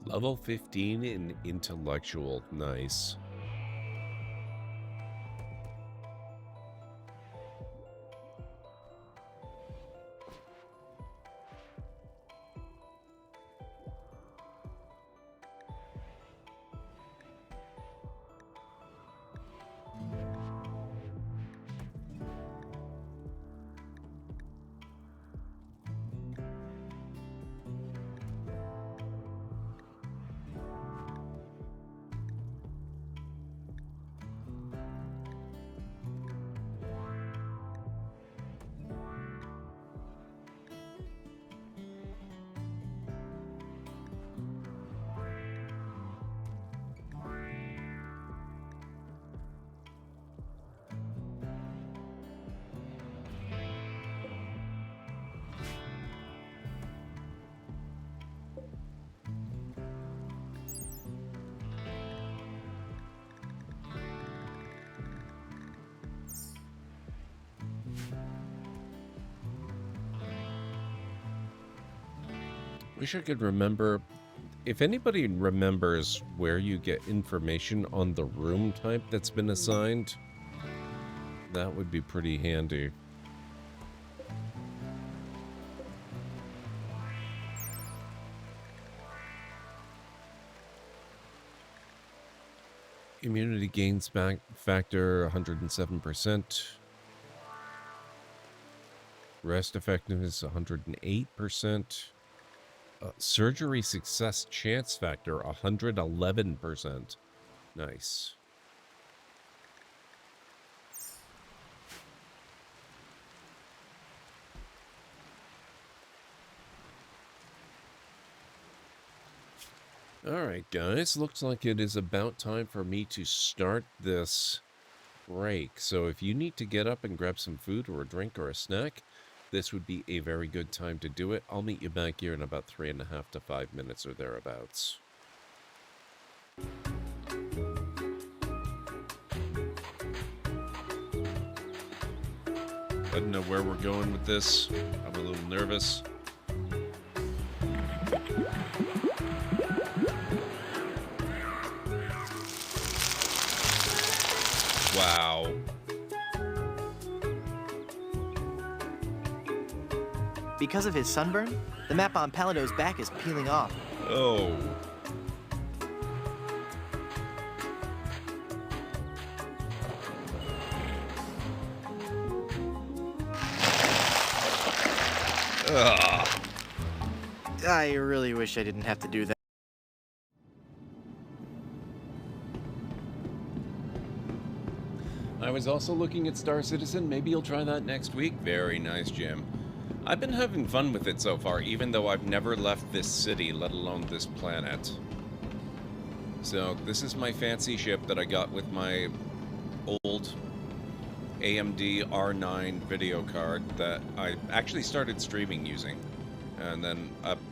A: Level 15 in intellectual. Nice. Wish I could remember. If anybody remembers where you get information on the room type that's been assigned, that would be pretty handy. Immunity gains back factor 107%. Rest effectiveness 108%. Surgery success chance factor 111%. Nice. Alright guys, looks like it is about time for me to start this break. So if you need to get up and grab some food or a drink or a snack, this would be a very good time to do it. I'll meet you back here in about 3.5 to 5 minutes or thereabouts. I don't know where we're going with this. I'm a little nervous. Wow.
O: Because of his sunburn, the map on Palado's back is peeling off.
A: Oh. Ugh.
O: I really wish I didn't have to do that.
A: I was also looking at Star Citizen. Maybe you'll try that next week. Very nice, Jim. I've been having fun with it so far, even though I've never left this city, let alone this planet. So, this is my fancy ship that I got with my old AMD R9 video card that I actually started streaming using. And then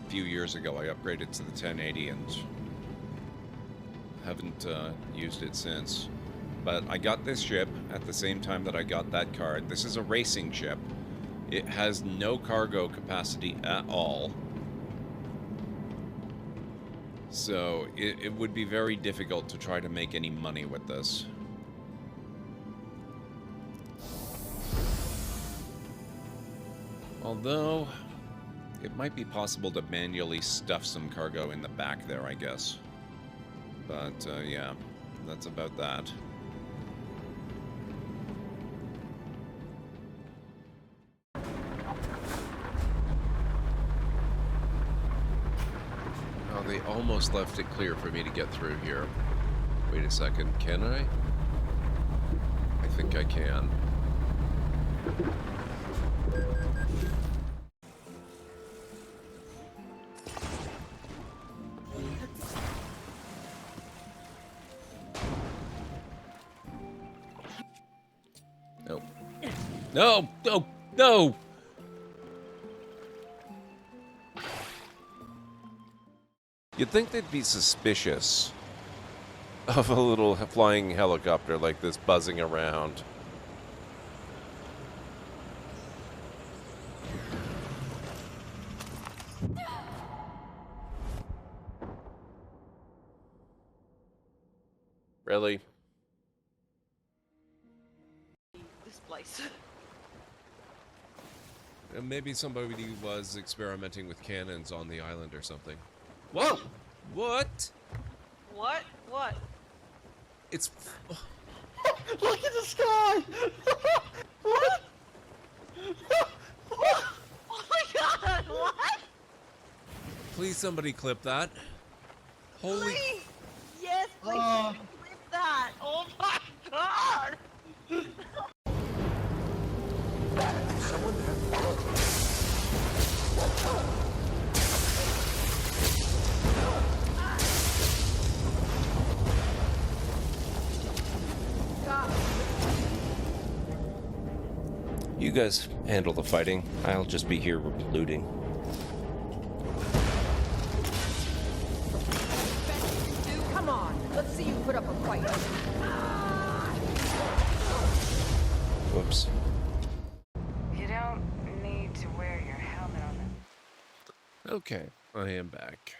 A: few years ago. I upgraded to the 1080 and haven't used it since. But I got this ship at the same time that I got that card. This is a racing ship. It has no cargo capacity at all. So it would be very difficult to try to make any money with this. Although, it might be possible to manually stuff some cargo in the back there, I guess. But, yeah, that's about that. Oh, they almost left it clear for me to get through here. Wait a second, can I? I think I can. No. No! No! No! You'd think they'd be suspicious of a little flying helicopter like this buzzing around. Really?
K: This place.
A: And maybe somebody was experimenting with cannons on the island or something. Whoa! What?
K: What? What?
A: It's...
K: Look at the sky! What? Oh my god, what?
A: Please somebody clip that. Holy...
K: Please! Yes, please clip that! Oh my god!
A: You guys handle the fighting. I'll just be here looting.
P: Come on, let's see you put up a fight.
A: Whoops.
Q: You don't need to wear your helmet on them.
A: Okay, I am back.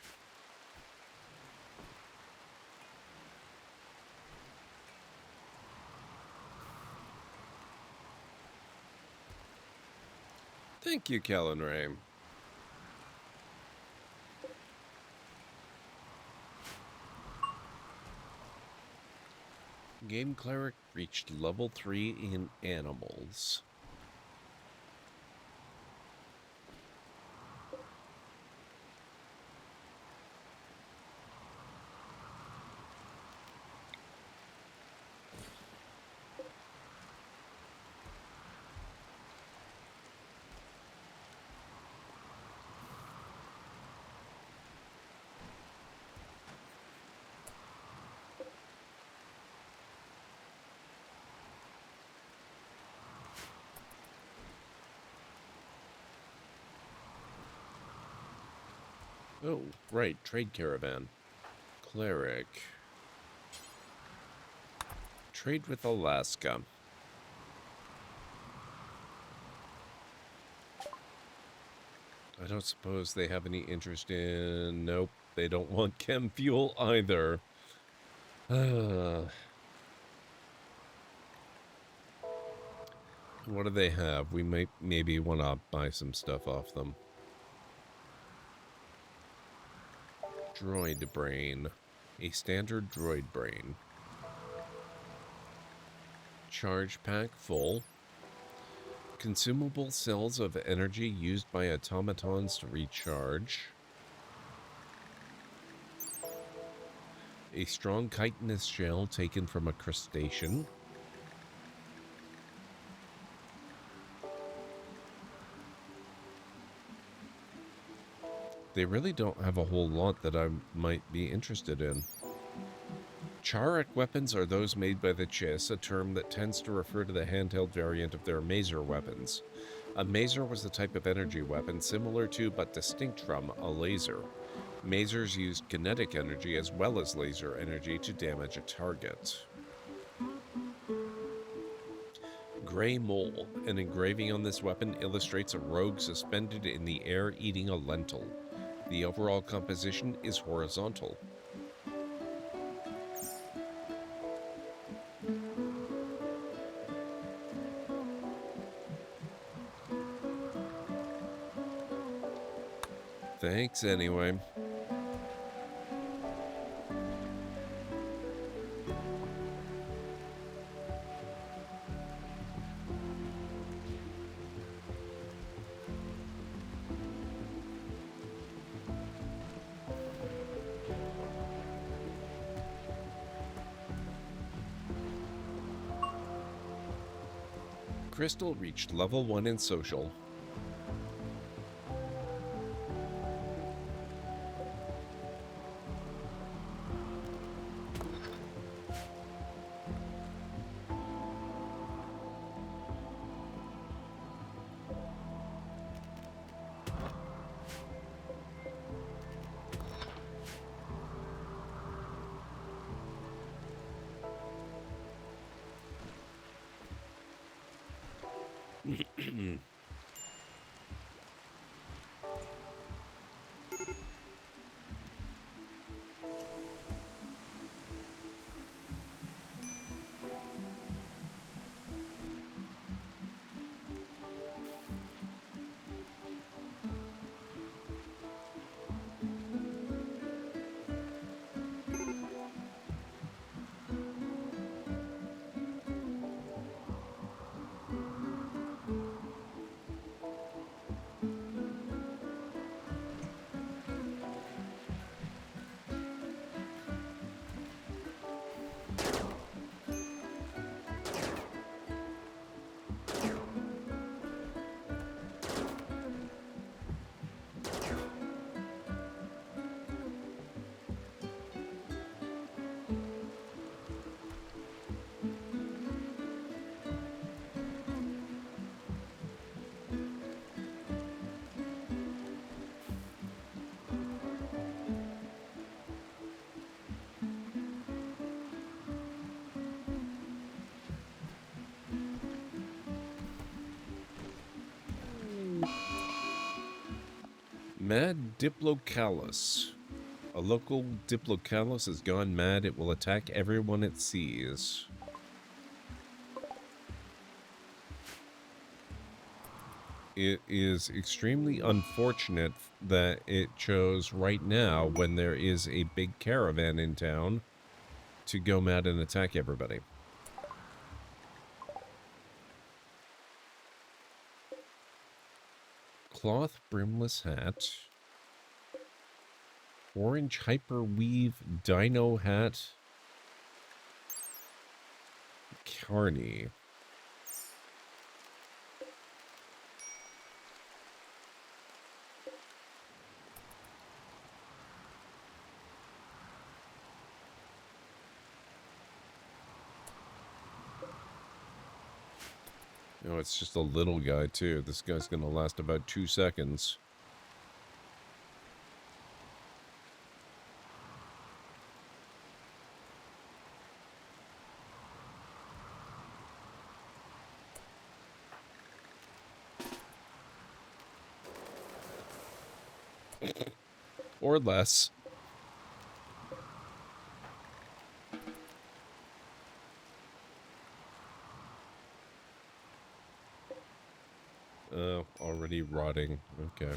A: Thank you, Callan Ray. Game Cleric reached level 3 in animals. Oh, right, trade caravan. Cleric. Trade with Alaska. I don't suppose they have any interest in... Nope, they don't want chem fuel either. What do they have? We might maybe want to buy some stuff off them. Droid brain. A standard droid brain. Charge pack full. Consumable cells of energy used by automatons to recharge. A strong chitinous shell taken from a crustacean. They really don't have a whole lot that I might be interested in. Charek weapons are those made by the Chiss, a term that tends to refer to the handheld variant of their maser weapons. A maser was the type of energy weapon similar to but distinct from a laser. Masers used kinetic energy as well as laser energy to damage a target. Gray Mole. An engraving on this weapon illustrates a rogue suspended in the air eating a lentil. The overall composition is horizontal. Thanks anyway. Crystal reached level 1 in social. Mad Diplocalus. A local Diplocalus has gone mad. It will attack everyone it sees. It is extremely unfortunate that it chose right now, when there is a big caravan in town, to go mad and attack everybody. Cloth brimless hat. Orange hyperweave dino hat. Carney. Oh, it's just a little guy, too. This guy's going to last about 2 seconds. Or less. Already rotting. Okay.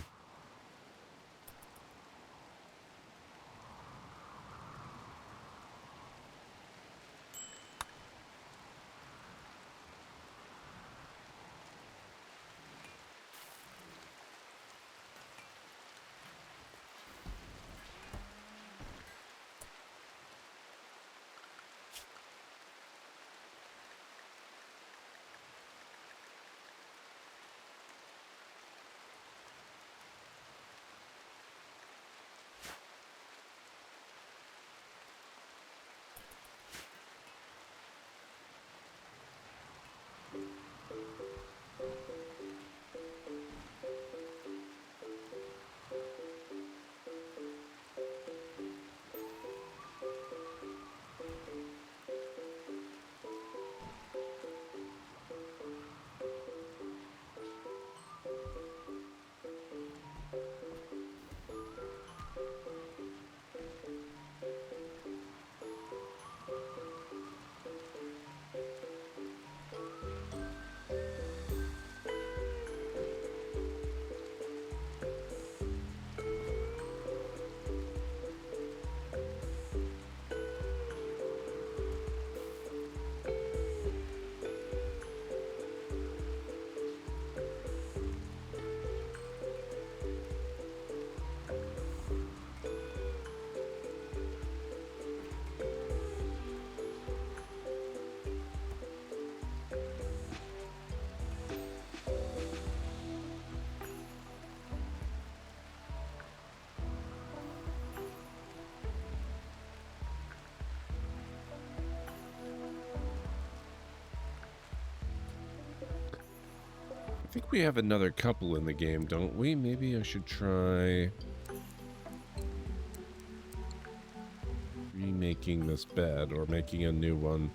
A: think we have another couple in the game, don't we? Maybe I should try remaking this bed or making a new one.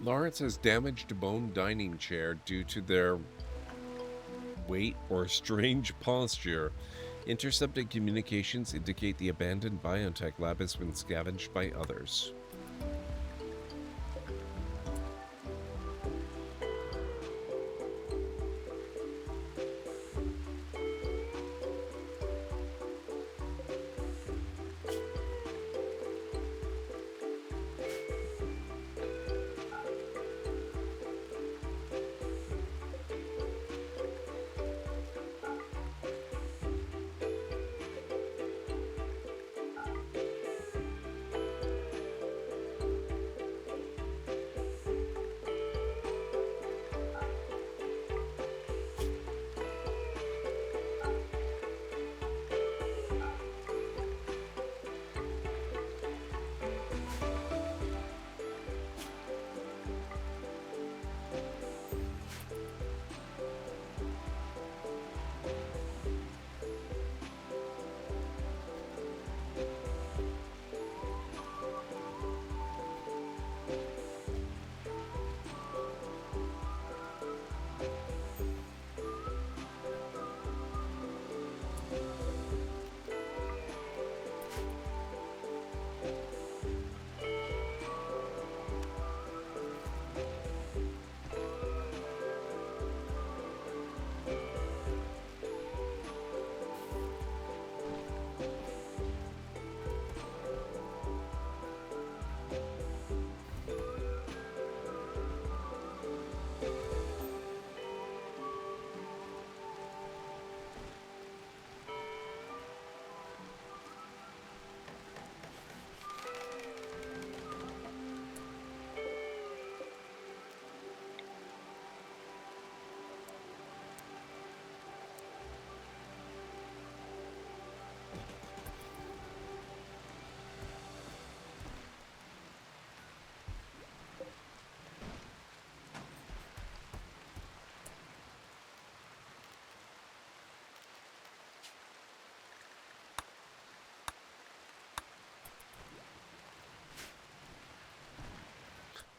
A: Lawrence has damaged bone dining chair due to their weight or strange posture. Intercepted communications indicate the abandoned biotech lab has been scavenged by others.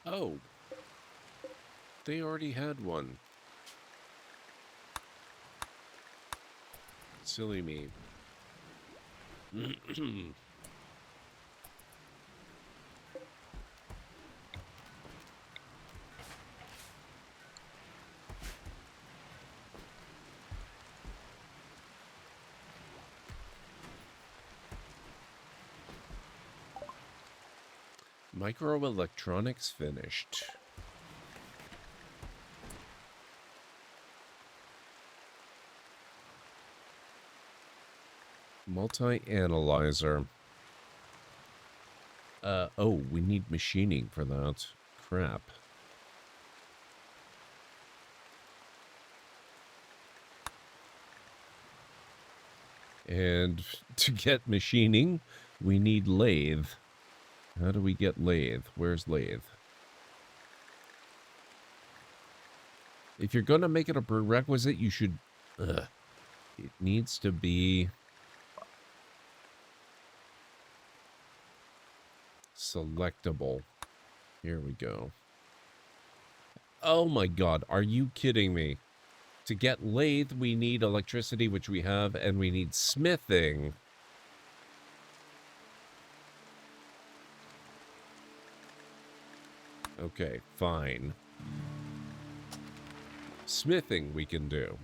A: Oh, they already had one. Silly me. Microelectronics finished. Multi-analyzer. Oh, we need machining for that. Crap. And to get machining, we need lathe. How do we get lathe? Where's lathe? If you're going to make it a prerequisite, you should... it needs to be Selectable. Here we go. Oh my god, are you kidding me? To get lathe, we need electricity, which we have, and we need smithing. Okay, fine. Smithing we can do.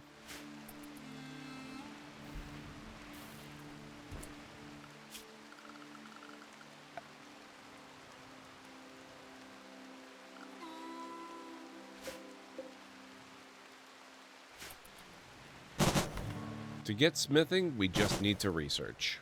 A: To get smithing, we just need to research.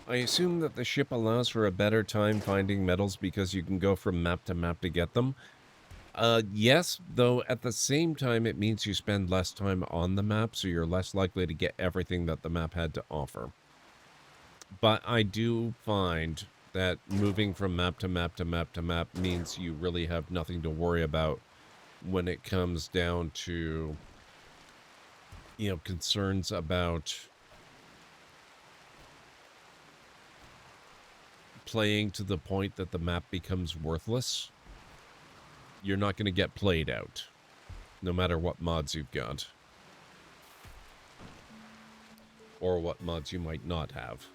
A: I assume that the ship allows for a better time finding metals because you can go from map to map to get them. Yes, though at the same time it means you spend less time on the map, so you're less likely to get everything that the map had to offer. But I do find that moving from map to map to map to map means you really have nothing to worry about when it comes down to, you know, concerns about playing to the point that the map becomes worthless. You're not going to get played out, no matter what mods you've got. Or what mods you might not have.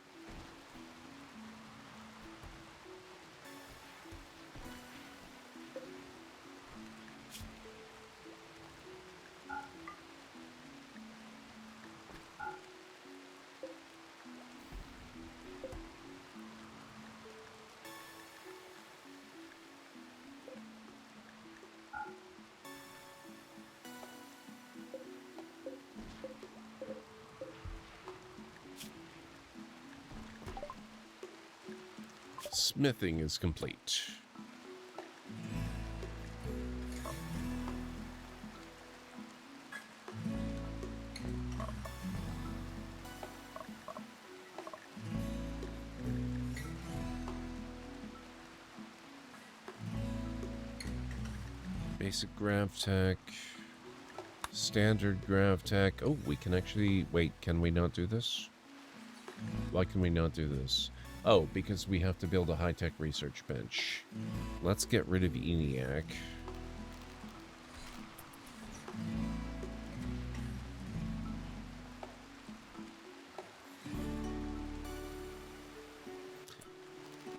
A: Smithing is complete. Basic grav tech. Standard grav tech. Oh, we can actually... Wait, can we not do this? Why can we not do this? Oh, because we have to build a high-tech research bench. Let's get rid of ENIAC.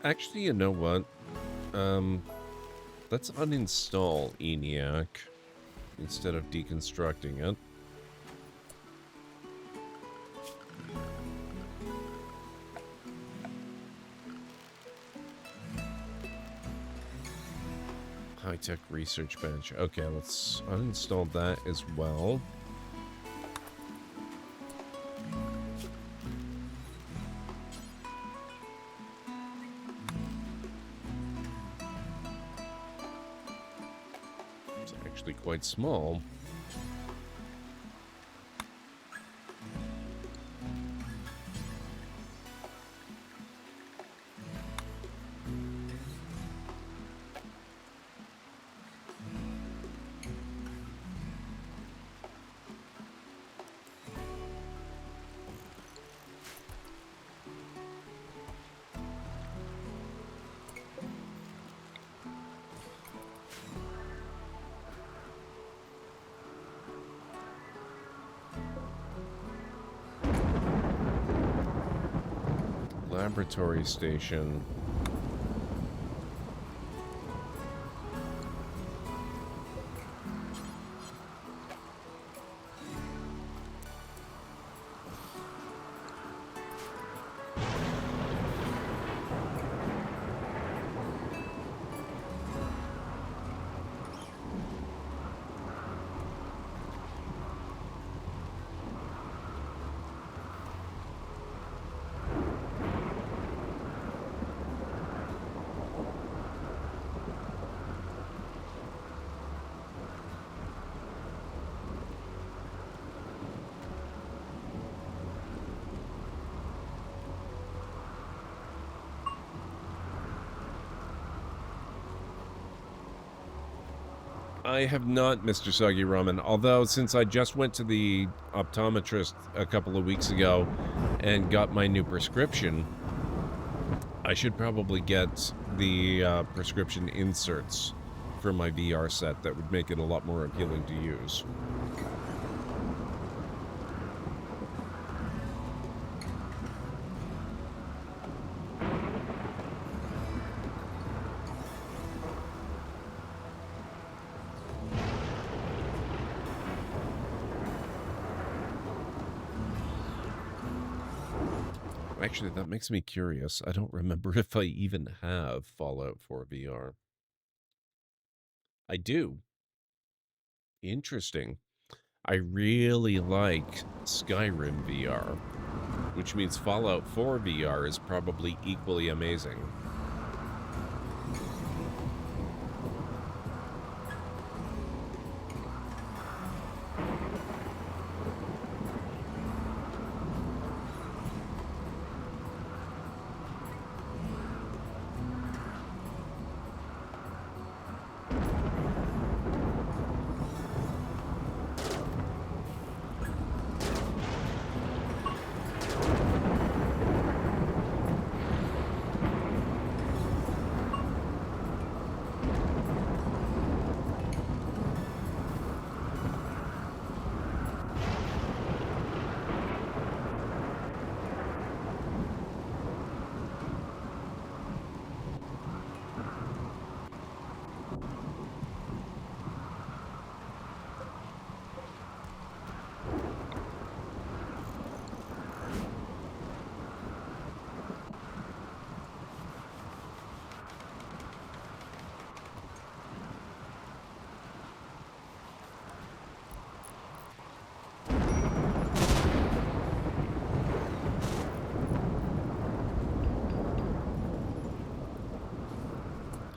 A: Actually, you know what? Let's uninstall ENIAC instead of deconstructing it. High-tech research bench. Okay, let's uninstall that as well. It's actually quite small. laboratory station. I have not, Mr. Soggy Ramen, although since I just went to the optometrist a couple of weeks ago and got my new prescription, I should probably get the prescription inserts for my VR set. That would make it a lot more appealing to use. Actually, that makes me curious. I don't remember if I even have Fallout 4 VR. I do. Interesting. I really like Skyrim VR, which means Fallout 4 VR is probably equally amazing.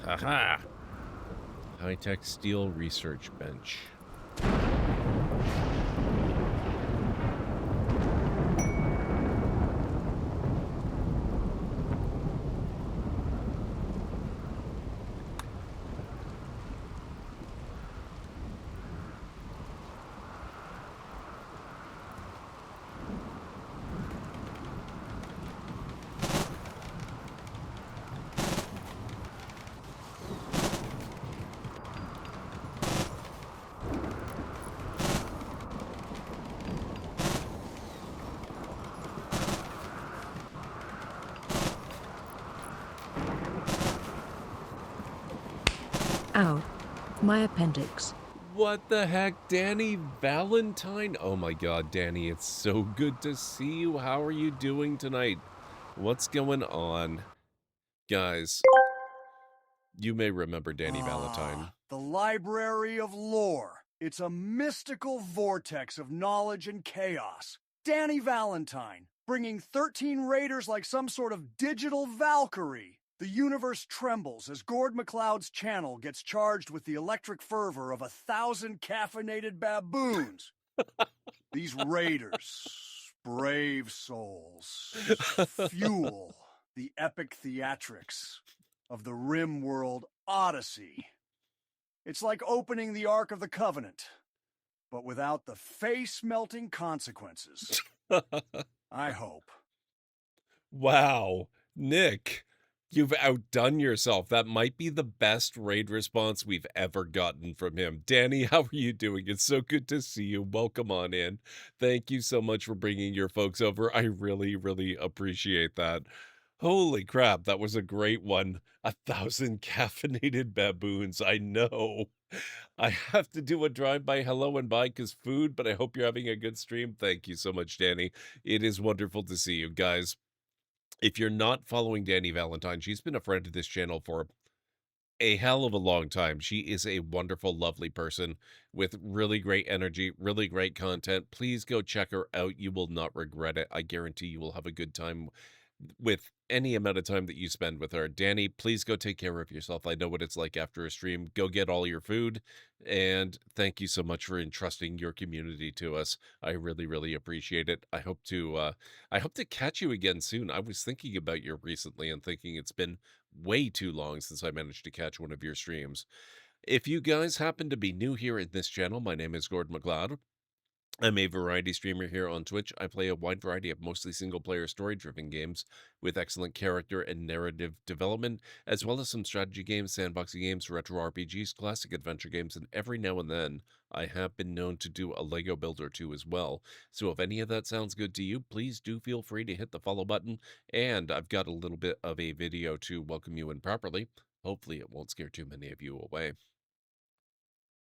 A: Aha! High-tech steel research bench.
B: Ow. My appendix.
A: What the heck, DaniValentyne? Oh my god, Danny, it's so good to see you. How are you doing tonight? What's going on? Guys, you may remember DaniValentyne.
R: The Library of Lore. It's a mystical vortex of knowledge and chaos. DaniValentyne, bringing 13 raiders like some sort of digital Valkyrie. The universe trembles as GordMcLeod's channel gets charged with the electric fervor of 1,000 caffeinated baboons. These raiders, brave souls, fuel the epic theatrics of the RimWorld Odyssey. It's like opening the Ark of the Covenant, but without the face-melting consequences. I hope.
A: Wow, Nick, you've outdone yourself. That might be the best raid response we've ever gotten from him. Danny, how are you doing? It's so good to see you. Welcome on in. Thank you so much for bringing your folks over. I really, really appreciate that. Holy crap, that was a great one. 1,000 caffeinated baboons. I know. I have to do a drive-by hello and bye because food, but I hope you're having a good stream. Thank you so much, Danny. It is wonderful to see you guys. If you're not following DaniValentyne, she's been a friend of this channel for a hell of a long time. She is a wonderful, lovely person with really great energy, really great content. Please go check her out. You will not regret it. I guarantee you will have a good time with any amount of time that you spend with her. Danny, please go take care of yourself. I know what it's like after a stream. Go get all your food. And thank you so much for entrusting your community to us. I really, really appreciate it. I hope to catch you again soon. I was thinking about you recently and thinking it's been way too long since I managed to catch one of your streams. If you guys happen to be new here in this channel, my name is GordMcLeod. I'm a variety streamer here on Twitch. I play a wide variety of mostly single-player story-driven games with excellent character and narrative development, as well as some strategy games, sandboxing games, retro RPGs, classic adventure games, and every now and then I have been known to do a Lego build or two as well. So if any of that sounds good to you, please do feel free to hit the follow button, and I've got a little bit of a video to welcome you in properly. Hopefully it won't scare too many of you away.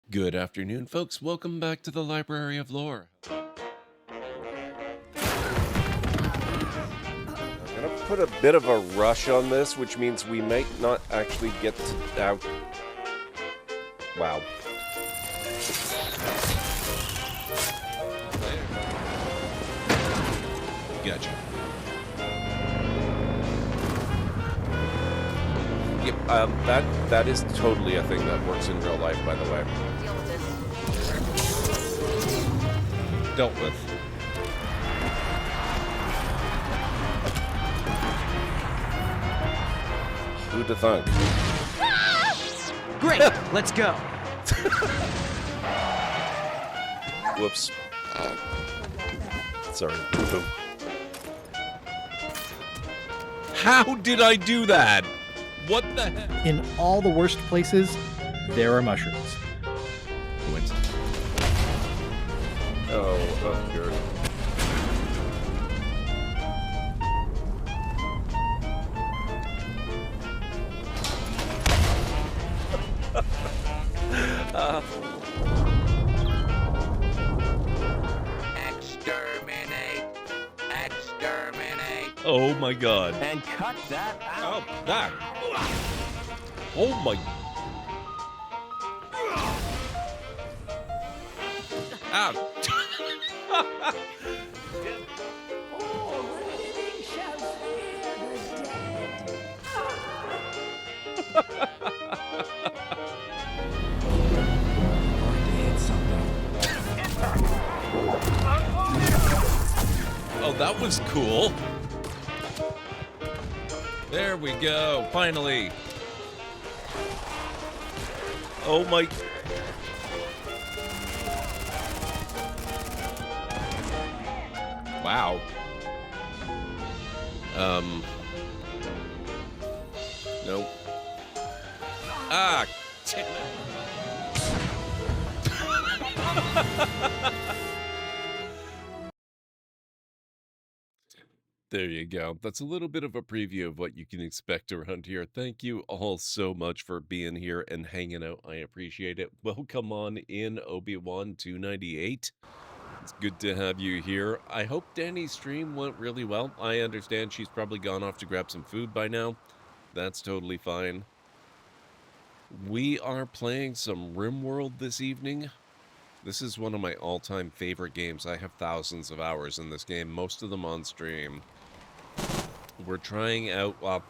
A: Good afternoon, folks. Welcome back to the Library of Lore. I'm gonna put a bit of a rush on this, which means we might not actually get to out. Wow. Gotcha. Yep, that is totally a thing that works in real life, by the way.
K: Deal with this.
A: Dealt with. Who'd have thunk?
O: Great, let's go.
A: Whoops. Sorry. Boom. How did I do that? What the heck?
S: In all the worst places, there are mushrooms.
A: Oh, good.
I: Exterminate! Exterminate!
A: Oh my god.
H: And cut that out.
A: Oh, that. Oh my. Ow. Oh, that was cool. There we go. Finally. Oh my. Wow. Nope. Ah, damn it. There you go. That's a little bit of a preview of what you can expect around here. Thank you all so much for being here and hanging out. I appreciate it. Welcome on in, Obi-Wan 298. It's good to have you here. I hope Danny's stream went really well. I understand she's probably gone off to grab some food by now. That's totally fine. We are playing some RimWorld this evening. This is one of my all-time favorite games. I have thousands of hours in this game, most of them on stream. We're trying out, well,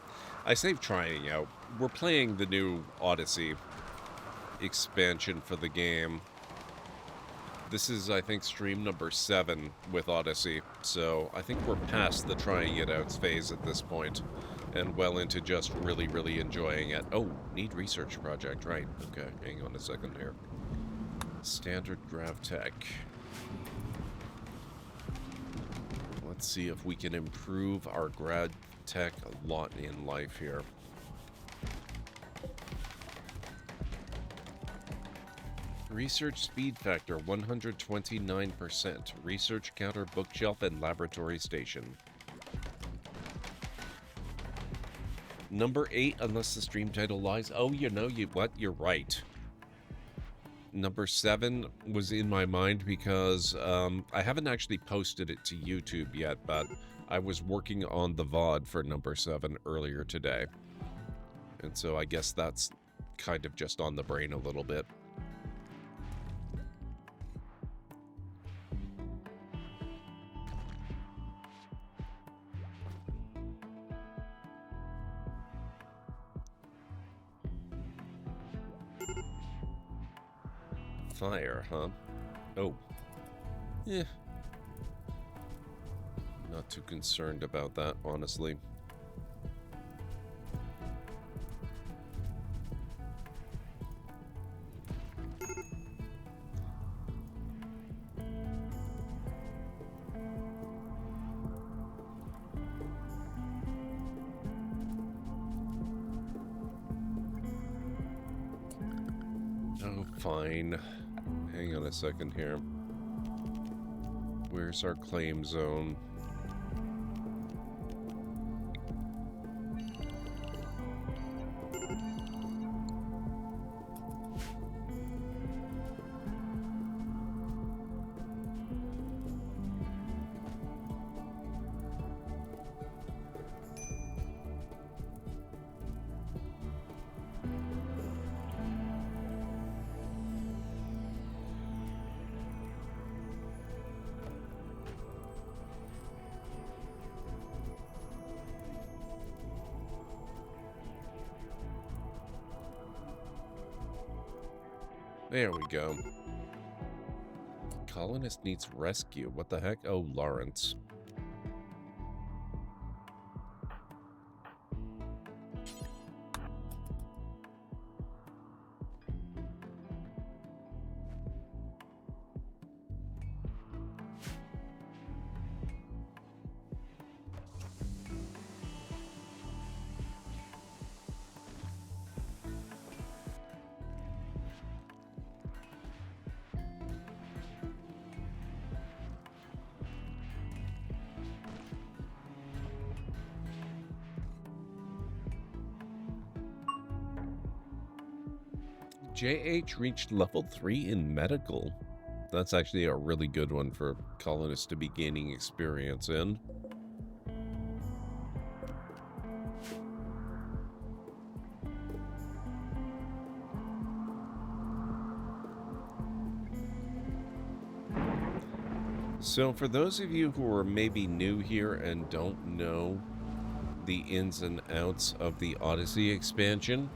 A: I say trying out. We're playing the new Odyssey expansion for the game. This is, I think, stream number 7 with Odyssey, so I think we're past the trying it out phase at this point, and well into just really, really enjoying it. Oh, need research project, right. Okay, hang on a second here. Standard GravTech. Let's see if we can improve our GravTech a lot in life here. Research speed factor 129%. Research counter bookshelf and laboratory station. Number 8, unless the stream title lies. Oh, you know, what? You're right. Number 7 was in my mind because I haven't actually posted it to YouTube yet, but I was working on the VOD for number 7 earlier today. And so I guess that's kind of just on the brain a little bit. Fire, huh? Oh. Yeah. Not too concerned about that, honestly. Oh, fine. Hang on a second here. Where's our claim zone? There we go. Colonist needs rescue. What the heck? Oh, Lawrence. JH reached level 3 in medical. That's actually a really good one for colonists to be gaining experience in. So for those of you who are maybe new here and don't know the ins and outs of the Odyssey expansion,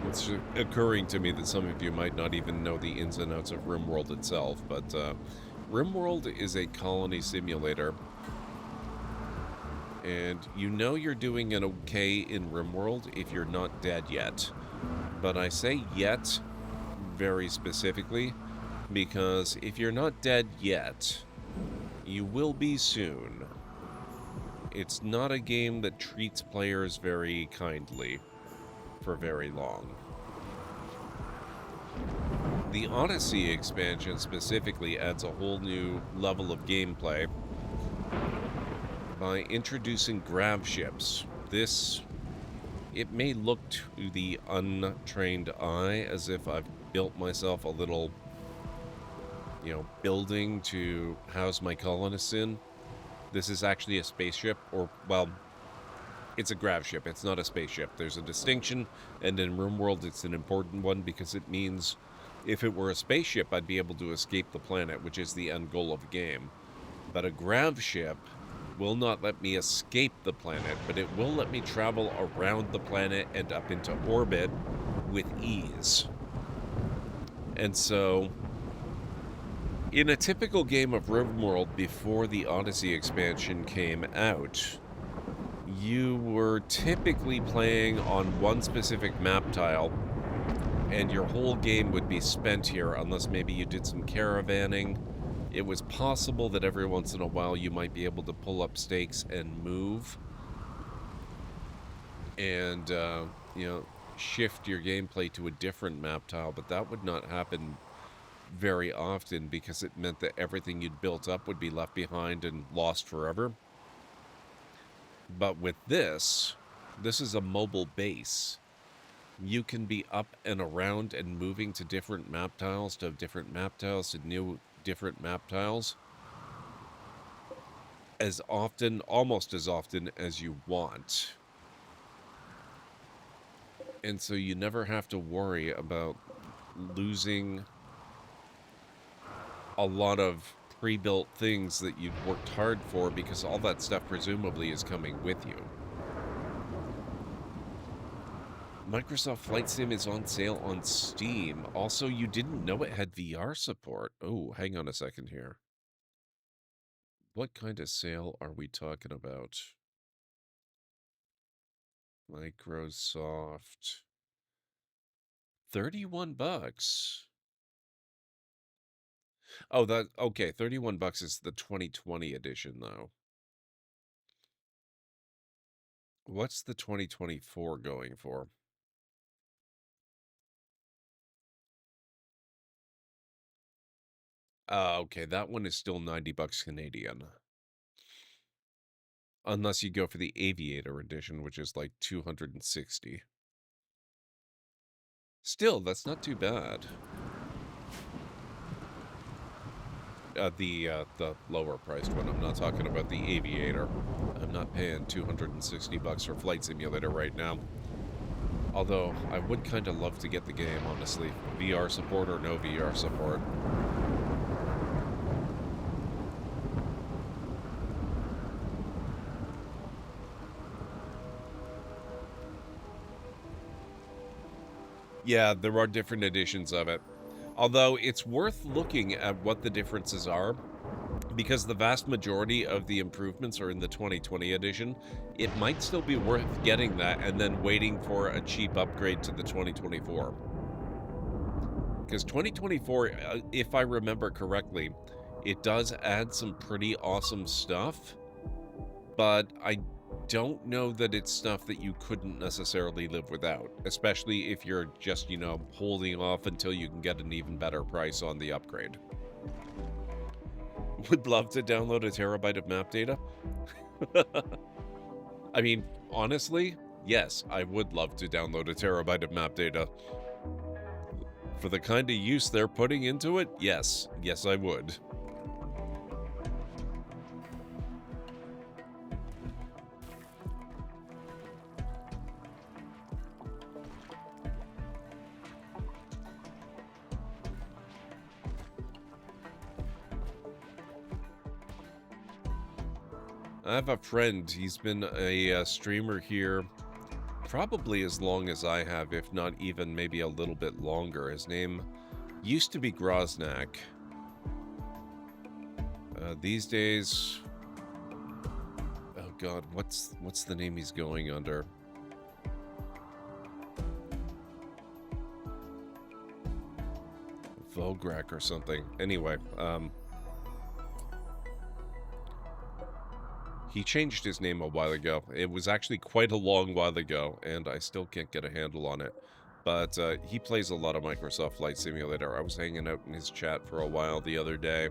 A: it's occurring to me that some of you might not even know the ins and outs of RimWorld itself, but RimWorld is a colony simulator, and you know you're doing an okay in RimWorld if you're not dead yet. But I say yet very specifically because if you're not dead yet, you will be soon. It's not a game that treats players very kindly for very long. The Odyssey expansion specifically adds a whole new level of gameplay by introducing grav ships. It may look to the untrained eye as if I've built myself a little, building to house my colonists in. This is actually a spaceship, or, well, it's a grav ship. It's not a spaceship. There's a distinction, and in RimWorld it's an important one because it means if it were a spaceship, I'd be able to escape the planet, which is the end goal of the game. But a grav ship will not let me escape the planet, but it will let me travel around the planet and up into orbit with ease. And so, in a typical game of RimWorld before the Odyssey expansion came out, you were typically playing on one specific map tile, and your whole game would be spent here unless maybe you did some caravanning. It was possible that every once in a while you might be able to pull up stakes and move and, shift your gameplay to a different map tile, but that would not happen very often because it meant that everything you'd built up would be left behind and lost forever. But with this is a mobile base. You can be up and around and moving to different map tiles, to different map tiles, to new different map tiles as often, almost as often as you want. And so you never have to worry about losing a lot of pre-built things that you've worked hard for, because all that stuff presumably is coming with you. Microsoft Flight Sim is on sale on Steam. Also, you didn't know it had VR support. Oh, hang on a second here. What kind of sale are we talking about? Microsoft. $31. Oh, okay, $31 is the 2020 edition though. What's the 2024 going for? Okay, that one is still $90 Canadian. Unless you go for the Aviator edition, which is like $260. Still, that's not too bad. The lower priced one. I'm not talking about the Aviator. I'm not paying $260 for Flight Simulator right now. Although, I would kind of love to get the game, honestly. VR support or no VR support. Yeah, there are different editions of it. Although, it's worth looking at what the differences are, because the vast majority of the improvements are in the 2020 edition. It might still be worth getting that and then waiting for a cheap upgrade to the 2024. Because 2024, if I remember correctly, it does add some pretty awesome stuff, but I don't know that it's stuff that you couldn't necessarily live without, especially if you're just, you know, holding off until you can get an even better price on the upgrade. Would love to download a terabyte of map data. I mean, honestly, yes, I would love to download a terabyte of map data. For the kind of use they're putting into it, yes. Yes, I would. I have a friend, he's been a streamer here probably as long as I have, if not even maybe a little bit longer. His name used to be Groznak. These days... Oh god, what's the name he's going under? Vograk or something. Anyway, he changed his name a while ago. It was actually quite a long while ago, and I still can't get a handle on it. But he plays a lot of Microsoft Flight Simulator. I was hanging out in his chat for a while the other day,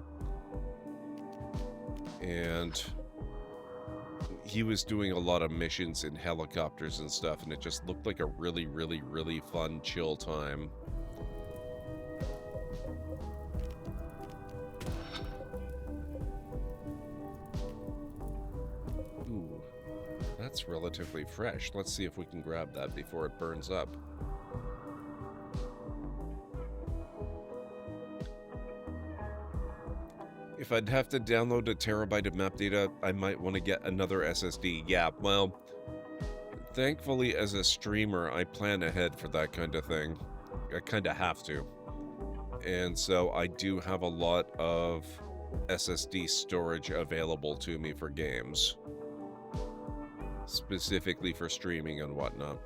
A: and he was doing a lot of missions in helicopters and stuff, and it just looked like a really, really, really fun, chill time. That's relatively fresh. Let's see if we can grab that before it burns up. If I'd have to download a terabyte of map data, I might want to get another SSD. Yeah, well, thankfully as a streamer, I plan ahead for that kind of thing. I kind of have to. And so I do have a lot of SSD storage available to me for games. Specifically for streaming and whatnot.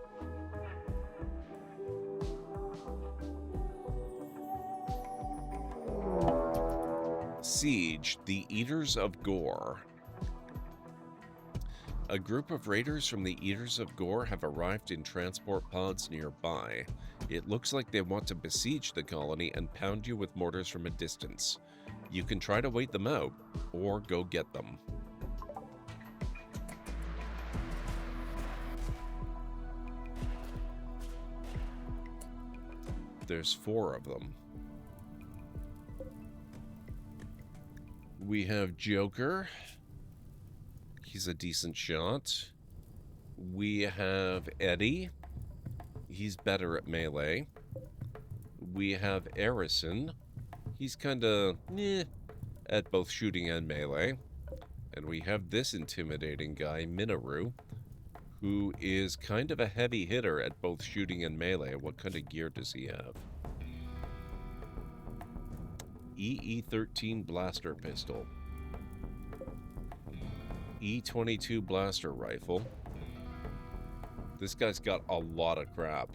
A: Siege, the Eaters of Gore. A group of raiders from the Eaters of Gore have arrived in transport pods nearby. It looks like they want to besiege the colony and pound you with mortars from a distance. You can try to wait them out, or go get them. There's 4 of them. We have Joker. He's a decent shot. We have Eddie. He's better at melee. We have Arison. He's kind of at both shooting and melee. And we have this intimidating guy, Minoru, who is kind of a heavy hitter at both shooting and melee. What kind of gear does he have? EE-13 blaster pistol. E-22 blaster rifle. This guy's got a lot of crap.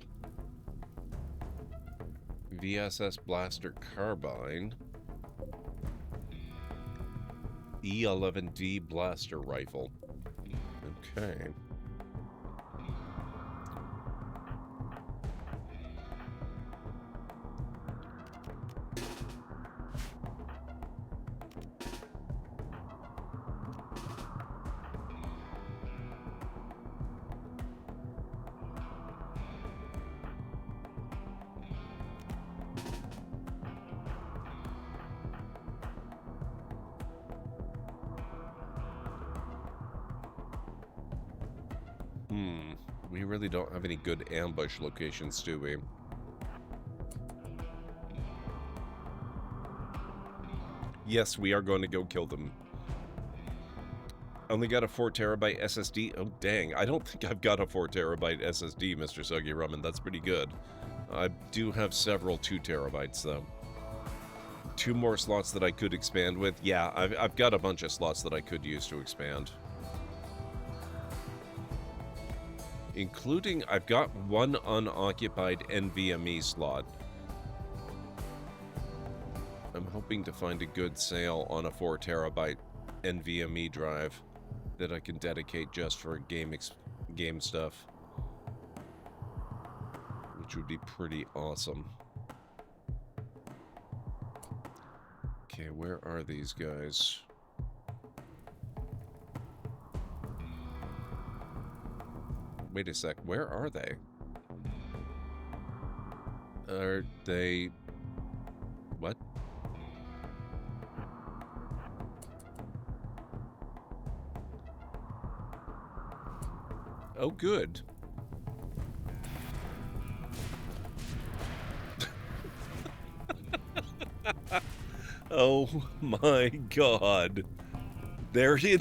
A: VSS blaster carbine. E-11D blaster rifle. Okay. We really don't have any good ambush locations, do we? Yes, we are going to go kill them. Only got a 4 terabyte SSD? Oh, dang. I don't think I've got a 4 terabyte SSD, Mr. Suggy Rumman. That's pretty good. I do have several 2 terabytes, though. 2 more slots that I could expand with. Yeah, I've got a bunch of slots that I could use to expand. Including, I've got 1 unoccupied NVMe slot. I'm hoping to find a good sale on a 4 terabyte NVMe drive that I can dedicate just for game stuff. Which would be pretty awesome. Okay, where are these guys? Wait a sec, where are they? Are they... What? Oh, good. Oh my god. There he...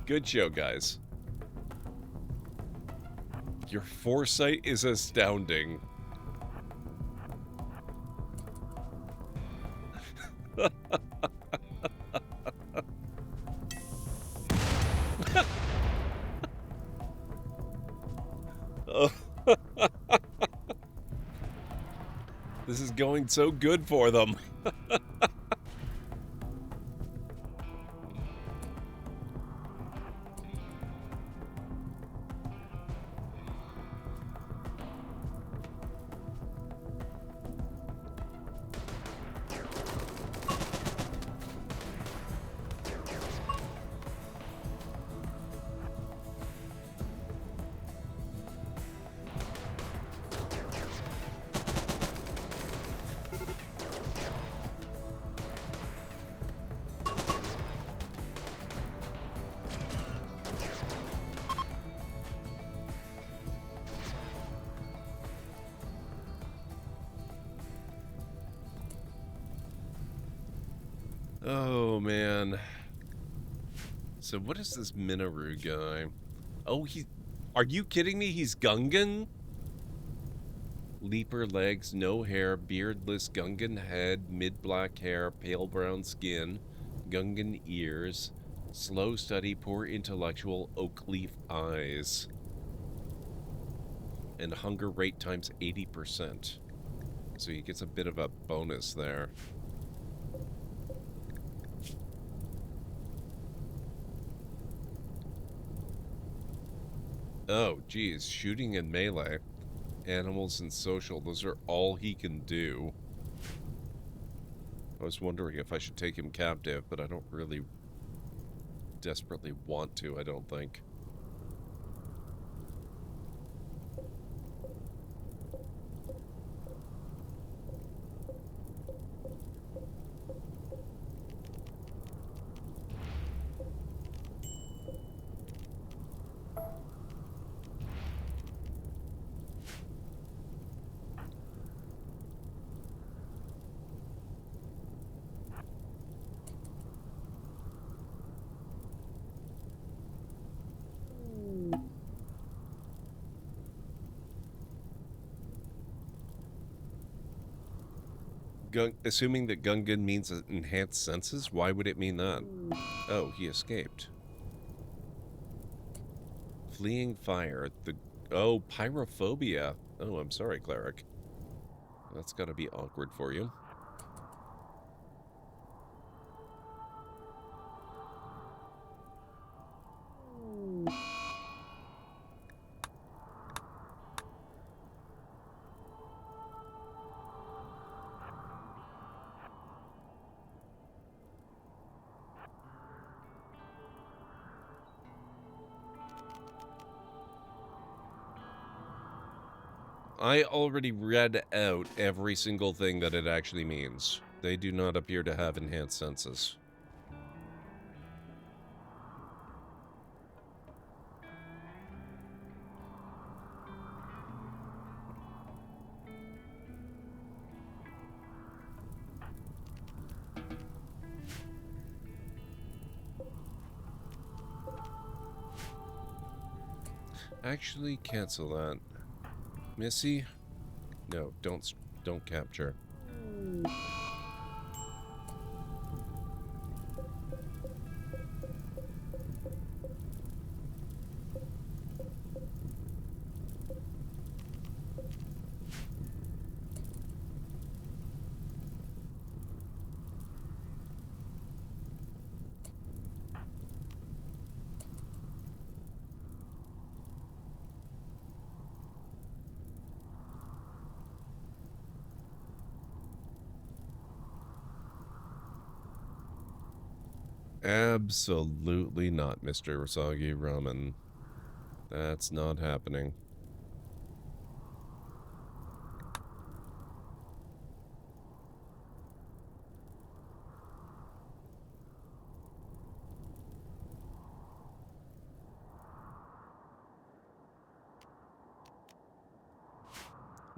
A: Good show, guys. Your foresight is astounding. Oh. This is going so good for them. Oh, man. So what is this Minoru guy? Oh, are you kidding me? He's Gungan? Leaper legs, no hair, beardless Gungan head, mid-black hair, pale brown skin, Gungan ears, slow study, poor intellectual, oak leaf eyes. And hunger rate times 80%. So he gets a bit of a bonus there. Oh, geez. Shooting and melee. Animals and social. Those are all he can do. I was wondering if I should take him captive, but I don't really desperately want to, I don't think. Assuming that Gungan means enhanced senses, why would it mean that? Oh, he escaped. Fleeing fire. Oh, pyrophobia. Oh, I'm sorry, cleric. That's gotta be awkward for you. I already read out every single thing that it actually means. They do not appear to have enhanced senses. Actually, cancel that. Missy? No, don't capture. Absolutely not, Mr. Usagi Ramen. That's not happening.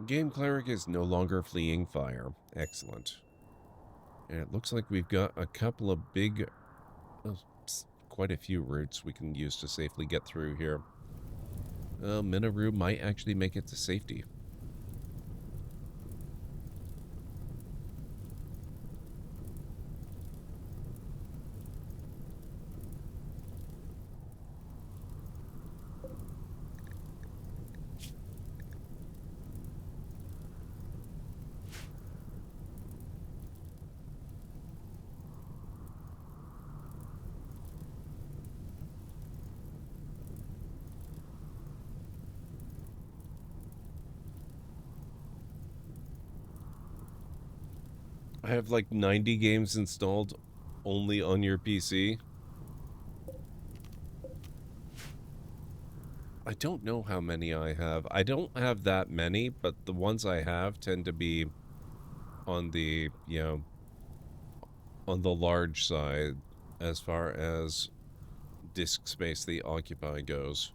A: Game Cleric is no longer fleeing fire. Excellent. And it looks like we've got a couple of big... quite a few routes we can use to safely get through here. Minoru might actually make it to safety. I have like 90 games installed only on your PC. I don't know how many I have. I don't have that many, but the ones I have tend to be on the, you know, on the large side as far as disk space they occupy goes.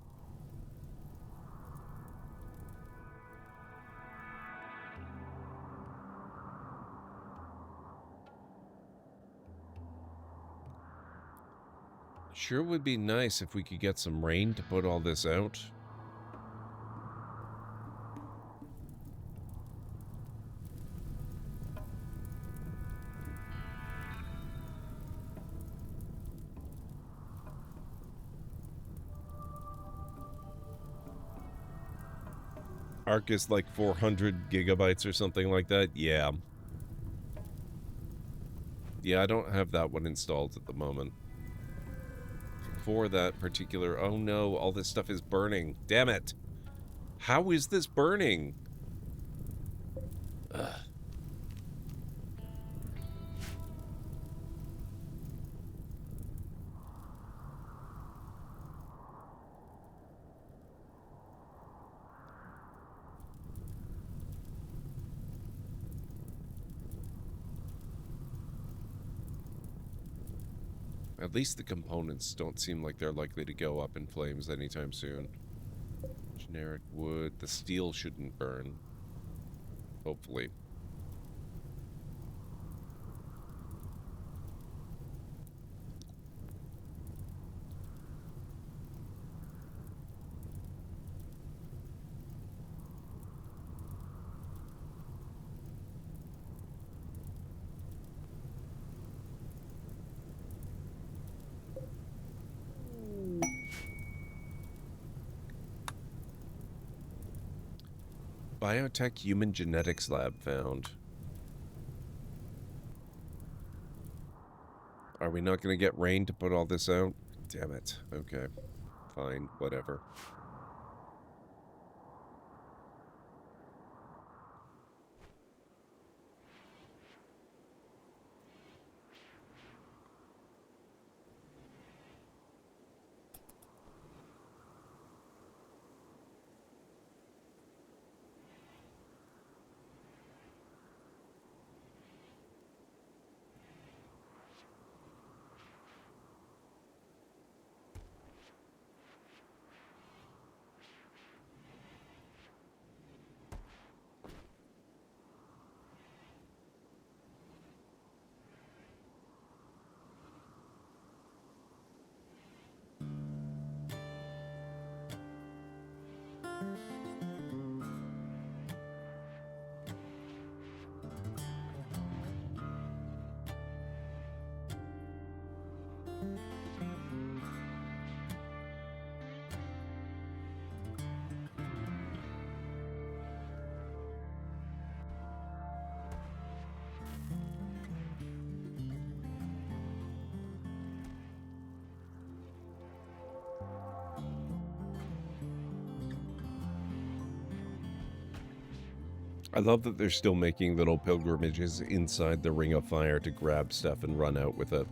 A: Sure would be nice if we could get some rain to put all this out. Arc is like 400 gigabytes or something like that. Yeah. Yeah, I don't have that one installed at the moment. For that particular... Oh no, all this stuff is burning. Damn it. How is this burning? Ugh. At least the components don't seem like they're likely to go up in flames anytime soon. Generic wood. The steel shouldn't burn. Hopefully. Biotech Human Genetics Lab found. Are we not going to get rain to put all this out? Damn it. Okay. Fine. Whatever. I love that they're still making little pilgrimages inside the Ring of Fire to grab stuff and run out with it.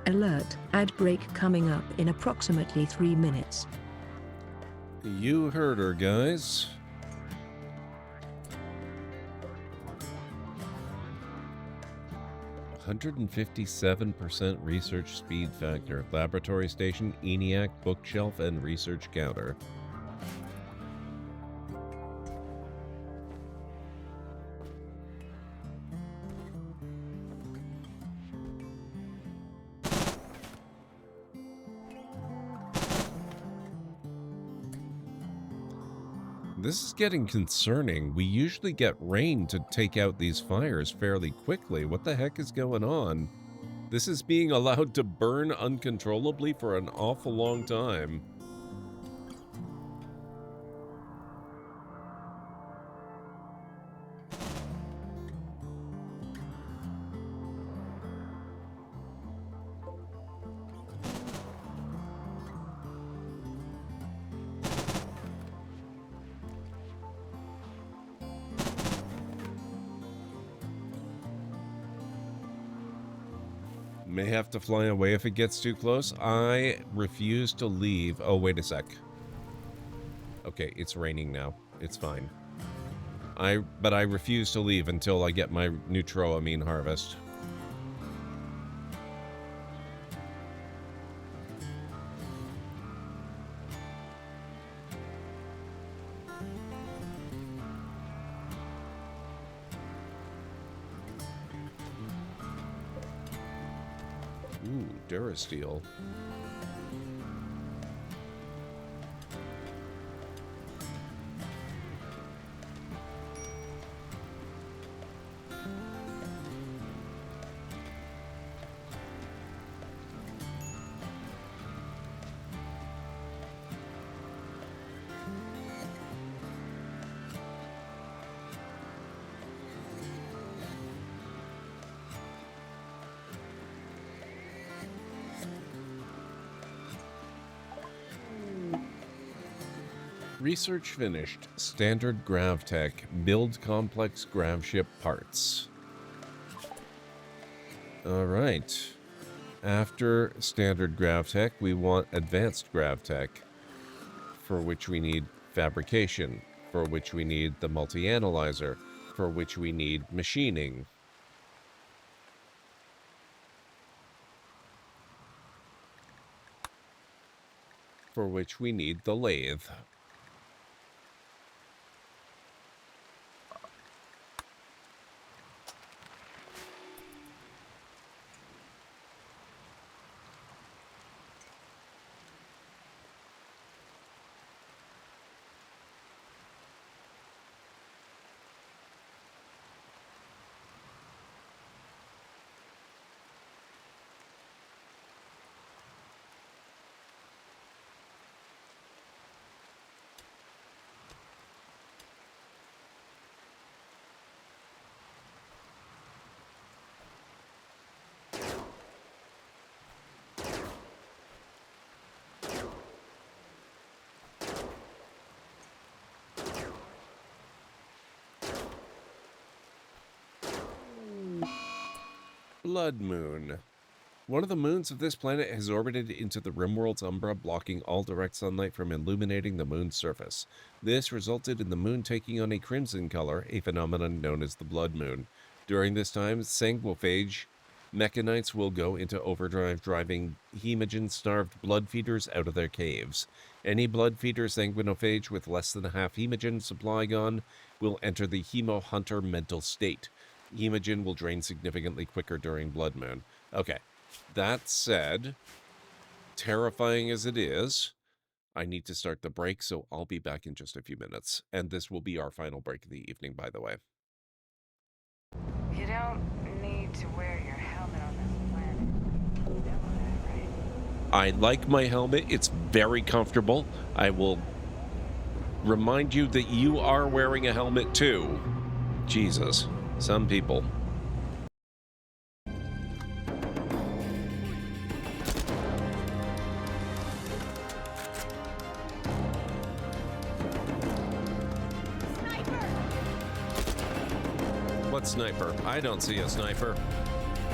B: Alert, ad break coming up in approximately 3 minutes.
A: You heard her, guys. "157% research speed factor. Laboratory station, ENIAC, bookshelf, and research counter." This is getting concerning. We usually get rain to take out these fires fairly quickly. What the heck is going on? This is being allowed to burn uncontrollably for an awful long time. May have to fly away if it gets too close. I refuse to leave. Oh, wait a sec. Okay, it's raining now. It's fine. But I refuse to leave until I get my neutroamine harvest. Ooh, Durasteel. Research finished. Standard GravTech. Build complex gravship parts. All right. After standard gravtech, we want advanced gravtech, for which we need fabrication, for which we need the multi-analyzer, for which we need machining. For which we need the lathe. Blood Moon. One of the moons of this planet has orbited into the RimWorld's umbra, blocking all direct sunlight from illuminating the moon's surface. This resulted in the moon taking on a crimson color, a phenomenon known as the Blood Moon. During this time, sanguiphage mechanites will go into overdrive, driving hemogen-starved blood feeders out of their caves. Any blood feeder sanguinophage with less than half hemogen supply gone will enter the hemo hunter mental state. Hemogen will drain significantly quicker during Blood Moon. Okay, that said, terrifying as it is, I need to start the break, so I'll be back in just a few minutes. And this will be our final break of the evening, by the way.
Q: You don't need to wear your helmet on this planet. You know that, right?
A: I like my helmet. It's very comfortable. I will remind you that you are wearing a helmet too. Jesus. Some people. What sniper? I don't see a sniper.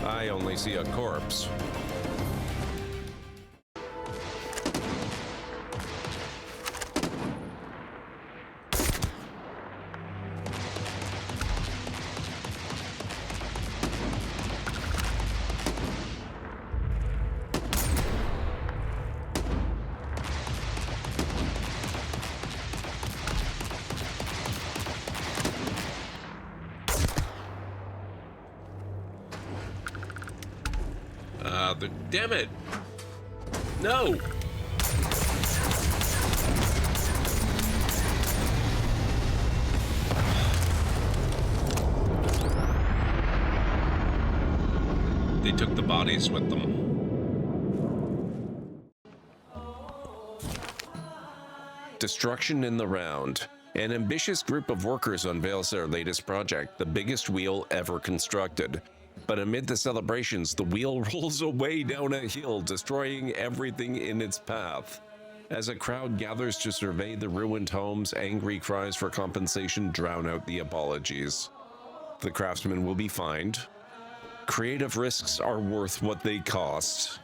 A: I only see a corpse. Damn it! No! They took the bodies with them. Destruction in the round. An ambitious group of workers unveils their latest project, the biggest wheel ever constructed. But amid the celebrations, the wheel rolls away down a hill, destroying everything in its path. As a crowd gathers to survey the ruined homes, angry cries for compensation drown out the apologies. The craftsman will be fined. Creative risks are worth what they cost.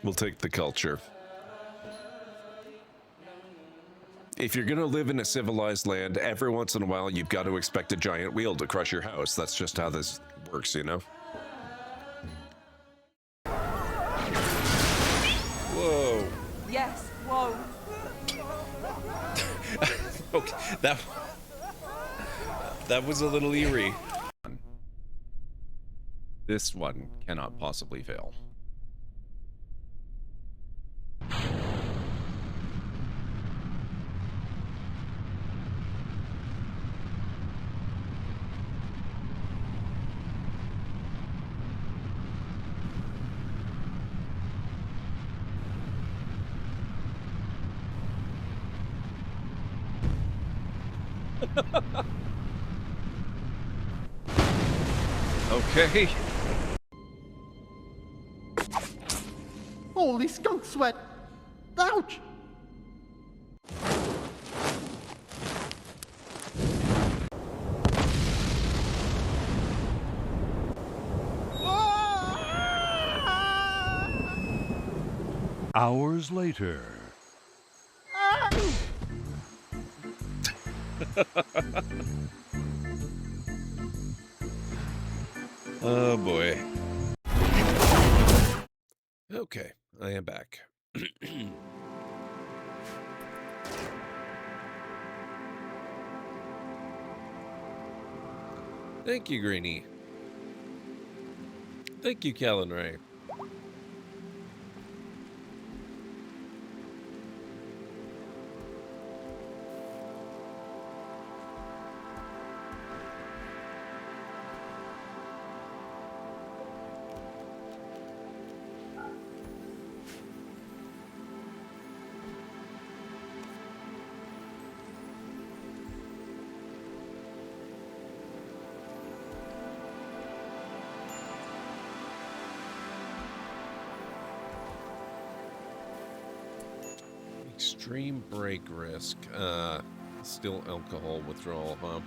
A: We'll take the culture. If you're gonna live in a civilized land, every once in a while you've got to expect a giant wheel to crush your house. That's just how this works, you know? Whoa.
P: Yes, whoa.
A: Okay, that was a little eerie. This one cannot possibly fail. Okay.
T: Holy skunk sweat! Ouch!
G: Hours later.
A: Oh boy. Okay, I am back. Thank you, Greenie. Thank you, Callan Ray. Extreme break risk. Still alcohol withdrawal, huh?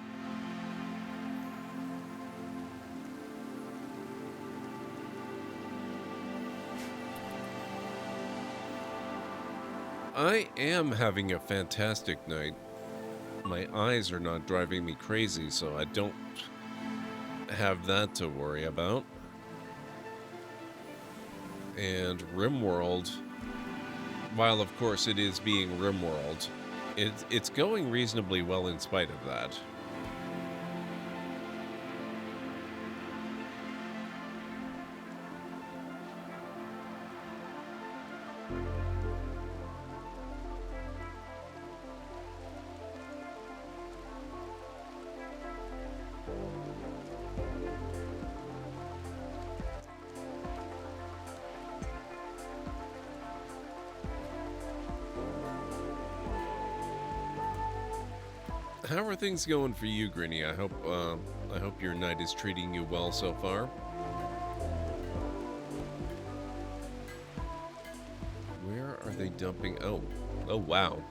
A: I am having a fantastic night. My eyes are not driving me crazy, so I don't have that to worry about. And RimWorld, while of course it is being RimWorld, it's going reasonably well in spite of that. How are things going for you, Greenie? I hope your night is treating you well so far. Where are they dumping? Oh wow.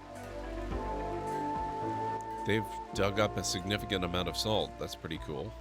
A: They've dug up a significant amount of salt. That's pretty cool.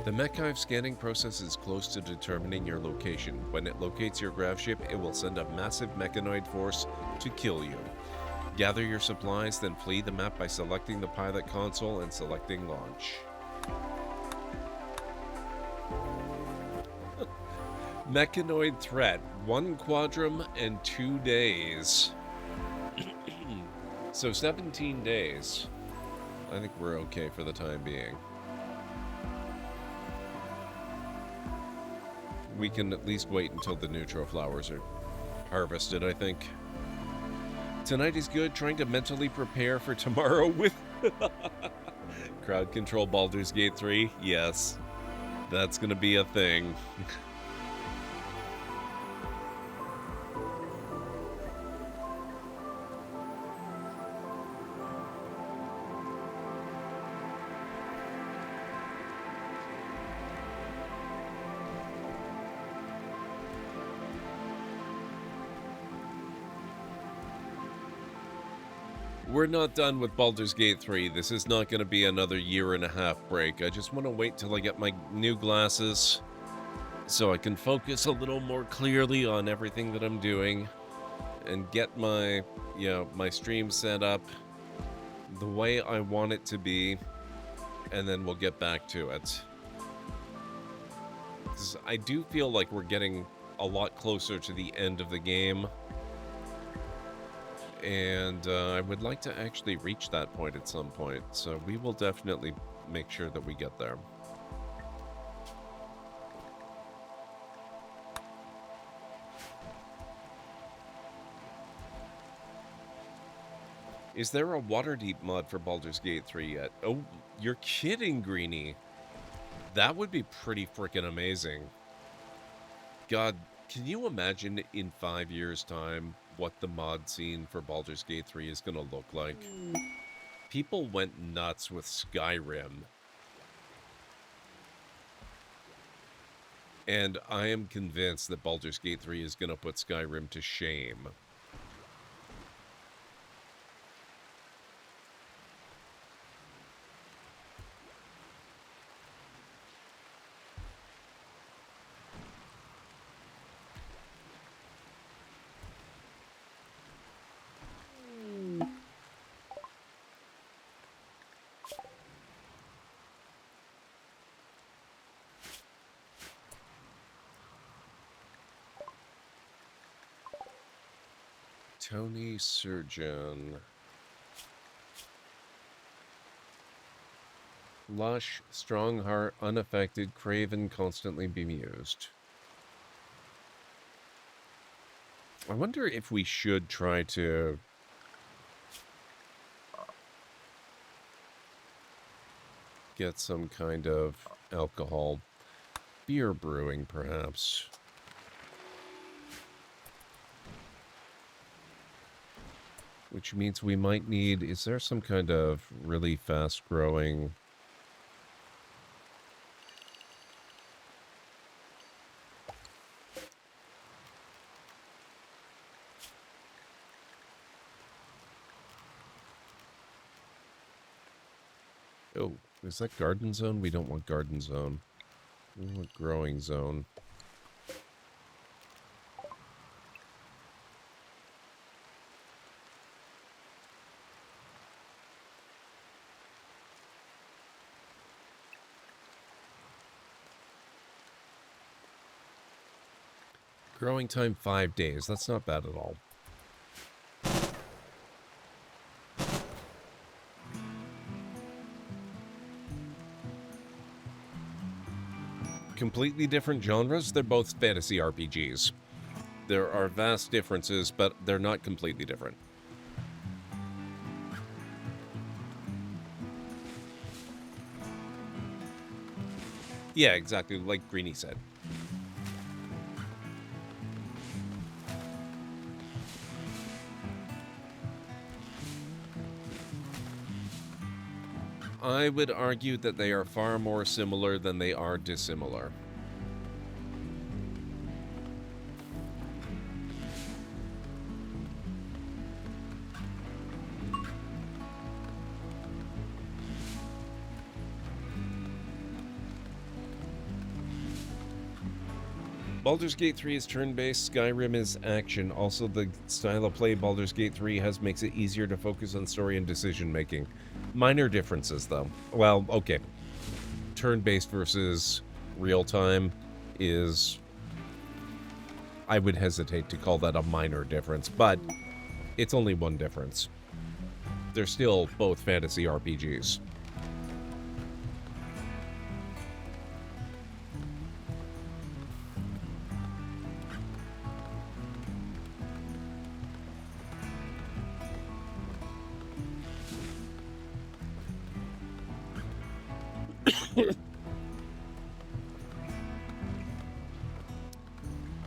A: The Mech-Hive scanning process is close to determining your location. When it locates your grav ship, it will send a massive mechanoid force to kill you. Gather your supplies, then flee the map by selecting the pilot console and selecting launch. Mechanoid threat. 1 quadrum and 2 days. So 17 days. I think we're okay for the time being. We can at least wait until the neutroflowers are harvested, I think. Tonight is good, trying to mentally prepare for tomorrow with crowd control Baldur's Gate 3. Yes, that's gonna be a thing. We're not done with Baldur's Gate 3. This is not going to be another 1.5-year break. I just want to wait till I get my new glasses so I can focus a little more clearly on everything that I'm doing and get my, my stream set up the way I want it to be, and then we'll get back to it. 'Cause I do feel like we're getting a lot closer to the end of the game. And I would like to actually reach that point at some point, so we will definitely make sure that we get there. Is there a Waterdeep mod for Baldur's Gate 3 yet? Oh, you're kidding, Greenie. That would be pretty freaking amazing. God, can you imagine in 5 years' time what the mod scene for Baldur's Gate 3 is going to look like? People went nuts with Skyrim. And I am convinced that Baldur's Gate 3 is going to put Skyrim to shame. Tony Surgeon. Lush, strong heart, unaffected, craven, constantly bemused. I wonder if we should try to get some kind of alcohol. Beer brewing, perhaps. Which means we might need... Is there some kind of really fast-growing... Oh, is that garden zone? We don't want garden zone. We want growing zone. Growing time 5 days. That's not bad at all. Completely different genres. They're both fantasy RPGs. There are vast differences, but they're not completely different. Yeah, exactly like Greenie said. I would argue that they are far more similar than they are dissimilar. Baldur's Gate 3 is turn-based, Skyrim is action. Also, the style of play Baldur's Gate 3 has makes it easier to focus on story and decision-making. Minor differences, though. Well, okay. Turn-based versus real-time is... I would hesitate to call that a minor difference, but it's only one difference. They're still both fantasy RPGs.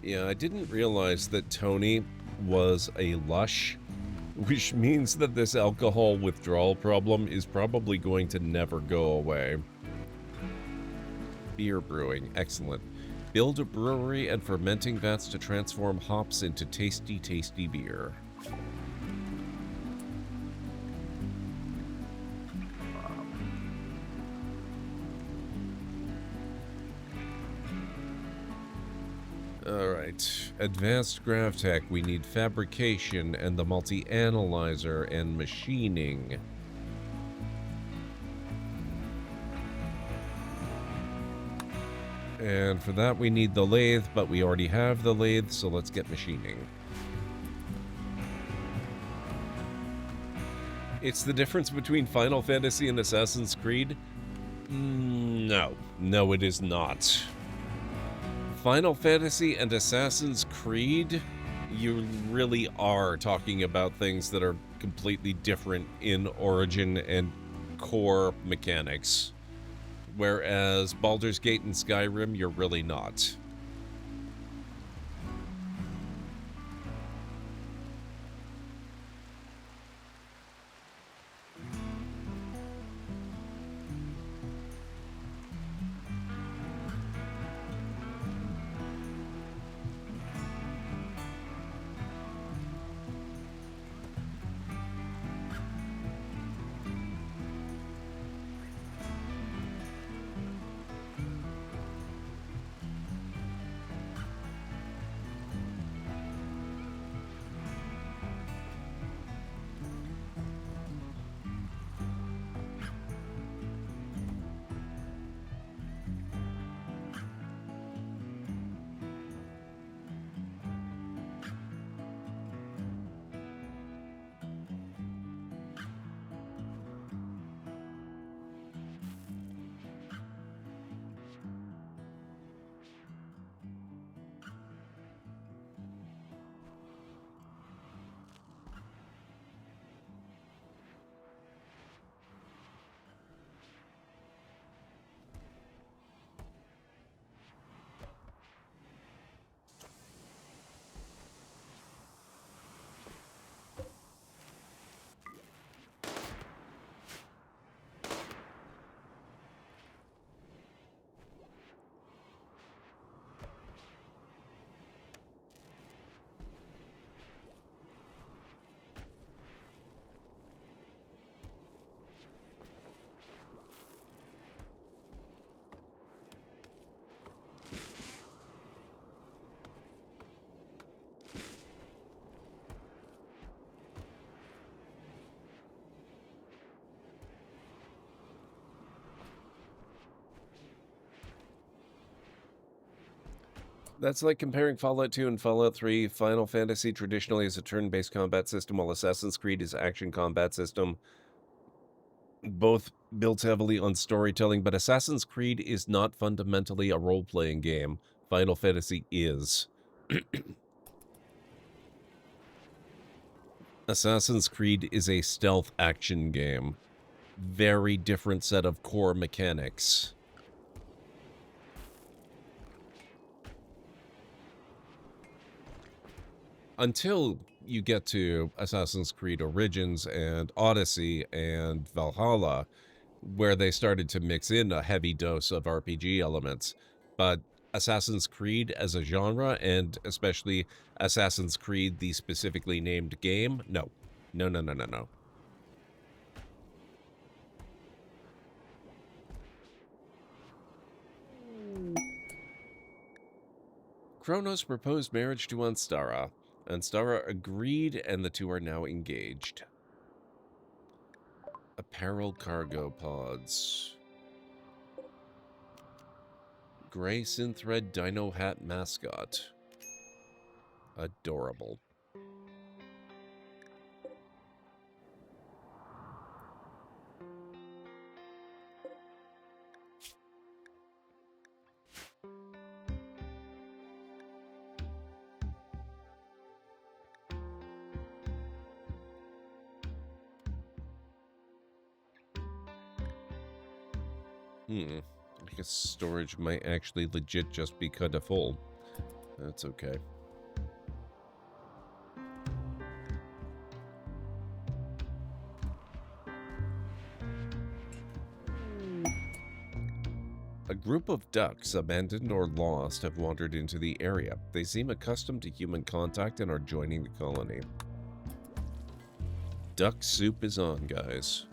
A: Yeah, I didn't realize that Tony was a lush, which means that this alcohol withdrawal problem is probably going to never go away. Beer brewing, excellent. Build a brewery and fermenting vats to transform hops into tasty, tasty beer. Alright, advanced gravtech, we need fabrication and the multi-analyzer and machining. And for that we need the lathe, but we already have the lathe, so let's get machining. It's the difference between Final Fantasy and Assassin's Creed? No. No, it is not. Final Fantasy and Assassin's Creed, you really are talking about things that are completely different in origin and core mechanics. Whereas Baldur's Gate and Skyrim, you're really not. That's like comparing Fallout 2 and Fallout 3. Final Fantasy traditionally is a turn-based combat system, while Assassin's Creed is an action combat system. Both built heavily on storytelling, but Assassin's Creed is not fundamentally a role-playing game. Final Fantasy is. Assassin's Creed is a stealth action game. Very different set of core mechanics. Until you get to Assassin's Creed Origins and Odyssey and Valhalla, where they started to mix in a heavy dose of RPG elements. But Assassin's Creed as a genre, and especially Assassin's Creed, the specifically named game, no. No, no, no, no, no. Kronos proposed marriage to Anstara. Anstara agreed, and the two are now engaged. Apparel cargo pods. Gray synthread dino hat mascot. Adorable. I guess storage might actually legit just be kind of full. That's okay. A group of ducks, abandoned or lost, have wandered into the area. They seem accustomed to human contact and are joining the colony. Duck soup is on, guys.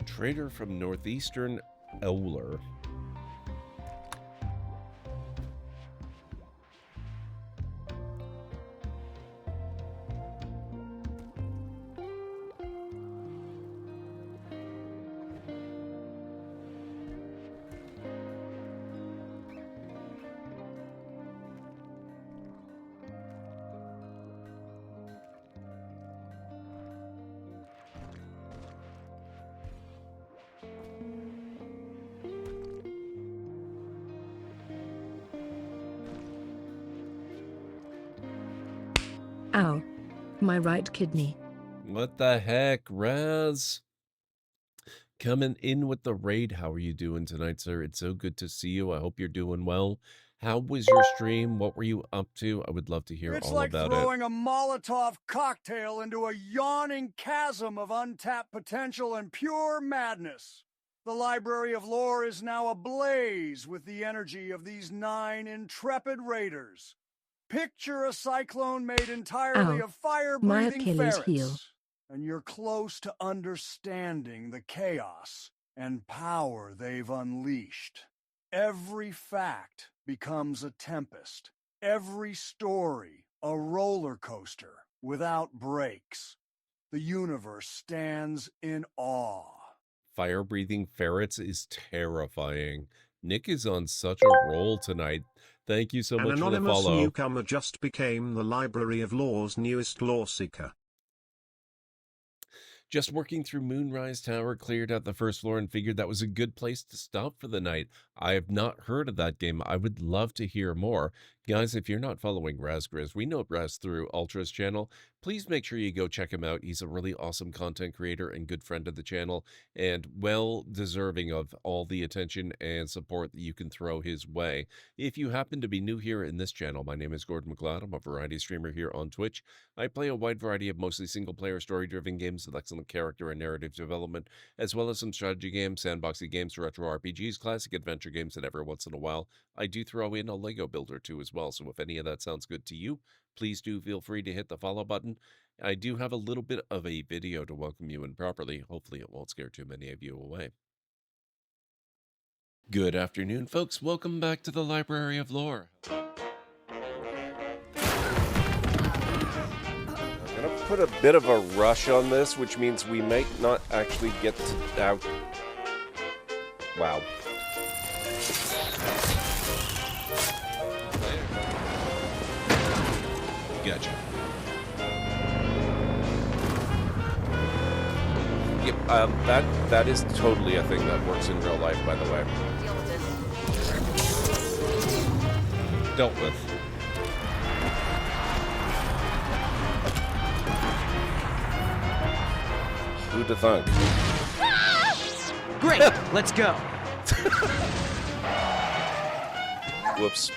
A: Trader from northeastern Owler.
B: Ow. My right kidney.
A: What the heck, Raz? Coming in with the raid. How are you doing tonight, sir? It's so good to see you. I hope you're doing well. How was your stream? What were you up to? I would love to hear all about it.
R: It's like throwing a Molotov cocktail into a yawning chasm of untapped potential and pure madness. The Library of Lore is now ablaze with the energy of these 9 intrepid raiders. Picture a cyclone made entirely of fire-breathing ferrets, and you're close to understanding the chaos and power they've unleashed. Every fact becomes a tempest, every story a roller coaster without brakes. The universe stands in awe.
A: Fire-breathing ferrets is terrifying. Nick is on such a roll tonight. Thank you so much for the follow.
T: An anonymous newcomer just became the Library of Lore's newest lore seeker.
A: Just working through Moonrise Tower, cleared out the first floor, and figured that was a good place to stop for the night. I have not heard of that game. I would love to hear more. Guys, if you're not following Razgriz, we know Raz through Ultra's channel. Please make sure you go check him out. He's a really awesome content creator and good friend of the channel, and well deserving of all the attention and support that you can throw his way. If you happen to be new here in this channel, my name is GordMcLeod. I'm a variety streamer here on Twitch. I play a wide variety of mostly single-player, story-driven games with excellent character and narrative development, as well as some strategy games, sandboxy games, retro RPGs, classic adventure games, and every once in a while, I do throw in a Lego builder too as well. So if any of that sounds good to you, please do feel free to hit the follow button. I do have a little bit of a video to welcome you in properly. Hopefully it won't scare too many of you away. Good afternoon, folks. Welcome back to the Library of Lore. I'm going to put a bit of a rush on this, which means we might not actually get to out. Wow. Gotcha. Yep, that is totally a thing that works in real life, by the way.
M: Deal with this.
A: Dealt with. Who'd have thunk?
O: Great, let's go.
A: Whoops.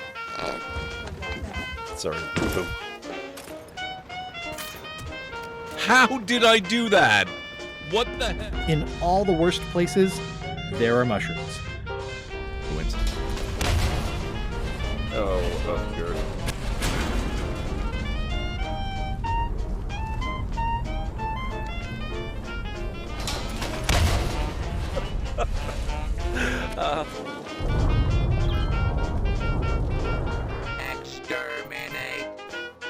A: Sorry. Boom. How did I do that? What the heck?
S: In all the worst places, there are mushrooms.
A: Coincidence. Oh, good.
I: Exterminate!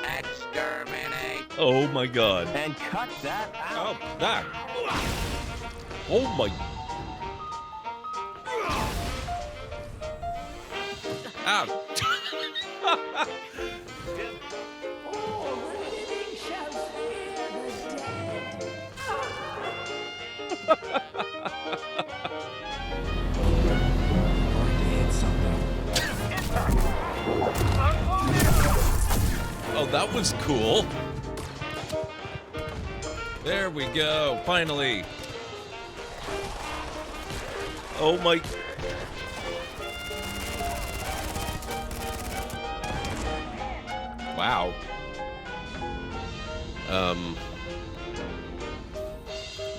I: Exterminate!
A: Oh my god.
H: And cut that out.
A: Oh, that. Oh my. Ow. Oh, that was cool. There we go, finally. Oh my. Wow.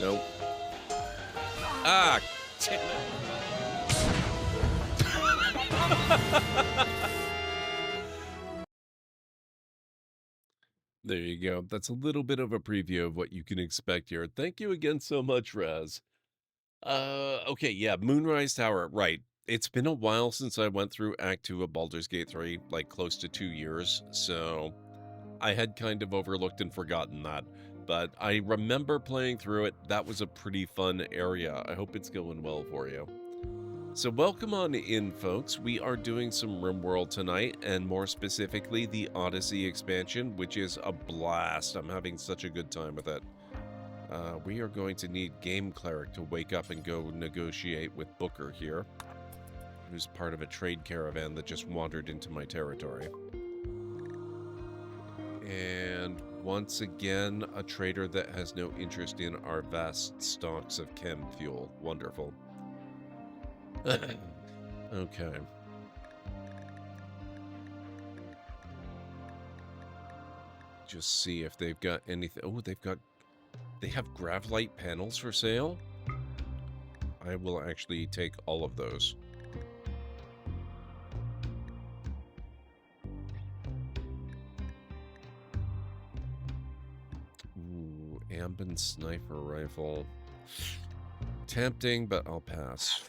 A: Nope. Ah. There you go. That's a little bit of a preview of what you can expect here. Thank you again so much, Raz. Okay, yeah, Moonrise Tower, right. It's been a while since I went through Act 2 of Baldur's Gate 3, like close to 2 years, so I had kind of overlooked and forgotten that. But I remember playing through it. That was a pretty fun area. I hope it's going well for you. So welcome on in, folks. We are doing some RimWorld tonight, and more specifically, the Odyssey expansion, which is a blast. I'm having such a good time with it. We are going to need Game Cleric to wake up and go negotiate with Booker here, who's part of a trade caravan that just wandered into my territory. And once again, a trader that has no interest in our vast stocks of chem fuel. Wonderful. Okay. Just see if they've got anything. Oh, they have Gravlite panels for sale. I will actually take all of those. Ooh, Ambin sniper rifle. Tempting, but I'll pass.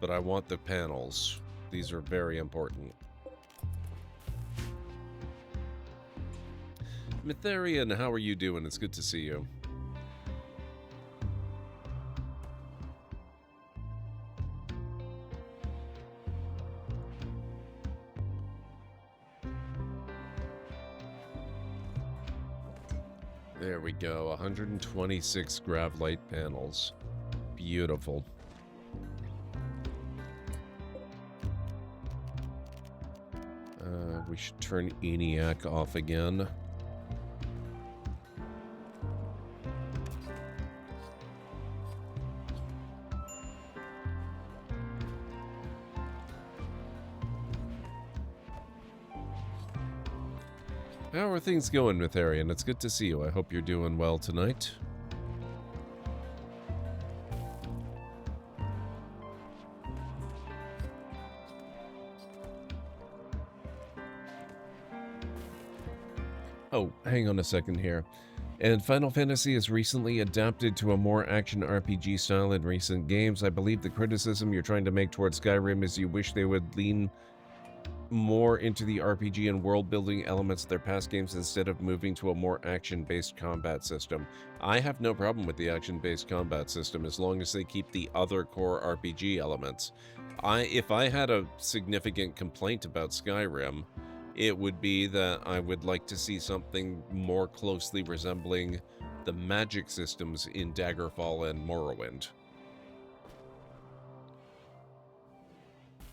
A: But I want the panels. These are very important. Mytharian, how are you doing? It's good to see you. There we go. 126 grav light panels. Beautiful. We should turn ENIAC off again. How are things going with Arian? It's good to see you. I hope you're doing well tonight. Oh, hang on a second here. And Final Fantasy has recently adapted to a more action RPG style in recent games. I believe the criticism you're trying to make towards Skyrim is you wish they would lean more into the RPG and world-building elements of their past games instead of moving to a more action-based combat system. I have no problem with the action-based combat system as long as they keep the other core RPG elements. If I had a significant complaint about Skyrim, it would be that I would like to see something more closely resembling the magic systems in Daggerfall and Morrowind.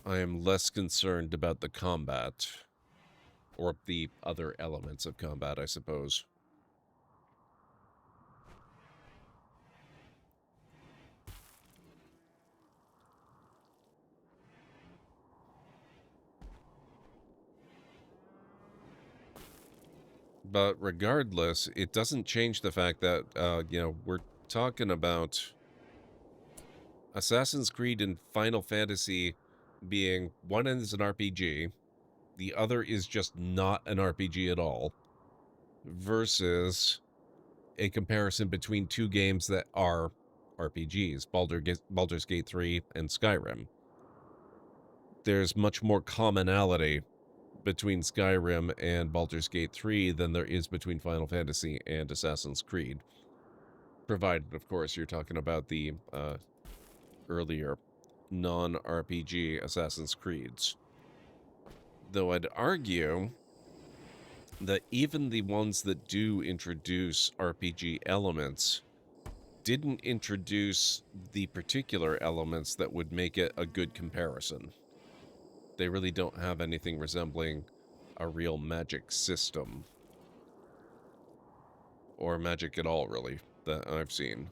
A: I am less concerned about the combat, or the other elements of combat, I suppose. But regardless, it doesn't change the fact that, you know, we're talking about Assassin's Creed and Final Fantasy being one is an RPG, the other is just not an RPG at all, versus a comparison between two games that are RPGs, Baldur's Gate 3 and Skyrim. There's much more commonality between Skyrim and Baldur's Gate 3 than there is between Final Fantasy and Assassin's Creed. Provided, of course, you're talking about the earlier non-RPG Assassin's Creeds. Though I'd argue that even the ones that do introduce RPG elements didn't introduce the particular elements that would make it a good comparison. They really don't have anything resembling a real magic system. Or magic at all, really, that I've seen.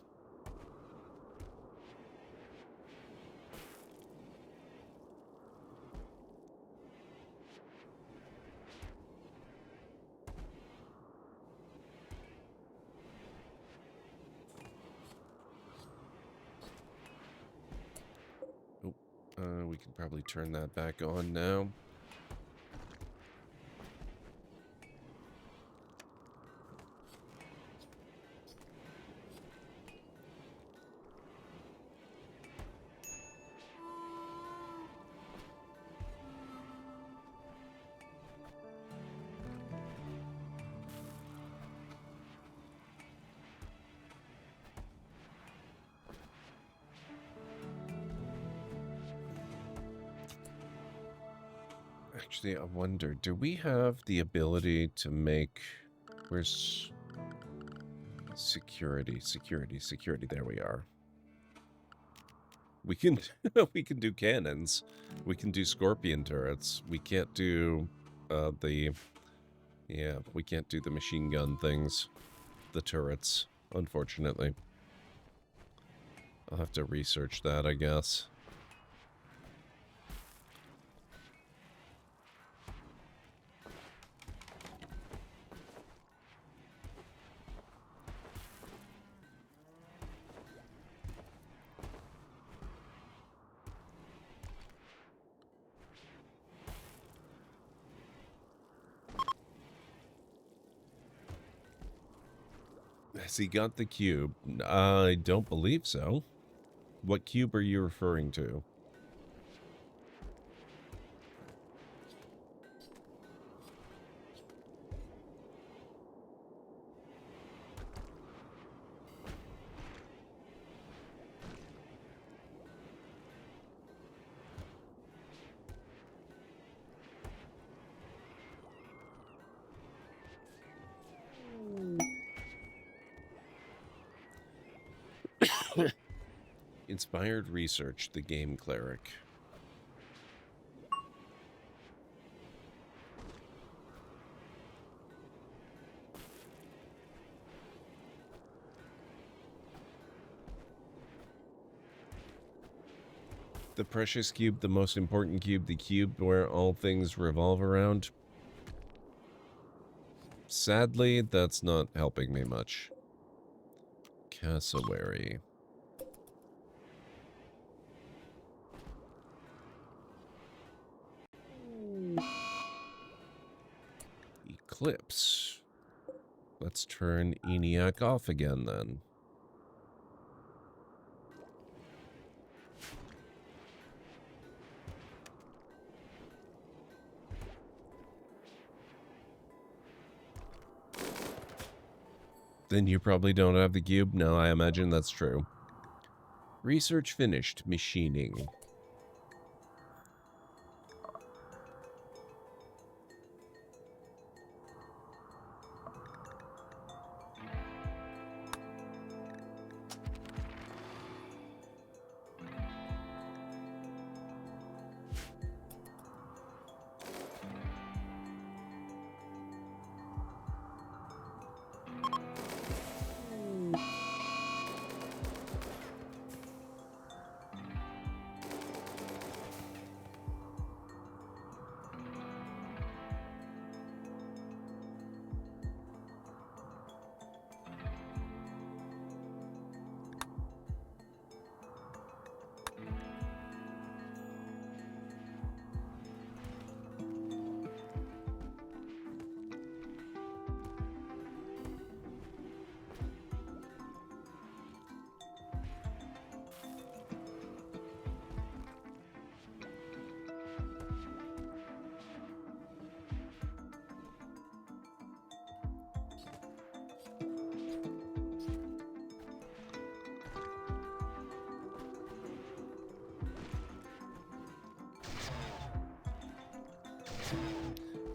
A: We can probably turn that back on now. Actually, I wonder, do we have the ability to make... Where's... Security, there we are. We can we can do cannons. We can do scorpion turrets. We can't do we can't do the machine gun things. The turrets, unfortunately. I'll have to research that, I guess. Has he got the cube? I don't believe so. What cube are you referring to? Inspired research, the game cleric. The precious cube, the most important cube, the cube where all things revolve around. Sadly, that's not helping me much. Cassowary. Eclipse. Let's turn ENIAC off again then. Then you probably don't have the cube? No, I imagine that's true. Research finished. Machining.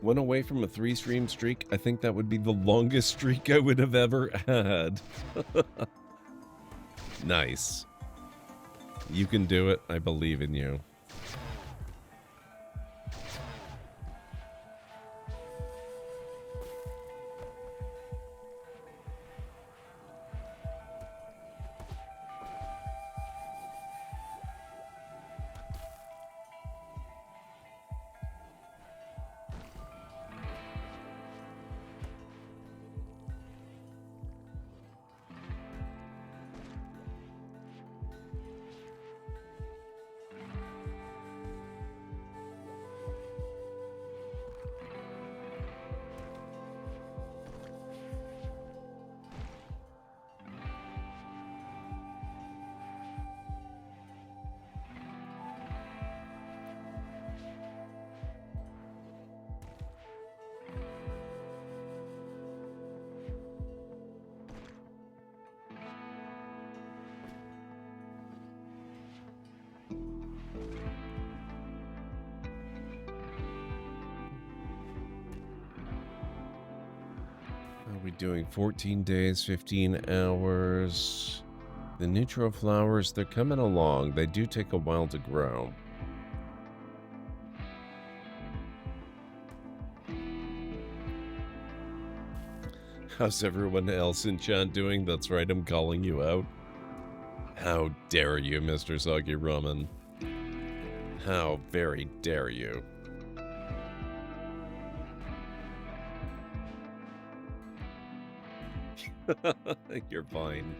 A: Went away from a 3-stream streak. I think that would be the longest streak I would have ever had. Nice. You can do it. I believe in you. Doing 14 days, 15 hours. The neutroflowers, they're coming along. They do take a while to grow. How's everyone else in chat doing? That's right, I'm calling you out. How dare you, Mr. Soggy Ramen? How very dare you? You're fine.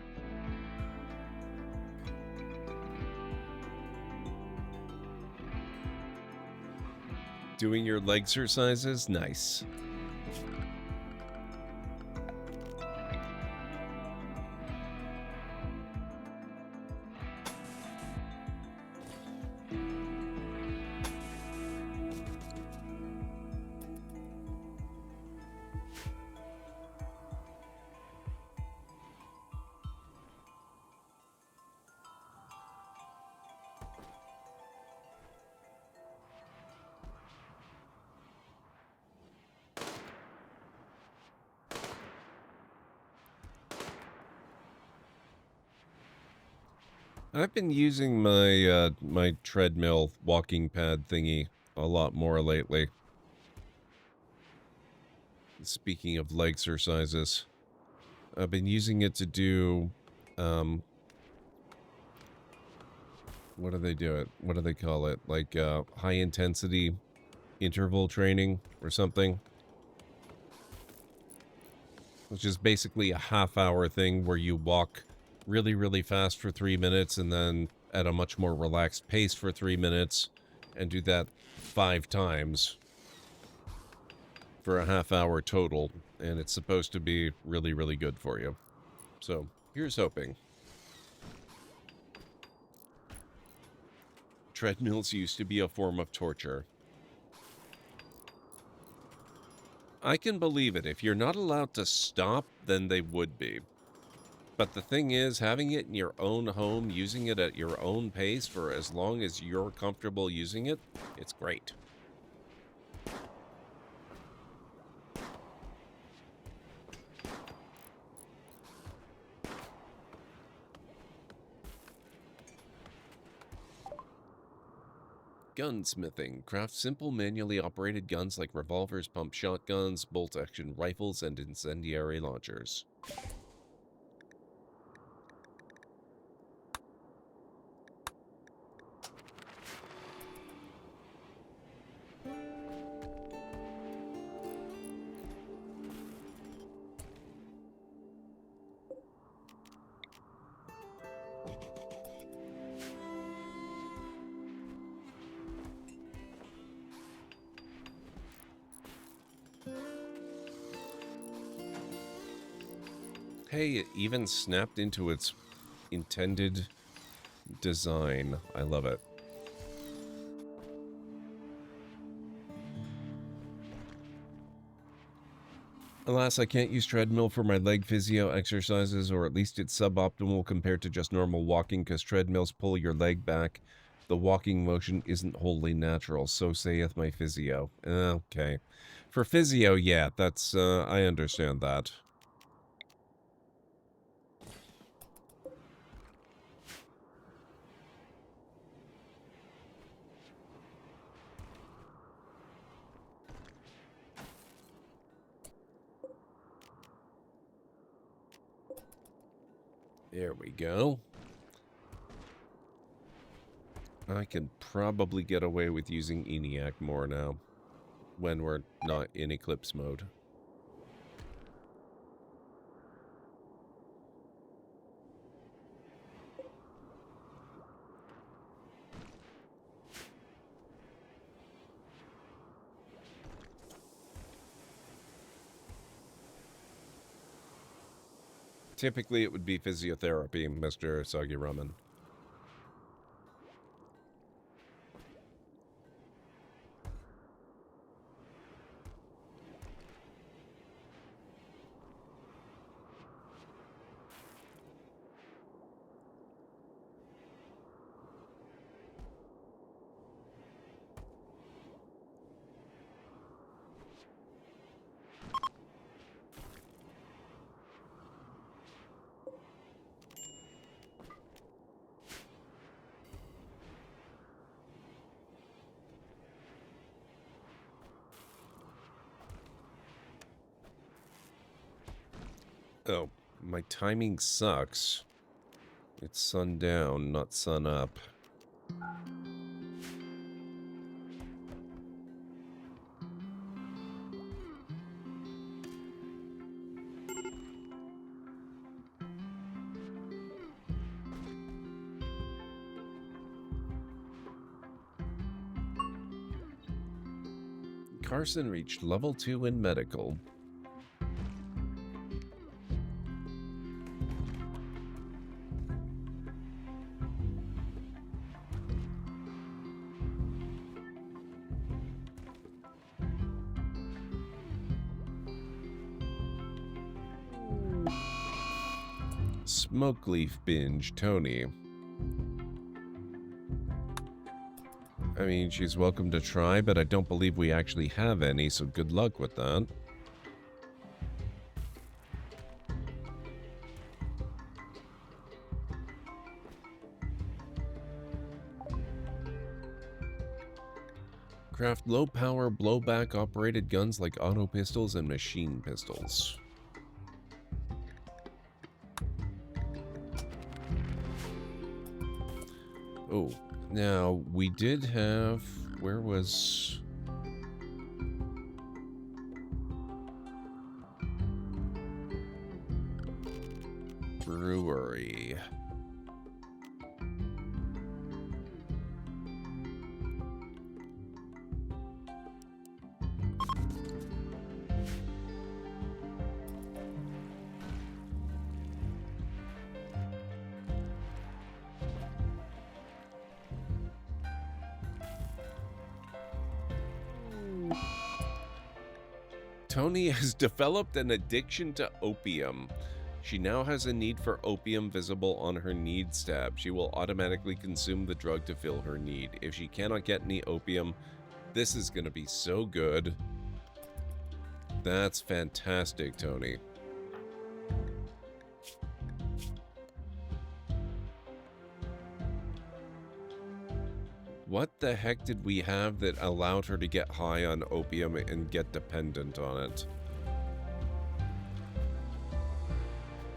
A: Doing your leg exercises? Nice. I've been using my my treadmill walking pad thingy a lot more lately. Speaking of leg exercises, I've been using it to do, what do they do it? What do they call it? Like, high intensity interval training or something. Which is basically a half-hour thing where you walk really, really fast for 3 minutes and then at a much more relaxed pace for 3 minutes and do that 5 times for a half-hour total. And it's supposed to be really, really good for you. So, here's hoping. Treadmills used to be a form of torture. I can believe it. If you're not allowed to stop, then they would be. But the thing is, having it in your own home, using it at your own pace for as long as you're comfortable using it, it's great. Gunsmithing. Craft simple manually operated guns like revolvers, pump shotguns, bolt-action rifles, and incendiary launchers. Hey, it even snapped into its intended design. I love it. Alas, I can't use treadmill for my leg physio exercises, or at least it's suboptimal compared to just normal walking, because treadmills pull your leg back. The walking motion isn't wholly natural, so saith my physio. Okay. For physio, yeah, that's, I understand that. There we go. I can probably get away with using ENIAC more now, when we're not in Eclipse mode. Typically, it would be physiotherapy, Mr. Sagiraman. Oh, my timing sucks. It's sundown, not sun up. Carson reached level 2 in medical. Smoke leaf binge, Tony. I mean, she's welcome to try, but I don't believe we actually have any, so good luck with that. Craft low-power, blowback-operated guns like auto pistols and machine pistols. Oh, now, we did have... Where was... Brewery. Tony has developed an addiction to opium. She now has a need for opium visible on her needs tab. She will automatically consume the drug to fill her need. If she cannot get any opium, this is going to be so good. That's fantastic, Tony. What the heck did we have that allowed her to get high on opium and get dependent on it?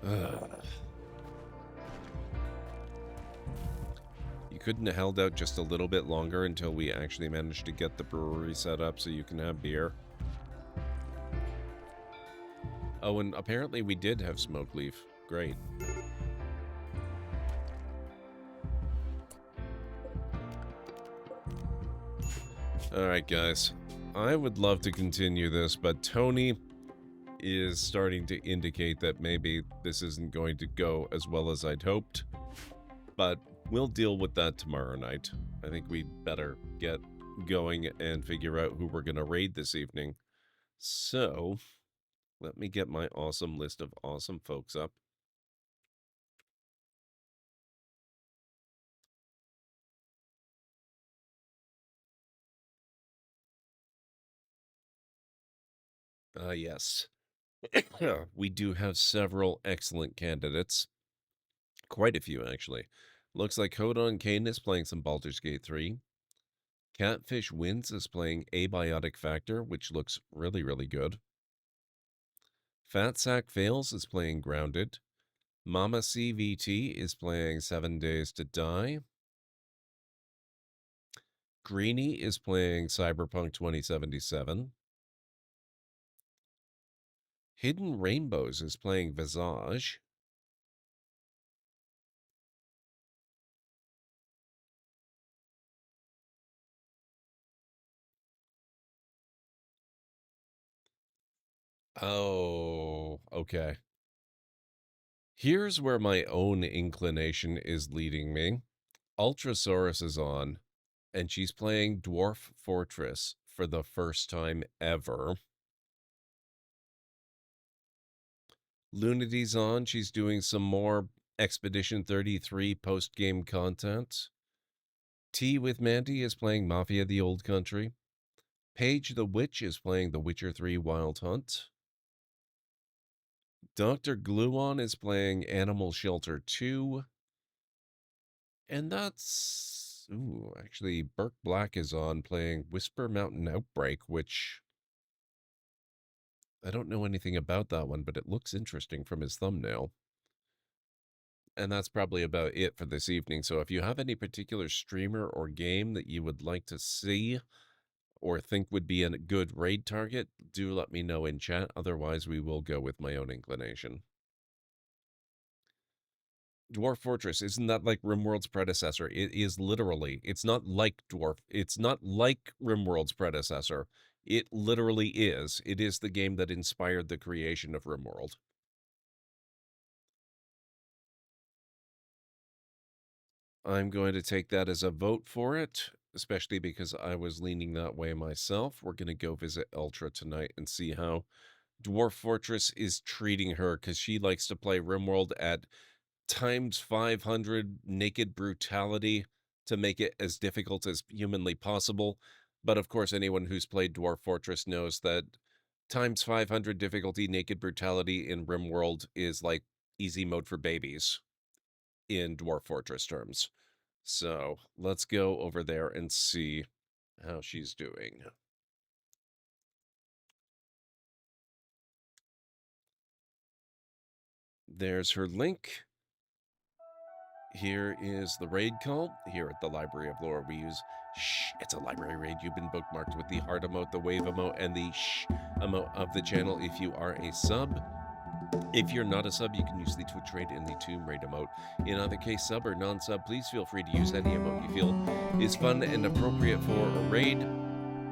A: Ugh. You couldn't have held out just a little bit longer until we actually managed to get the brewery set up so you can have beer. Oh, and apparently we did have smoke leaf. Great. Alright, guys. I would love to continue this, but Tony is starting to indicate that maybe this isn't going to go as well as I'd hoped. But we'll deal with that tomorrow night. I think we'd better get going and figure out who we're going to raid this evening. So, let me get my awesome list of awesome folks up. Yes. We do have several excellent candidates. Quite a few, actually. Looks like Hodon Kane is playing some Baldur's Gate 3. Catfish Wins is playing Abiotic Factor, which looks really, really good. Fat Sack Fails is playing Grounded. Mama CVT is playing 7 Days to Die. Greenie is playing Cyberpunk 2077. Hidden Rainbows is playing Visage. Oh, okay. Here's where my own inclination is leading me. Ultrasaurus is on, and she's playing Dwarf Fortress for the first time ever. Lunity's on. She's doing some more Expedition 33 post-game content. Tea with Mandy is playing Mafia the Old Country. Paige the Witch is playing The Witcher 3 Wild Hunt. Dr. Gluon is playing Animal Shelter 2. And that's... Ooh, actually, Burke Black is on playing Whisper Mountain Outbreak, which... I don't know anything about that one, but it looks interesting from his thumbnail. And that's probably about it for this evening. So if you have any particular streamer or game that you would like to see or think would be a good raid target, do let me know in chat. Otherwise, we will go with my own inclination. Dwarf Fortress, isn't that like RimWorld's predecessor? It is literally. It's not like It's not like RimWorld's predecessor. It literally is. It is the game that inspired the creation of RimWorld. I'm going to take that as a vote for it, especially because I was leaning that way myself. We're going to go visit Ultra tonight and see how Dwarf Fortress is treating her, because she likes to play RimWorld at times 500 naked brutality to make it as difficult as humanly possible. But of course, anyone who's played Dwarf Fortress knows that times 500 difficulty naked brutality in RimWorld is like easy mode for babies in Dwarf Fortress terms. So let's go over there and see how she's doing. There's her link. Here is the raid call. Here at the Library of Lore, we use shh. It's a library raid. You've been bookmarked with the heart emote, the wave emote, and the shh emote of the channel if you are a sub. If you're not a sub, you can use the Twitch raid and the Tomb raid emote. In either case, sub or non-sub, please feel free to use any emote you feel is fun and appropriate for a raid.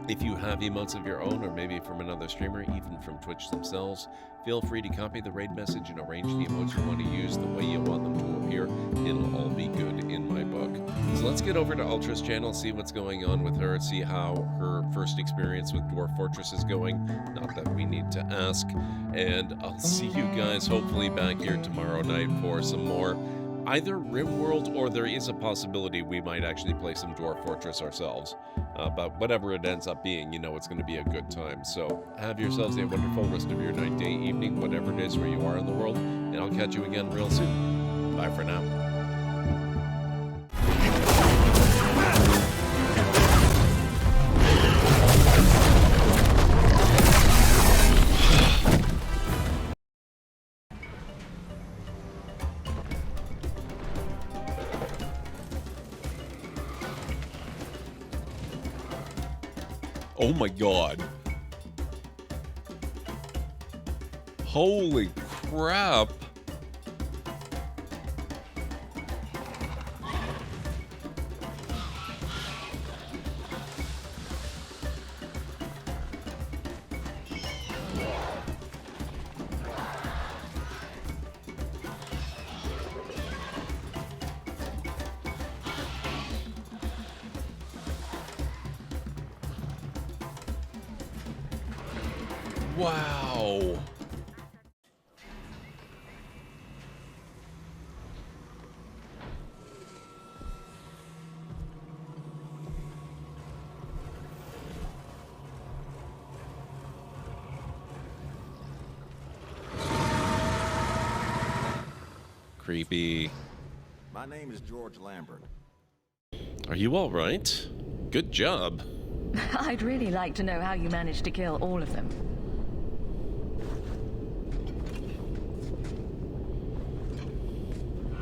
A: If you have emotes of your own, or maybe from another streamer, even from Twitch themselves, feel free to copy the raid message and arrange the emotes you want to use the way you want them to appear. It'll all be good in my book. So let's get over to Ultra's channel, see what's going on with her, see how her first experience with Dwarf Fortress is going. Not that we need to ask. And I'll see you guys hopefully back here tomorrow night for some more either RimWorld, or there is a possibility we might actually play some Dwarf Fortress ourselves. But whatever it ends up being, you know it's going to be a good time. So have yourselves a wonderful rest of your night, day, evening, whatever it is where you are in the world, and I'll catch you again real soon. Bye for now. Oh my god. Holy crap. Wow. Creepy.
T: My name is George Lambert.
A: Are you all right? Good job.
U: I'd really like to know how you managed to kill all of them.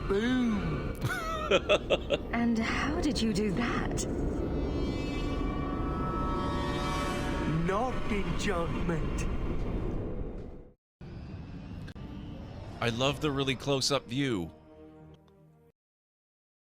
U: Boom! And how did you do that?
G: Not enchantment.
A: I love the really close-up view.